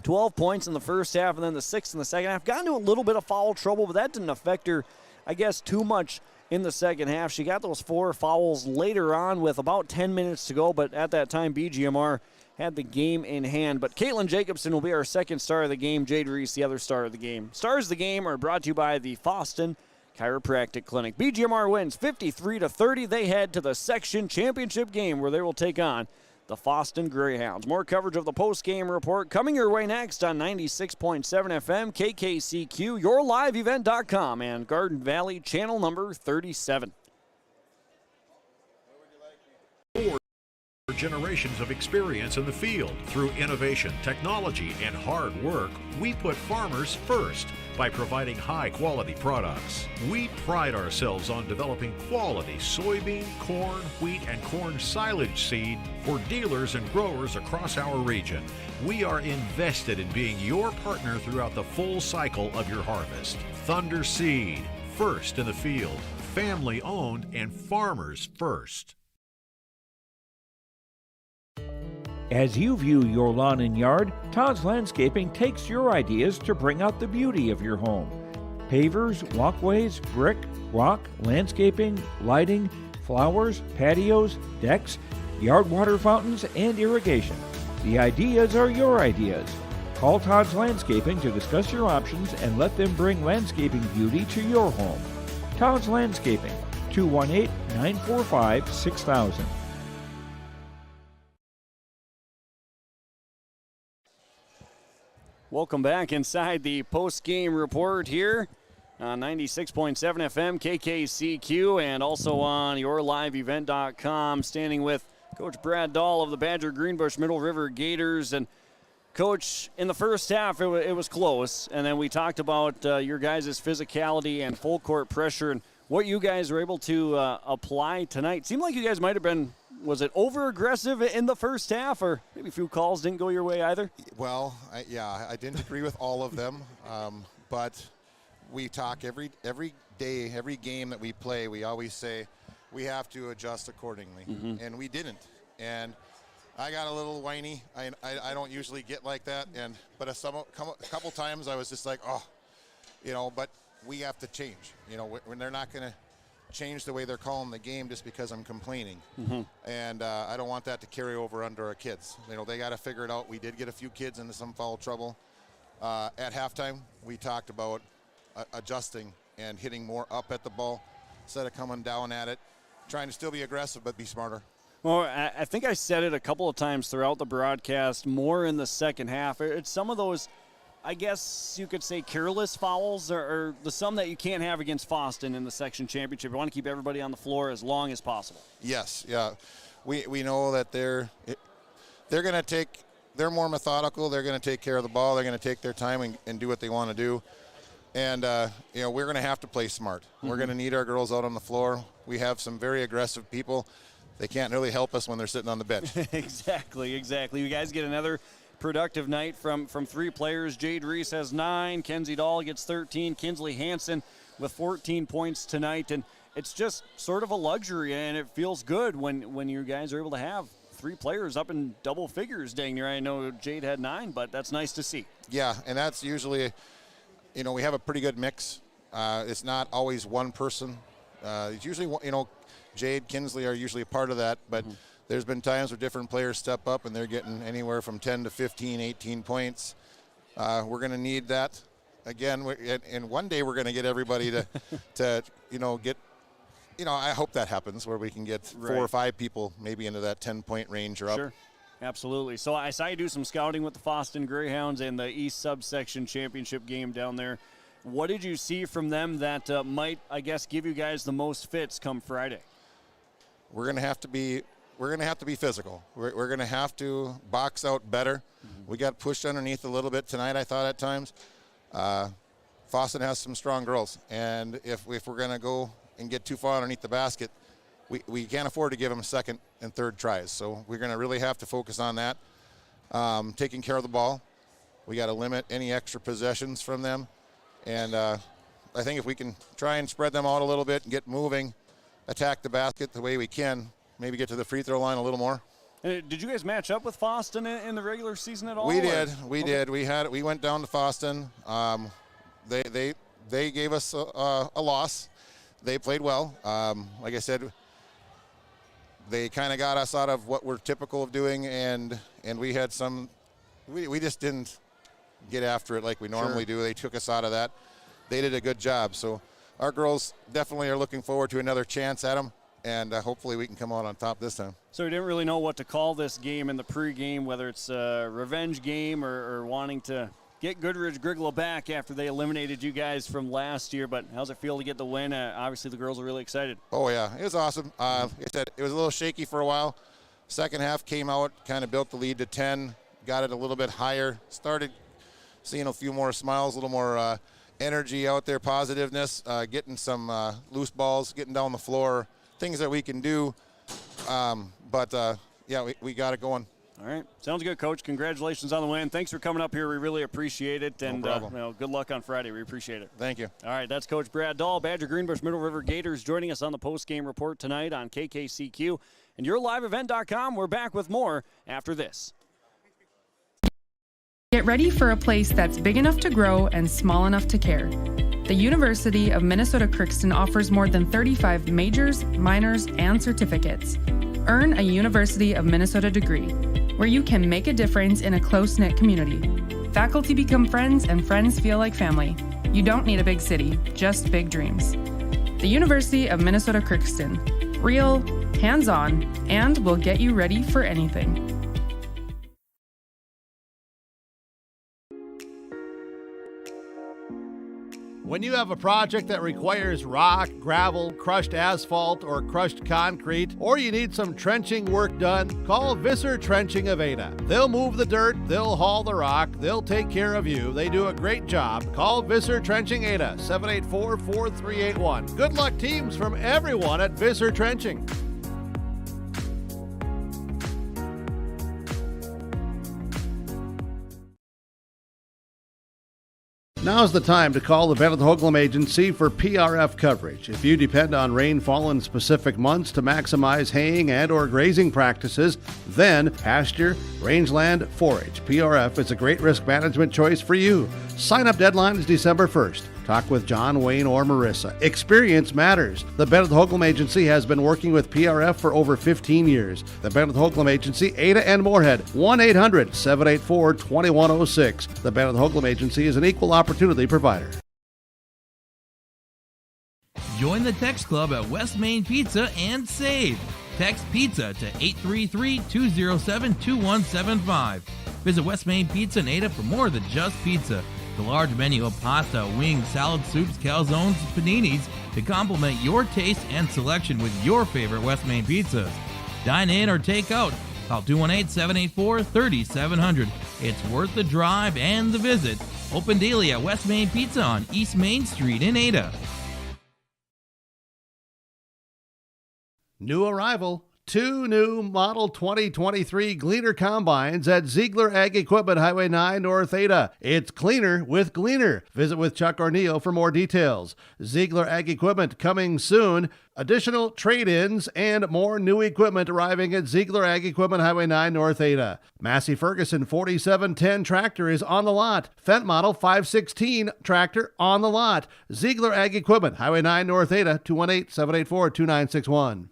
12 points in the first half and then the 6 in the second half. Got into a little bit of foul trouble, but that didn't affect her, I guess, too much in the second half. She got those 4 fouls later on with about 10 minutes to go, but at that time BGMR had the game in hand. But Caitlin Jacobson will be our second star of the game. Jade Reese, the other star of the game. Stars of the game are brought to you by the Foston Chiropractic Clinic. BGMR wins 53-30. They head to the section championship game where they will take on the Foston Greyhounds. More coverage of the post-game report coming your way next on 96.7 FM KKCQ, yourliveevent.com, and Garden Valley channel number 37. Generations of experience in the field. Through innovation, technology, and hard work, we put farmers first by providing high-quality products. We pride ourselves on developing quality soybean, corn, wheat, and corn silage seed for dealers and growers across our region. We are invested in being your partner throughout the full cycle of your harvest. Thunder Seed, first in the field, family-owned and farmers first. As you view your lawn and yard, Todd's Landscaping takes your ideas to bring out the beauty of your home. Pavers, walkways, brick, rock, landscaping, lighting, flowers, patios, decks, yard water fountains, and irrigation. The ideas are your ideas. Call Todd's Landscaping to discuss your options and let them bring landscaping beauty to your home. Todd's Landscaping, 218-945-6000. Welcome back inside the post-game report here on 96.7 FM KKCQ and also on yourliveevent.com. Standing with Coach Brad Dahl of the Badger Greenbush Middle River Gators. And Coach, in the first half it was close, and then we talked about your guys' physicality and full court pressure and what you guys were able to apply tonight. Seemed like you guys might have been, was it over-aggressive in the first half, or maybe a few calls didn't go your way either? Well, I didn't agree with all of them, but we talk every day, every game that we play, we always say we have to adjust accordingly, and we didn't. and I got a little whiny. I don't usually get like that, but a couple times I was just like, oh, but we have to change. When they're not going to change the way they're calling the game just because I'm complaining. And I don't want that to carry over under our kids. They got to figure it out. We did get a few kids into some foul trouble. At halftime, we talked about adjusting and hitting more up at the ball instead of coming down at it, trying to still be aggressive but be smarter. Well, I think I said it a couple of times throughout the broadcast, more in the second half. It's some of those, I guess you could say, careless fouls or the some that you can't have against Fosston in the section championship. You want to keep everybody on the floor as long as possible. Yes, yeah. We know that they're more methodical. They're going to take care of the ball. They're going to take their time and do what they want to do. And, we're going to have to play smart. We're going to need our girls out on the floor. We have some very aggressive people. They can't really help us when they're sitting on the bench. Exactly. You guys get another productive night from 3 players. Jade Reese has 9. Kenzie Dahl gets 13. Kinsley Hansen with 14 points tonight. And it's just sort of a luxury, and it feels good when you guys are able to have 3 players up in double figures dang near. I know Jade had 9, but that's nice to see. Yeah, and that's usually, we have a pretty good mix. It's not always one person. It's usually, Jade, Kinsley are usually a part of that, but there's been times where different players step up and they're getting anywhere from 10 to 15, 18 points. We're going to need that. Again, and one day we're going to get everybody to get, I hope that happens where we can get 4 or 5 people maybe into that 10-point range or up. Sure. Absolutely. So I saw you do some scouting with the Fosston Greyhounds and the East Subsection Championship game down there. What did you see from them that might, I guess, give you guys the most fits come Friday? We're going to have to be physical. We're going to have to box out better. We got pushed underneath a little bit tonight, I thought, at times. Fosston has some strong girls, and if we're going to go and get too far underneath the basket, we can't afford to give them second and third tries. So we're going to really have to focus on that. Taking care of the ball. We got to limit any extra possessions from them. And I think if we can try and spread them out a little bit and get moving, attack the basket the way we can, maybe get to the free throw line a little more. Did you guys match up with Fosston in the regular season at all? We did. We did. We went down to Fosston. They gave us a loss. They played well. Like I said, they kind of got us out of what we're typical of doing, and we had some. We just didn't get after it like we normally do. They took us out of that. They did a good job. So our girls definitely are looking forward to another chance at them, and hopefully we can come out on top this time. So we didn't really know what to call this game in the pregame, whether it's a revenge game or wanting to get Goodridge Grygla back after they eliminated you guys from last year. But how's it feel to get the win? Obviously the girls are really excited. Oh, yeah. It was awesome. Like I said, it was a little shaky for a while. Second half came out, kind of built the lead to 10, got it a little bit higher, started seeing a few more smiles, a little more energy out there, positiveness, getting some loose balls, getting down the floor, things that we can do. Yeah, we got it going. All right. Sounds good, Coach. Congratulations on the win. Thanks for coming up here. We really appreciate it. And no problem. Good luck on Friday. We appreciate it. Thank you. All right. That's Coach Brad Dahl, Badger Greenbush Middle River Gators, joining us on the post-game report tonight on KKCQ and YourLiveEvent.com. We're back with more after this. Get ready for a place that's big enough to grow and small enough to care. The University of Minnesota Crookston offers more than 35 majors, minors, and certificates. Earn a University of Minnesota degree, where you can make a difference in a close-knit community. Faculty become friends and friends feel like family. You don't need a big city, just big dreams. The University of Minnesota Crookston. Real, hands-on, and will get you ready for anything. When you have a project that requires rock, gravel, crushed asphalt, or crushed concrete, or you need some trenching work done, call Visser Trenching of Ada. They'll move the dirt, they'll haul the rock, they'll take care of you. They do a great job. Call Visser Trenching Ada, 784-4381. Good luck, teams, from everyone at Visser Trenching. Now's the time to call the Bennett Hoagland Agency for PRF coverage. If you depend on rainfall in specific months to maximize haying and or grazing practices, then pasture, rangeland, forage. PRF is a great risk management choice for you. Sign-up deadline is December 1st. Talk with John, Wayne, or Marissa. Experience matters. The Bennett Hoagland Agency has been working with PRF for over 15 years. The Bennett Hoagland Agency, Ada and Moorhead, 1-800-784-2106. The Bennett Hoagland Agency is an equal opportunity provider. Join the text club at West Main Pizza and save. Text PIZZA to 833-207-2175. Visit West Main Pizza in Ada for more than just pizza. The large menu of pasta, wings, salad, soups, calzones, and paninis to complement your taste and selection with your favorite West Main pizzas. Dine in or take out. Call 218-784-3700. It's worth the drive and the visit. Open daily at West Main Pizza on East Main Street in Ada. New arrival. 2 new Model 2023 Gleaner Combines at Ziegler Ag Equipment, Highway 9 North Ada. It's cleaner with Gleaner. Visit with Chuck or Neil for more details. Ziegler Ag Equipment coming soon. Additional trade-ins and more new equipment arriving at Ziegler Ag Equipment, Highway 9 North Ada. Massey Ferguson 4710 tractor is on the lot. Fendt Model 516 tractor on the lot. Ziegler Ag Equipment, Highway 9 North Ada, 218-784-2961.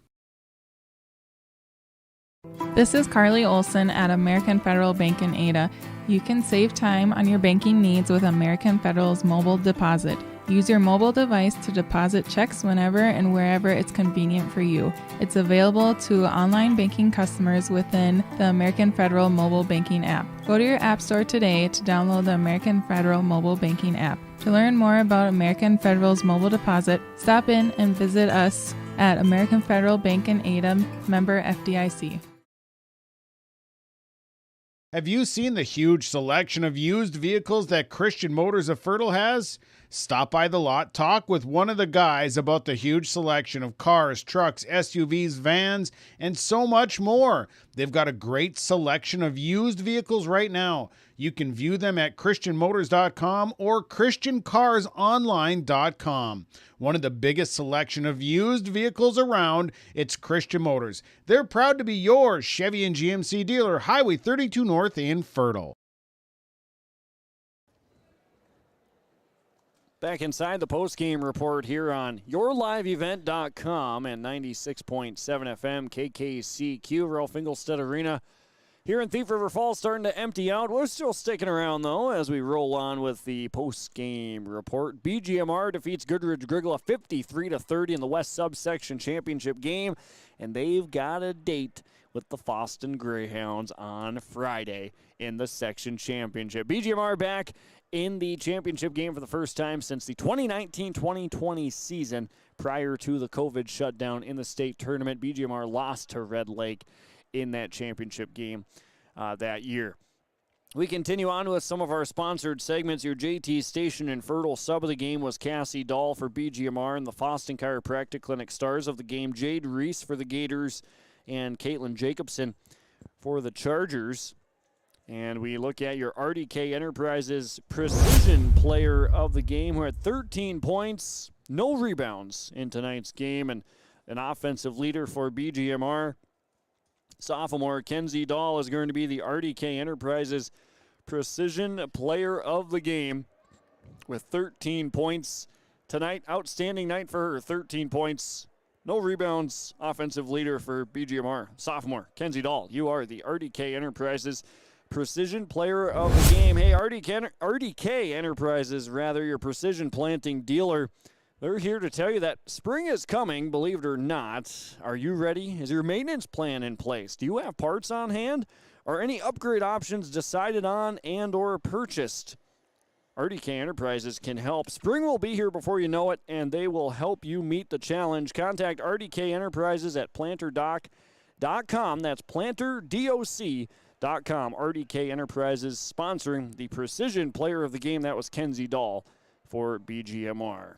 This is Carly Olson at American Federal Bank in Ada. You can save time on your banking needs with American Federal's mobile deposit. Use your mobile device to deposit checks whenever and wherever it's convenient for you. It's available to online banking customers within the American Federal mobile banking app. Go to your app store today to download the American Federal mobile banking app. To learn more about American Federal's mobile deposit, stop in and visit us at American Federal Bank in Ada, member FDIC. Have you seen the huge selection of used vehicles that Christian Motors of Fertile has? Stop by the lot, talk with one of the guys about the huge selection of cars, trucks, SUVs, vans, and so much more. They've got a great selection of used vehicles right now. You can view them at christianmotors.com or christiancarsonline.com. One of the biggest selection of used vehicles around, it's Christian Motors. They're proud to be your Chevy and GMC dealer, Highway 32 North in Fertile. Back inside the post-game report here on yourliveevent.com and 96.7 FM KKCQ, Ralph Engelstad Arena. Here in Thief River Falls starting to empty out. We're still sticking around, though, as we roll on with the post-game report. BGMR defeats Goodridge Grygla 53-30 in the West Subsection Championship game, and they've got a date with the Foston Greyhounds on Friday in the section championship. BGMR back in the championship game for the first time since the 2019-2020 season. Prior to the COVID shutdown in the state tournament, BGMR lost to Red Lake in that championship game that year. We continue on with some of our sponsored segments. Your JT Station and Fertile sub of the game was Cassie Dahl for BGMR, and the Foston Chiropractic Clinic stars of the game, Jade Reese for the Gators and Caitlin Jacobson for the Chargers. And we look at your RDK Enterprises Precision Player of the game, who had 13 points, no rebounds in tonight's game, and an offensive leader for BGMR. Sophomore Kenzie Dahl is going to be the RDK Enterprises Precision Player of the game with 13 points tonight. Outstanding night for her, 13 points. No rebounds, offensive leader for BGMR. Sophomore Kenzie Dahl, you are the RDK Enterprises Precision Player of the game. Hey, RDK Enterprises, your precision planting dealer. They're here to tell you that spring is coming, believe it or not. Are you ready? Is your maintenance plan in place? Do you have parts on hand? Are any upgrade options decided on and or purchased? RDK Enterprises can help. Spring will be here before you know it, and they will help you meet the challenge. Contact RDK Enterprises at planterdoc.com. That's planterdoc.com. RDK Enterprises sponsoring the Precision Player of the game. That was Kenzie Dahl for BGMR.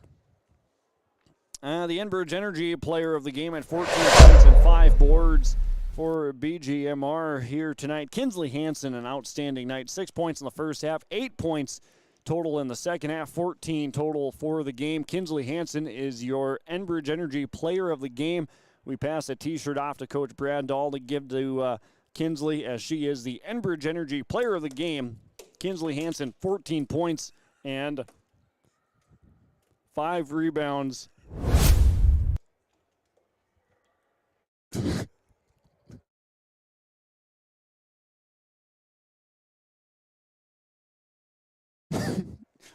The Enbridge Energy Player of the game at 14 points and 5 boards for BGMR here tonight. Kinsley Hansen, an outstanding night. 6 points in the first half, 8 points total in the second half, 14 total for the game. Kinsley Hansen is your Enbridge Energy Player of the Game. We pass a T-shirt off to Coach Brad Dahl to give to Kinsley, as she is the Enbridge Energy Player of the Game. Kinsley Hansen, 14 points and 5 rebounds.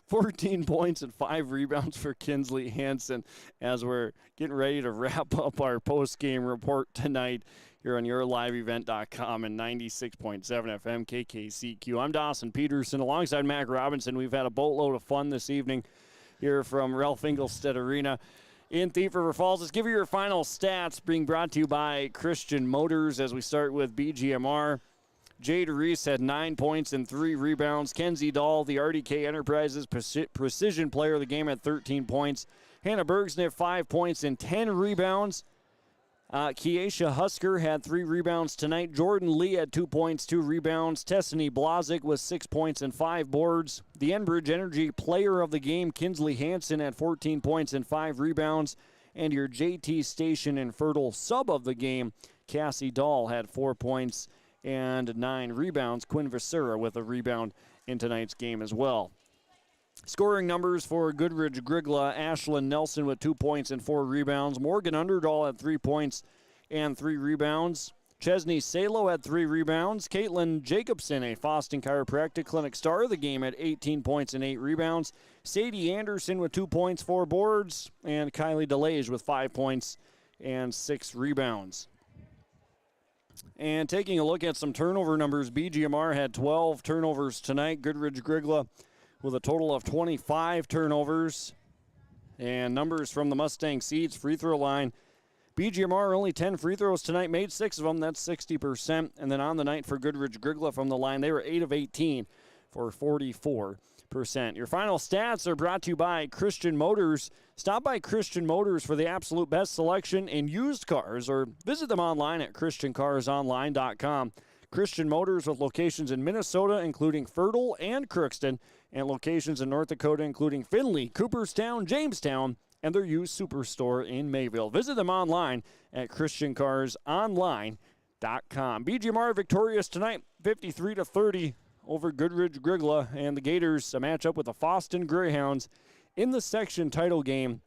$14 points and 5 rebounds for Kinsley Hansen as we're getting ready to wrap up our post-game report tonight here on yourliveevent.com and 96.7 FM KKCQ. I'm Dawson Peterson alongside Mac Robinson. We've had a boatload of fun this evening here from Ralph Engelstad Arena in Thief River Falls. Let's give you your final stats, being brought to you by Christian Motors as we start with BGMR. Jade Reese had 9 points and 3 rebounds. Kenzie Dahl, the RDK Enterprises Precision Player of the Game, had 13 points. Hannah Bergsniff, 5 points and 10 rebounds. Keisha Husker had 3 rebounds tonight. Jordan Lee had 2 points, 2 rebounds. Tessany Blazik with 6 points and 5 boards. The Enbridge Energy Player of the Game, Kinsley Hansen, had 14 points and 5 rebounds. And your JT Station and Fertile Sub of the Game, Cassie Dahl, had 4 points and 9 rebounds. Quinn Visera with a rebound in tonight's game as well. Scoring numbers for Goodridge Grygla: Ashlyn Nelson with 2 points and 4 rebounds. Morgan Underdahl had 3 points and 3 rebounds. Chesney Salo had 3 rebounds. Caitlin Jacobson, a Foston Chiropractic Clinic star of the game, had 18 points and 8 rebounds. Sadie Anderson with 2 points, 4 boards. And Kylie DeLage with 5 points and 6 rebounds. And taking a look at some turnover numbers, BGMR had 12 turnovers tonight. Goodridge Grygla with a total of 25 turnovers. And numbers from the Mustang Seeds free throw line. BGMR only 10 free throws tonight, made 6 of them. That's 60%. And then on the night for Goodridge Grygla from the line, they were 8 of 18 for 44%. Your final stats are brought to you by Christian Motors. Stop by Christian Motors for the absolute best selection in used cars, or visit them online at christiancarsonline.com. Christian Motors with locations in Minnesota, including Fertile and Crookston, and locations in North Dakota, including Findlay, Cooperstown, Jamestown, and their used superstore in Mayville. Visit them online at christiancarsonline.com. BGMR victorious tonight, 53-30 over Goodridge Grygla, and the Gators a matchup with the Foston Greyhounds in the section title game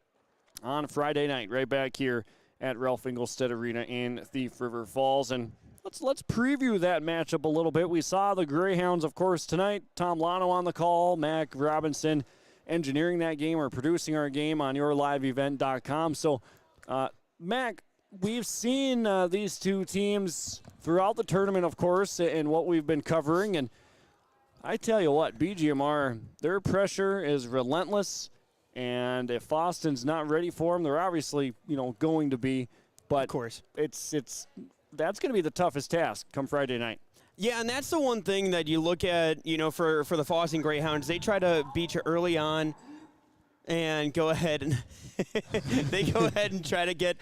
on Friday night, right back here at Ralph Engelstad Arena in Thief River Falls. And let's preview that matchup a little bit. We saw the Greyhounds, of course, tonight. Tom Lano on the call, Mac Robinson engineering that game or producing our game on yourliveevent.com. So, Mac, we've seen these two teams throughout the tournament, of course, and what we've been covering. And I tell you what, BGMR, their pressure is relentless. And if Foston's not ready for them, they're obviously, going to be. But of course, that's going to be the toughest task come Friday night. Yeah, and that's the one thing that you look at, for the Foston Greyhounds. They try to beat you early on and go ahead and try to get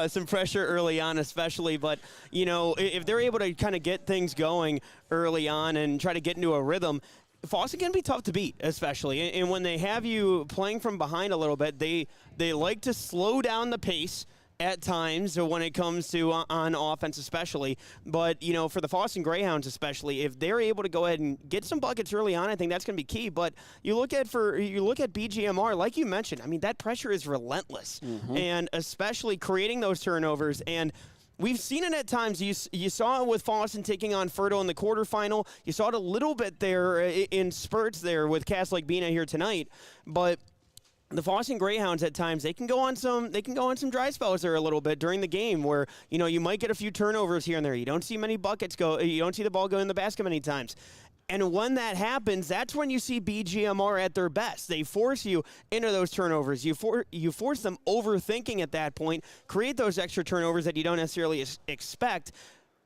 some pressure early on, especially. But, if they're able to kind of get things going early on and try to get into a rhythm, Foston can be tough to beat, especially. And when they have you playing from behind a little bit, they like to slow down the pace at times when it comes to on offense especially. But, for the Foston Greyhounds especially, if they're able to go ahead and get some buckets early on, I think that's going to be key. But you look at BGMR, like you mentioned, I mean, that pressure is relentless. Mm-hmm. And especially creating those turnovers. And we've seen it at times. You saw it with Foston taking on Fertile in the quarterfinal. You saw it a little bit there in spurts there with Cass Lake Bena here tonight. But the Foston Greyhounds at times, they can go on some dry spells there a little bit during the game where, you might get a few turnovers here and there. You don't see many buckets go. You don't see the ball go in the basket many times. And when that happens, that's when you see BGMR at their best. They force you into those turnovers. You force them overthinking at that point, create those extra turnovers that you don't necessarily expect.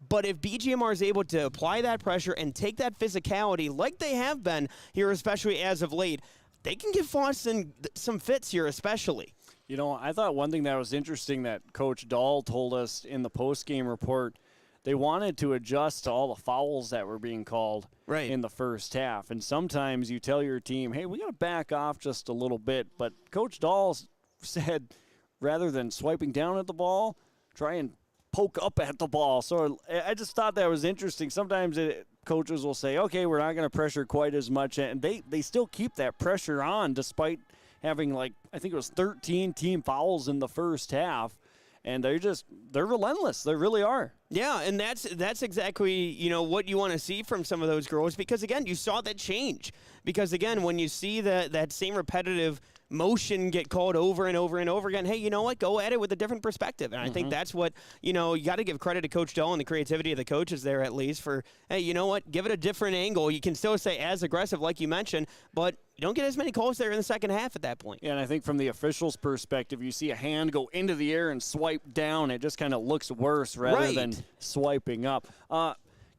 But if BGMR is able to apply that pressure and take that physicality like they have been here, especially as of late, they can give Foston some fits here especially. I thought one thing that was interesting that Coach Dahl told us in the post-game report, they wanted to adjust to all the fouls that were being called in the first half. And sometimes you tell your team, hey, we got to back off just a little bit. But Coach Dahl said rather than swiping down at the ball, try and poke up at the ball. So I just thought that was interesting. Sometimes coaches will say, okay, we're not going to pressure quite as much. And they still keep that pressure on despite having, I think it was 13 team fouls in the first half. And they're relentless. They really are. Yeah, and that's exactly, what you want to see from some of those girls, because again, you saw that change. Because again, when you see that same repetitive motion get called over and over and over again, hey, you know what? Go at it with a different perspective. And I think that's what, you got to give credit to Coach Dahl and the creativity of the coaches there at least for, hey, you know what? Give it a different angle. You can still say as aggressive like you mentioned, but you don't get as many calls there in the second half at that point. Yeah, and I think from the officials' perspective, you see a hand go into the air and swipe down. It just kind of looks worse rather than swiping up.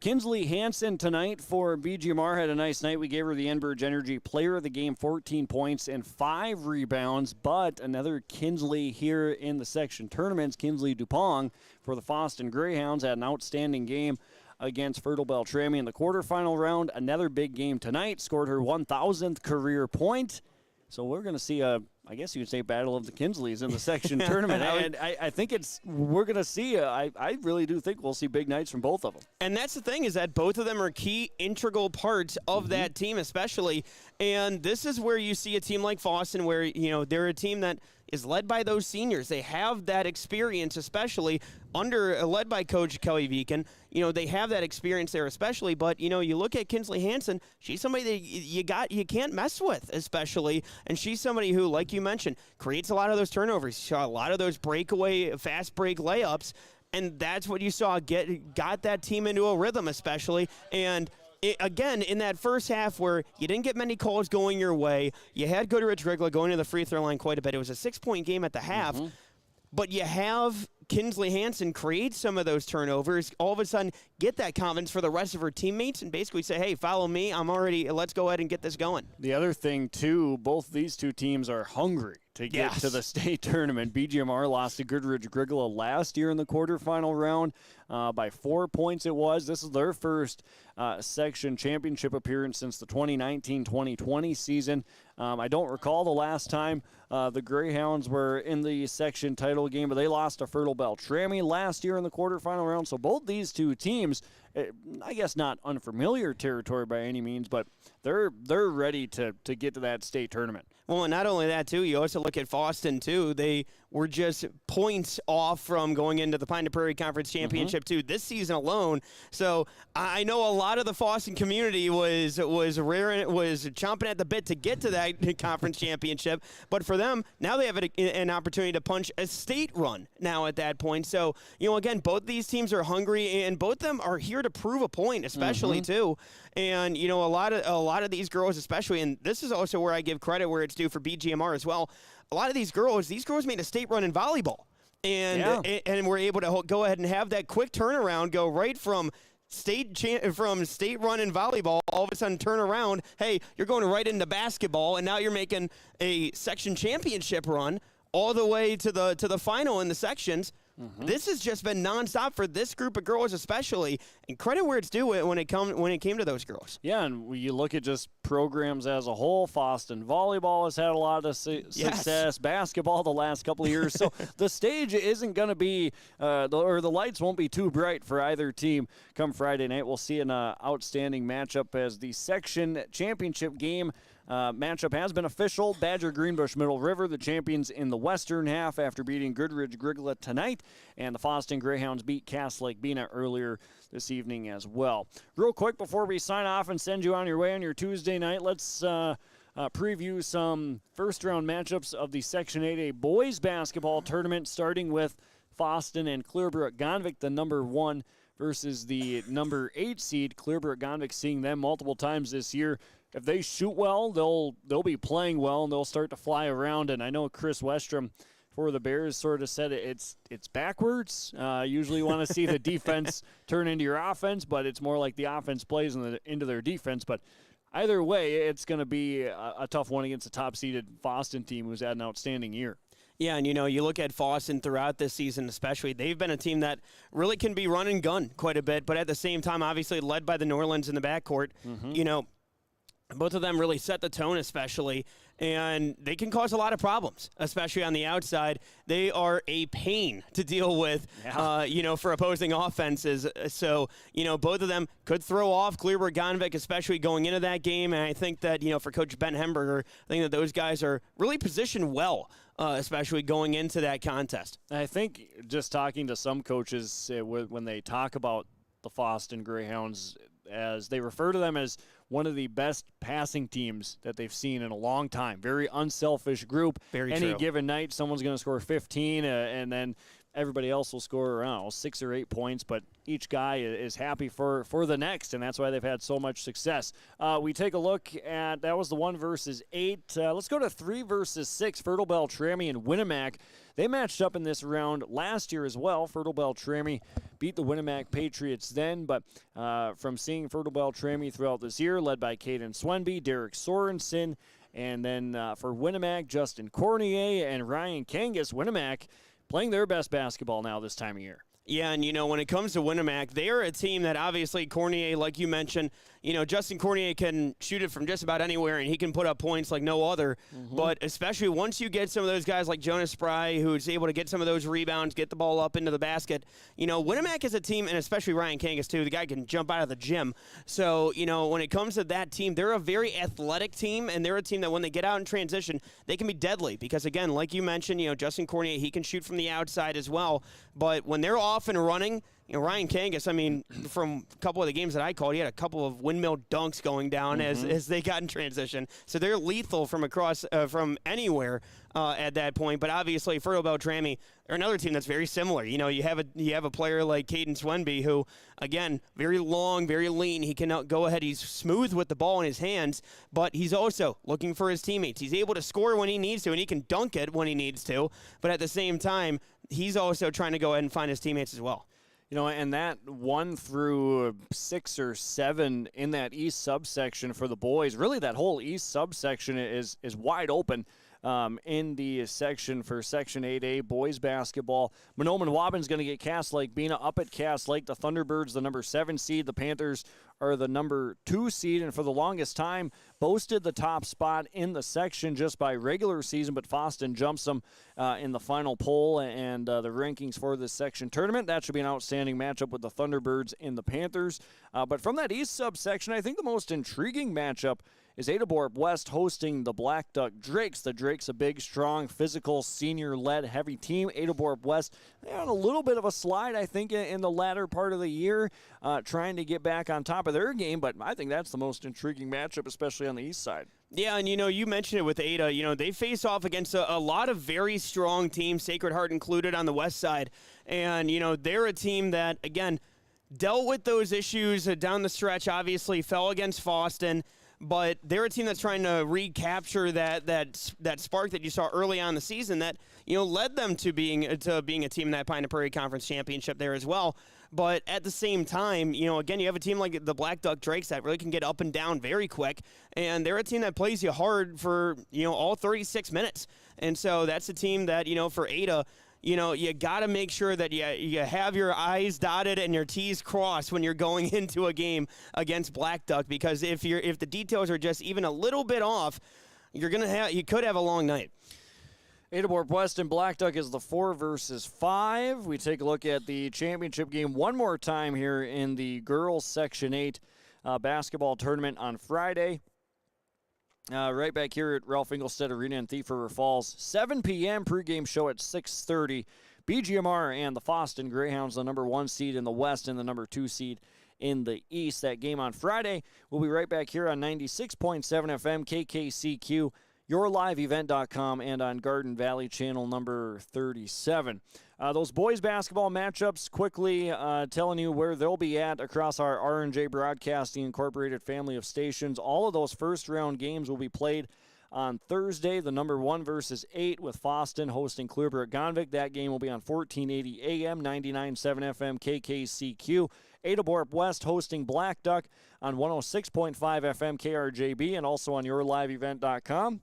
Kinsley Hansen tonight for BGMR had a nice night. We gave her the Enbridge Energy Player of the Game, 14 points and 5 rebounds. But another Kinsley here in the section tournaments, Kinsley Dupont for the Foston Greyhounds, had an outstanding game against Fertile Beltrami in the quarterfinal round. Another big game tonight, scored her 1,000th career point. So we're going to see I guess you could say battle of the Kinsleys in the section tournament. And I think we're going to see, I really do think we'll see big nights from both of them. And that's the thing, is that both of them are key, integral parts of that team especially. And this is where you see a team like Foston where, they're a team that is led by those seniors. They have that experience, especially led by Coach Kelly Viken. They have that experience there especially, but, you look at Kinsley Hansen, she's somebody that you can't mess with, especially, and she's somebody who, like you mentioned, creates a lot of those turnovers. She saw a lot of those fast break layups, and that's what you saw got that team into a rhythm, especially, and again, in that first half where you didn't get many calls going your way, you had Goodridge Grygla going to the free throw line quite a bit. It was a 6-point game at the half, but you have Kinsley Hansen create some of those turnovers, all of a sudden get that confidence for the rest of her teammates and basically say, hey, follow me. Let's go ahead and get this going. The other thing, too, both these two teams are hungry to get to the state tournament. BGMR lost to Goodridge Grygla last year in the quarterfinal round by 4 points it was. This is their first section championship appearance since the 2019-2020 season. I don't recall the last time the Greyhounds were in the section title game, but they lost to Fertile Beltrami last year in the quarterfinal round. So both these two teams, I guess not unfamiliar territory by any means, but they're ready to get to that state tournament. Well, and not only that, too, you also look at Foston, too. They were just points off from going into the Pine Prairie Conference Championship, too, this season alone. So I know a lot of the Foston community was chomping at the bit to get to that conference championship. But for them, now they have an opportunity to punch a state run now at that point. So, again, both these teams are hungry, and both of them are here to prove a point, especially, too. And, a lot of these girls especially, and this is also where I give credit where it's due for BGMR as well. A lot of these girls made a state run in volleyball. And we're able to go ahead and have that quick turnaround, go right from state run in volleyball, all of a sudden turn around, hey, you're going right into basketball, and now you're making a section championship run all the way to the final in the sections. This has just been nonstop for this group of girls especially, and credit where it's due when it came to those girls. Yeah, and you look at just programs as a whole. Foston volleyball has had a lot of success. Basketball the last couple of years. So the stage isn't going to be, or the lights won't be too bright for either team come Friday night. We'll see an outstanding matchup as the section championship game matchup has been official. Badger Greenbush Middle River, the champions in the western half after beating Goodridge Grygla tonight. And the Foston Greyhounds beat Cass Lake Bena earlier this evening as well. Real quick before we sign off and send you on your way on your Tuesday night, let's preview some first-round matchups of the Section 8A boys basketball tournament, starting with Foston and Clearbrook-Gonvick, the number 1 versus the number 8 seed. Clearbrook-Gonvick, seeing them multiple times this year. If they shoot well, they'll be playing well, and they'll start to fly around. And I know Chris Westrom for the Bears sort of said it's backwards. Usually you want to see the defense turn into your offense, but it's more like the offense plays into their defense. But either way, it's going to be a tough one against a top-seeded Foston team who's had an outstanding year. Yeah, and you look at Fawson throughout this season especially, they've been a team that really can be run and gun quite a bit, but at the same time, obviously led by the Norlands in the backcourt, both of them really set the tone especially, and they can cause a lot of problems, especially on the outside. They are a pain to deal with, for opposing offenses. So, both of them could throw off Gleberg-Gonvik, especially going into that game, and I think that, for Coach Ben Hemberger, I think that those guys are really positioned well, especially going into that contest. I think just talking to some coaches when they talk about the Fawston Greyhounds, as they refer to them as one of the best passing teams that they've seen in a long time. Very unselfish group. Any given night, someone's going to score 15, and then everybody else will score around 6 or 8 points, but each guy is happy for the next, and that's why they've had so much success. We take a look at, that was the 1 versus 8. Let's go to 3 versus 6, Fertile Beltrami and Winnemac. They matched up in this round last year as well. Fertile Beltrami beat the Winnemac Patriots then, but from seeing Fertile Beltrami throughout this year, led by Caden Swenby, Derek Sorensen, and then for Winnemac, Justin Cornier and Ryan Kangas. Winnemac playing their best basketball now this time of year. Yeah, and, when it comes to Winnemac, they are a team that obviously Cornier, like you mentioned, Justin Cornier can shoot it from just about anywhere, and he can put up points like no other. Mm-hmm. But especially once you get some of those guys like Jonas Spry, who's able to get some of those rebounds, get the ball up into the basket, Winnemac is a team, and especially Ryan Kangas, too. The guy can jump out of the gym. So, when it comes to that team, they're a very athletic team, and they're a team that when they get out in transition, they can be deadly. Because, again, like you mentioned, Justin Cornier, he can shoot from the outside as well. But when they're off and running, Ryan Kangas, from a couple of the games that I called, he had a couple of windmill dunks going down as they got in transition. So they're lethal from across, from anywhere at that point. But obviously, Fertile Beltrami, they're another team that's very similar. You have a player like Caden Swenby who, again, very long, very lean. He can go ahead. He's smooth with the ball in his hands, but he's also looking for his teammates. He's able to score when he needs to, and he can dunk it when he needs to. But at the same time, he's also trying to go ahead and find his teammates as well. And that 1 through 6 or 7 in that East subsection for the boys, really that whole East subsection is wide open. In the section for Section 8A boys basketball, Monoman Waubon's going to get Cass Lake Bena. Up at Cass Lake, the Thunderbirds, the number 7 seed. The Panthers are the number 2 seed, and for the longest time boasted the top spot in the section just by regular season, but Fawston jumps them in the final poll and the rankings for this section tournament. That should be an outstanding matchup with the Thunderbirds and the Panthers. But from that East subsection, I think the most intriguing matchup is Adalborp West hosting the Black Duck Drakes. The Drakes, a big, strong, physical, senior-led, heavy team. Adalborp West, they're on a little bit of a slide, I think, in the latter part of the year, trying to get back on top of their game, but I think that's the most intriguing matchup, especially on the east side. Yeah, and you mentioned it with Ada. They face off against a lot of very strong teams, Sacred Heart included on the west side. And, they're a team that, again, dealt with those issues down the stretch, obviously fell against Fawston. But they're a team that's trying to recapture that spark that you saw early on in the season that led them to being a team in that Pine Prairie Conference Championship there as well. But at the same time, again, you have a team like the Black Duck Drakes that really can get up and down very quick, and they're a team that plays you hard for all 36 minutes. And so that's a team that for Ada, you got to make sure that you have your I's dotted and your T's crossed when you're going into a game against Black Duck, because if the details are just even a little bit off, you could have a long night. Adalborp West and Black Duck is the 4 versus 5. We take a look at the championship game one more time here in the girls Section 8 basketball tournament on Friday. Right back here at Ralph Engelstead Arena in Thief River Falls. 7 p.m. pregame show at 6:30. BGMR and the Fawston Greyhounds, the number 1 seed in the West and the number 2 seed in the East. That game on Friday. We'll be right back here on 96.7 FM KKCQ, yourliveevent.com, and on Garden Valley Channel number 37. Those boys basketball matchups, quickly telling you where they'll be at across our R&J Broadcasting Incorporated family of stations. All of those first-round games will be played on Thursday, the number 1 versus 8 with Fawston hosting Gleberg-Gonvik. That game will be on 1480 AM, 99.7 FM KKCQ. Adalborp West hosting Black Duck on 106.5 FM KRJB and also on yourliveevent.com.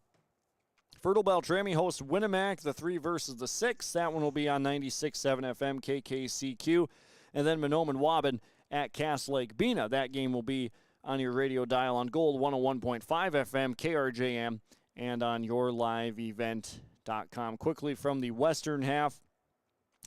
Fertile Beltrami hosts Winnemac, the 3 versus the 6. That one will be on 96.7 FM KKCQ. And then Mahnomen Waubun at Cass Lake Bena. That game will be on your radio dial on Gold 101.5 FM KRJM and on yourliveevent.com. Quickly from the western half,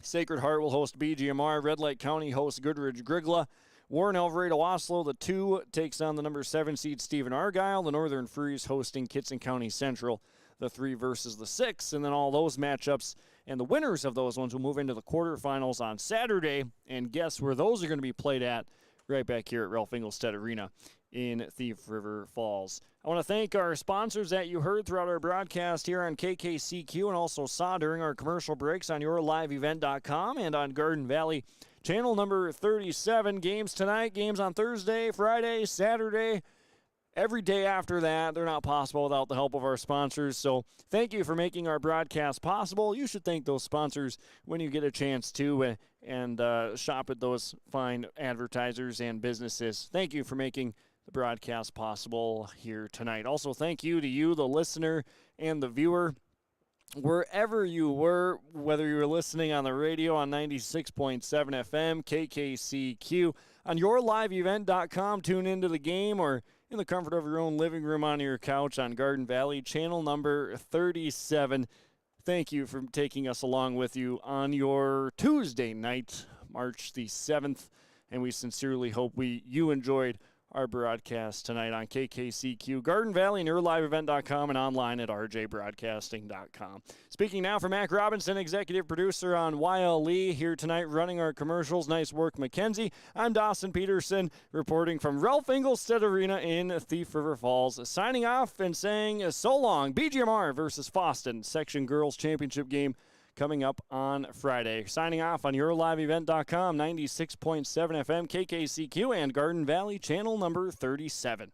Sacred Heart will host BGMR. Red Lake County hosts Goodridge Grygla. Warren Alvarado Oslo, the 2, takes on the number 7 seed Stephen Argyle. The Northern Freeze hosting Kitson County Central, the 3 versus the 6. And then all those matchups and the winners of those ones will move into the quarterfinals on Saturday. And guess where those are going to be played at? Right back here at Ralph Engelstad Arena in Thief River Falls. I want to thank our sponsors that you heard throughout our broadcast here on KKCQ and also saw during our commercial breaks on yourliveevent.com and on Garden Valley channel number 37. Games tonight, games on Thursday, Friday, Saturday. Every day after that, they're not possible without the help of our sponsors. So thank you for making our broadcast possible. You should thank those sponsors when you get a chance to and shop at those fine advertisers and businesses. Thank you for making the broadcast possible here tonight. Also, thank you to you, the listener and the viewer. Wherever you were, whether you were listening on the radio on 96.7 FM, KKCQ, on yourliveevent.com, tune into the game, or in the comfort of your own living room on your couch on Garden Valley, channel number 37. Thank you for taking us along with you on your Tuesday night, March the 7th, and we sincerely hope you enjoyed our broadcast tonight on KKCQ, Garden Valley, and yourliveevent.com, and online at rjbroadcasting.com. Speaking now for Mac Robinson, executive producer on YLE, here tonight running our commercials. Nice work, Mackenzie. I'm Dawson Peterson, reporting from Ralph Engelstad Arena in Thief River Falls, signing off and saying so long. BGMR versus Foston, Section Girls Championship game coming up on Friday. Signing off on yourliveevent.com, 96.7 FM KKCQ, and Garden Valley channel number 37.